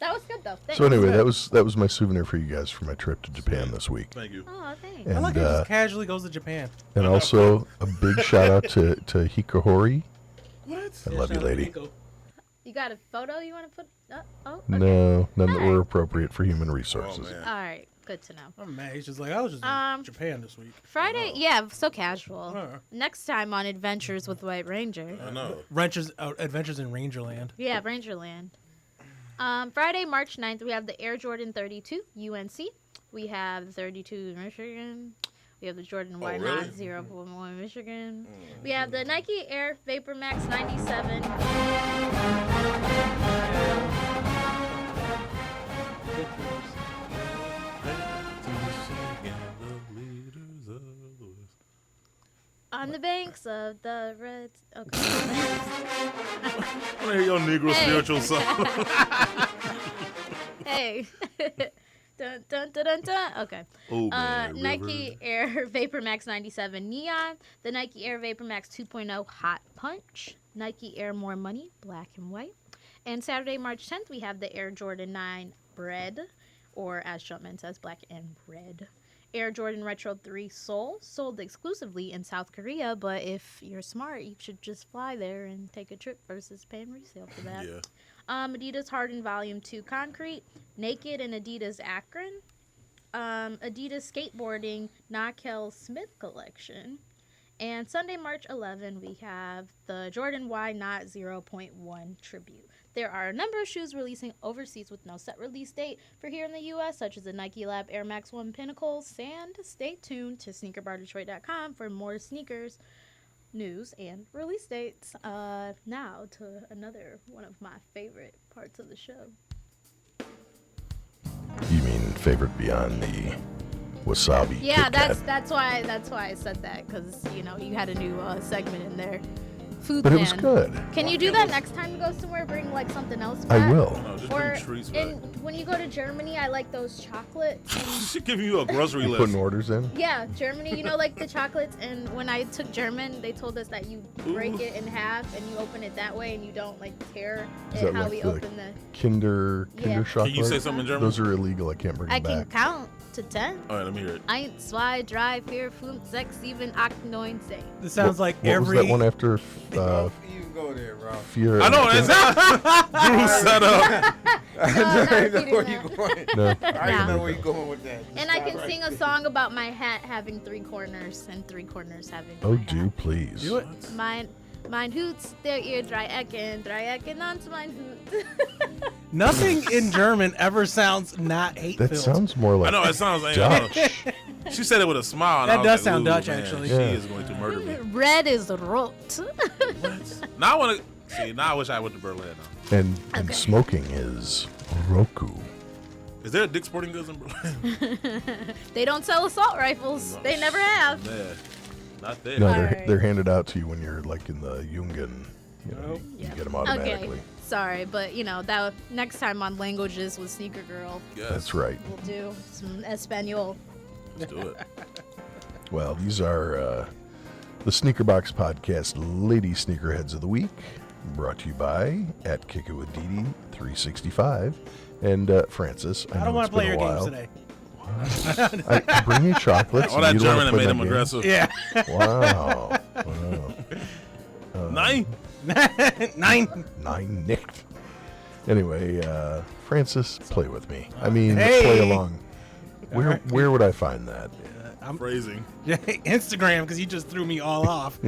That was good though. Thanks. So anyway, that was my souvenir for you guys for my trip to Japan this week. Thank you. Oh, thanks. I like And how he just casually goes to Japan. and also a big shout out to Hikahori. What? I love you, lady. You got a photo you want to put up? Oh, okay. No, none that were appropriate for human resources. All right, good to know. Oh man, he's just like I was just in Japan this week. Friday, yeah, so casual. Next time on Adventures with White Ranger. I know. Adventures in Rangerland. Yeah, Rangerland. Friday, March 9th, we have the Air Jordan 32 UNC. We have the 32 Michigan. We have the Jordan Y Not 0.1 Michigan. We have the Nike Air Vapor Max 97. On the banks of the red. Okay. I want to hear your Negro spiritual song. Hey. Dun, dun, dun, dun, dun. Okay. Oh, man, Nike Air Vapor Max 97 Neon. The Nike Air Vapor Max 2.0 Hot Punch. Nike Air More Money, black and white. And Saturday, March 10th, we have the Air Jordan 9 Red, or as Jumpman says, black and red. Air Jordan Retro 3 Soul, sold exclusively in South Korea, but if you're smart, you should just fly there and take a trip versus paying resale for that. Yeah. Adidas Harden Volume 2 Concrete, Naked and Adidas Akron, Adidas Skateboarding Nakel Smith Collection, and Sunday, March 11, we have the Jordan Y Not 0.1 Tribute. There are a number of shoes releasing overseas with no set release date for here in the U.S., such as the Nike Lab Air Max 1 Pinnacles, and stay tuned to SneakerBarDetroit.com for more sneakers news and release dates. Now to another one of my favorite parts of the show. You mean favorite beyond the wasabi? Yeah, Kit Kat? that's why I said that, because you had a new segment in there. Food But man. it was good. Can you do that next time you go somewhere? Bring like something else back? I will. No, just Or bring treats back. when you go to Germany, I like those chocolates. She's giving you a grocery You list. putting orders in? Yeah, Germany, like the chocolates. And when I took German, they told us that you break it in half and you open it that way and you don't like tear Is it that how like we the open the. Kinder Yeah. chocolate? Can you say something in German? Those are illegal. I can't bring I them can back. count to 10. All right, let me hear it. 1, 2, 3, 4, 5, 6, 7, 8, 9, 10. This sounds like What every. was that one after? You can go there, bro. Fear. I know, that's Drew set up. I don't know where you going. No. I don't know where you going with that. And I can sing a song about my hat having 3 corners and 3 corners having. Oh, do please. Do it. Mein Hoots, der ihr Dreiecken ans mein Hut. Nothing in German ever sounds not hate-filled. That sounds more like I know, it sounds like Dutch. She said it with a smile. And That I was does like, sound ooh, Dutch, man, actually. She Yeah. is going to murder me. Red is rot. Now I want to see. Now I wish I went to Berlin. Now. And smoking is Roku. Is there a Dick's Sporting Goods in Berlin? They don't sell assault rifles. They never have. Yeah, not there. No, Alright. they're handed out to you when you're like in the Jungen. You get them automatically. Okay, sorry, but that next time on Languages with Sneaker Girl, Yes. That's right. we'll do some Espanol. Let's do it. Well, these are the Sneaker Box Podcast Lady Sneakerheads of the Week, brought to you by at Kikawadidi 365 and Francis. I don't want to play your games today. today. I bring you chocolates. All that and you don't German that wanna play made him my game? aggressive. Yeah. Wow. Wow. 9? 9 nicked. Anyway, Francis, play with me. I mean, Hey. play along. Where Alright. where would I find that? I'm Phrasing. Instagram, because you just threw me all off.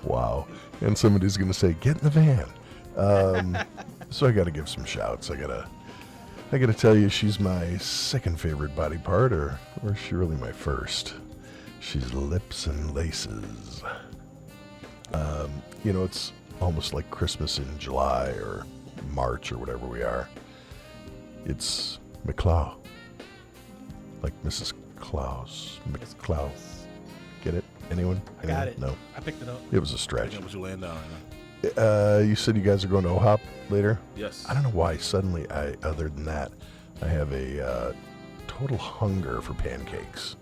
Wow. And somebody's going to say, get in the van. So I got to give some shouts. I got to tell you, she's my second favorite body part, or is she really my first? She's lips and laces. It's almost like Christmas in July or March or whatever we are. It's McClow. Like Mrs. Klaus. McClow. Get it? Anyone? I got it. No. I picked it up. It was a stretch. What you laying down right now? You said you guys are going to OHOP later? Yes. I don't know why suddenly other than that, I have a total hunger for pancakes.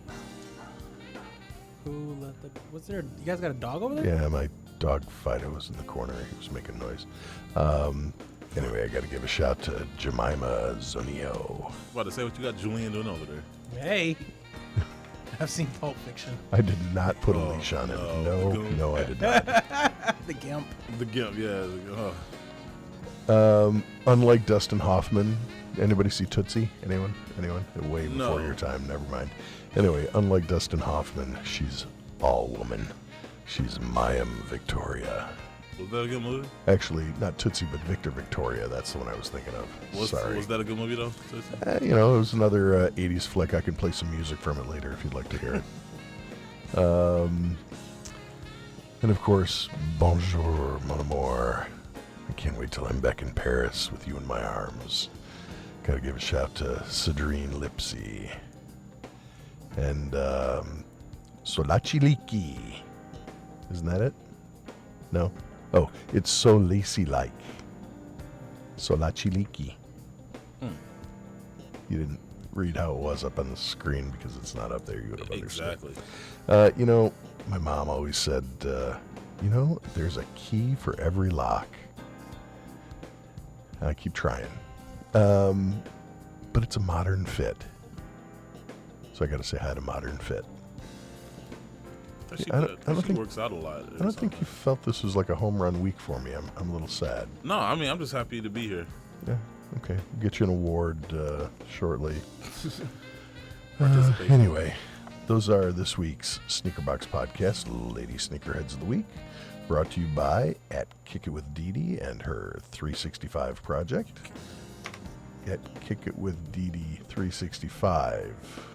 What's there? You guys got a dog over there? Yeah, my dog Fido was in the corner. He was making noise. Anyway, I got to give a shout to Jemima Zonio. About to say what you got Julian doing over there. Hey. I've seen Pulp Fiction. I did not put a leash on him. No, I did not. The Gimp. The Gimp, yeah. Unlike Dustin Hoffman, anybody see Tootsie? Anyone? Way before No. your time. Never mind. Anyway, unlike Dustin Hoffman, she's all woman. She's Mayim Victoria. Was that a good movie? Actually, not Tootsie, but Victor Victoria. That's the one I was thinking of. Sorry. Was that a good movie, though? It was another 80s flick. I can play some music from it later if you'd like to hear it. And of course, bonjour, mon amour. I can't wait till I'm back in Paris with you in my arms. Gotta give a shout to Cedrine Lipsy. And Solachiliki. Isn't that it? No? Oh, it's so lacy-like. Solachiliki. You didn't read how it was up on the screen because it's not up there. You would have understood. Exactly. My mom always said, there's a key for every lock. I keep trying. But it's a modern fit. So I got to say hi to Modern Fit. She works out a lot. I don't think you felt this was like a home run week for me. I'm a little sad. No, I mean, I'm just happy to be here. Yeah, okay. We'll get you an award shortly. Anyway, those are this week's Sneaker Box Podcast, Lady Sneakerheads of the Week, brought to you by at Kick It With Dee Dee and her 365 project. At Kick It With Dee Dee 365.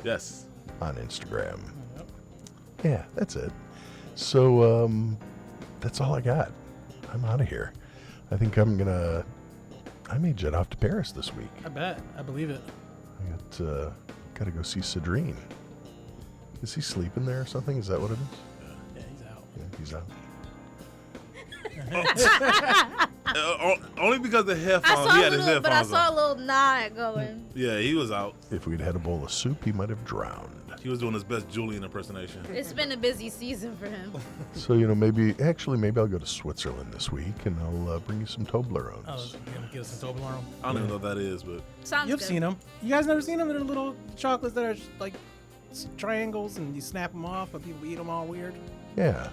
Yes. On Instagram. Yeah, that's it. So, that's all I got. I'm out of here. I think I may jet off to Paris this week. I bet. I believe it. I got to go see Cedrine. Is he sleeping there or something? Is that what it is? Yeah, he's out. Yeah, he's out. Only because the headphones. He had his headphones but I saw on. a little nod going. Yeah, he was out. If we'd had a bowl of soup, he might have drowned. He was doing his best Julian impersonation. It's been a busy season for him. So, maybe I'll go to Switzerland this week and I'll bring you some Toblerones. Oh, you're going to get us some Toblerone? I don't even know what that is, but... Sounds You've good. seen them. You guys never seen them? They're little chocolates that are like triangles and you snap them off and people eat them all weird. Yeah.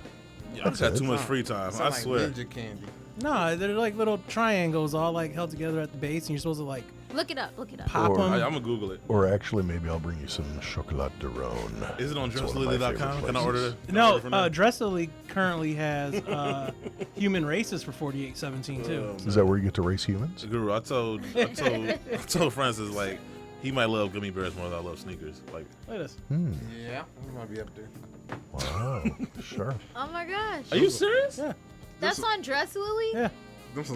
I just had too much free time. I swear. Ninja candy. No, they're like little triangles all like held together at the base and you're supposed to like Look it up. pop them. I'm going to Google it. Or actually, maybe I'll bring you some chocolat de Rhone. Is it on It's one of my favorite dresslily.com? Can I places. order it? No, Dressily currently has Human Races for $48.17 too. Is that where you get to race humans? Guru, I told Francis, like, he might love gummy bears more than I love sneakers. Like, Look at this. Yeah, we might be up there. Wow, sure. Oh my gosh. Are you serious? Yeah. That's on Dress Lily? Yeah. Those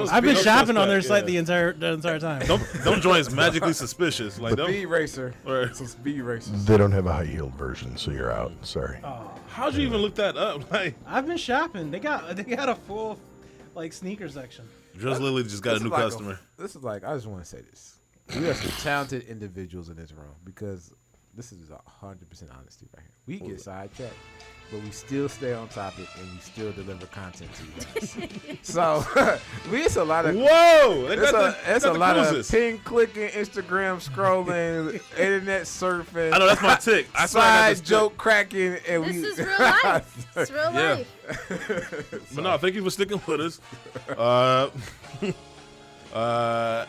I've been don't shopping trust on their that, site yeah. the entire time. Them joints magically suspicious. Like them. Speed racer. Or, Some speed racers. They don't have a high-heeled version, so you're out. Sorry. how'd you even look that up? Like, I've been shopping. They got a full like sneaker section. Dress Lily just got a new customer. This is like, I just want to say this. We have some talented individuals in this room because this is 100% honesty right here. We get sidetracked, but we still stay on topic and we still deliver content to you guys. So it's a lot of it's a lot of ping clicking, Instagram scrolling, internet surfing. I know that's my tick. I swear I got this side joke cracking, and This is real life. It's real life. But no, thank you for sticking with us. What?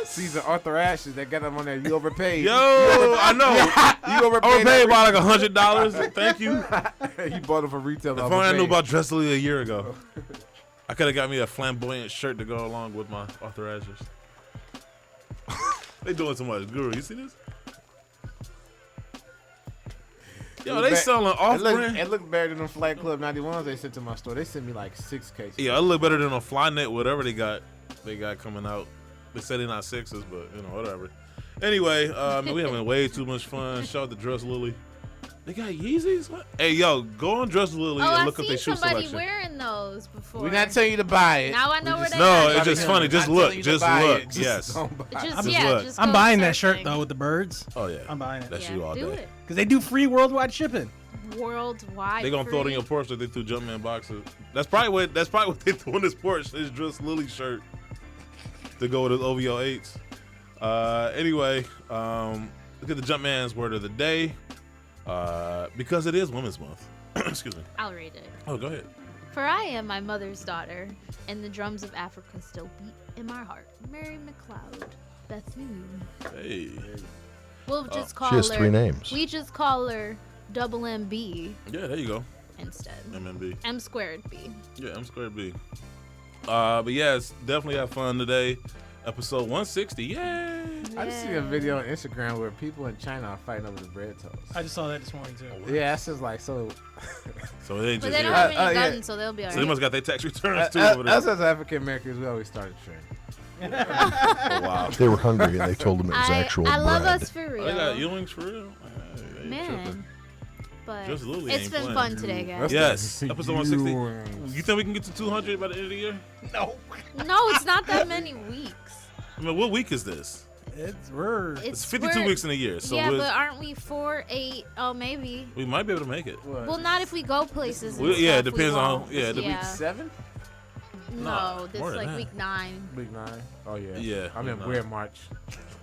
Season Arthur Ashes that got them on there. You overpaid. Yo, I know. You overpaid. Overpaid by like $100. Thank you. You bought them for retail. If only I knew about Dress Lily a year ago. I could have got me a flamboyant shirt to go along with my Arthur Ashes. They doing too much. Guru, you see this? Yo, they selling off-brand. It looked better than them Flight Club 91s they sent to my store. They sent me like 6 cases. Yeah, it look better than a Flynet, whatever they got coming out. They said they're not sixes, but whatever. Anyway, we having way too much fun. Shout out to Dress Lily. They got Yeezys? What? Hey, yo, go on Dress Lily and look up their shoe somebody selection. wearing those before. We're not telling you to buy it. Now I know where they No, are. it's just funny. Just look. Just look. Yes. I'm buying that shirt though with the birds. Oh yeah, I'm buying it. That's you all do day. it. Because they do free worldwide shipping. Worldwide. They gonna throw it in your porch like they threw Jumpman boxes. That's probably what they threw in this porch. This Dress Lily shirt to go with his OVO 8s. Anyway, Let's get the Jumpman's word of the day. Because it is Women's Month. Excuse me. I'll read it. Oh, go ahead. For I am my mother's daughter, and the drums of Africa still beat in my heart. Mary McLeod, Bethune. Hey. We'll just call She has her. 3 names. We just call her Double MB. Yeah, there you go. Instead. MMB. M squared B. Yeah, M squared B. But yeah, it's definitely have fun today. Episode 160. Yay! I just see a video on Instagram where people in China are fighting over the bread toast. I just saw that this morning too. Yeah, that's just like so. So they ain't But just they don't here. have any guns, so they'll be alright. So they must got their tax returns too over there. Us as African Americans, we always start a trend. Oh, wow. They were hungry and they told them it was actual I love bread. us for real. Oh, they got Ewings for real? Man. But Just Lily it's ain't been playing. fun today, guys. Yes. Episode 160. You think we can get to 200 by the end of the year? No. No, it's not that many weeks. I mean, what week is this? It's 52 weeks in a year. So yeah, we're- but aren't we 4, 8? Oh, maybe. we might be able to make it. Well, not if we go places. And Yeah, it stuff, depends we on. won't. Yeah, Week 7? No, this more is than like that. week 9. Week 9. Oh yeah. Yeah, I'm in week weird 9. March.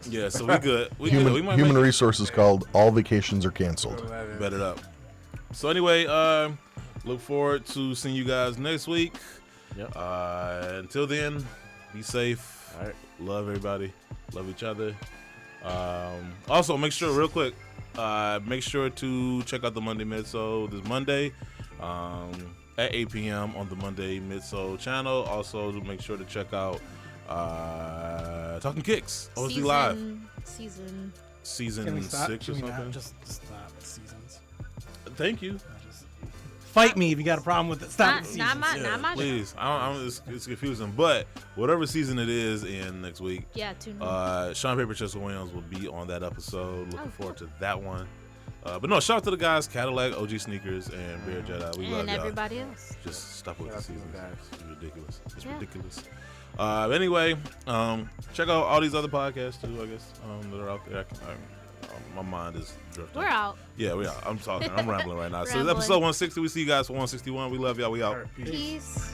Yeah, so we good. We Human, good. We might human make it. resources called all vacations are canceled. Bet it up. So anyway, look forward to seeing you guys next week. Yep. Until then, be safe. All right. Love everybody. Love each other. Also, make sure real quick. Make sure to check out the Monday Midso this Monday at 8 p.m. on the Monday Midso channel. Also, make sure to check out Talking Kicks OSB Live season Can we stop? 6 or Can we not something. just stop the seasons? Thank you. Fight me if you got a problem with it. Stop the seasons. Not my Please, it's confusing, but whatever season it is in next week, Yeah, tune in. Sean Paper Chester Williams will be on that episode. Looking forward to that one. But no, shout out to the guys, Cadillac, OG Sneakers, and Bear Jedi. We love And y'all. everybody else. Just stop with the seasons. It's ridiculous. It's Yeah. ridiculous. Anyway, check out all these other podcasts too, I guess, that are out there. My mind is drifting. We're out. Yeah, we are. I'm talking. I'm rambling right now. So it's Rambling. episode 160. We see you guys for 161. We love y'all. We out. Peace.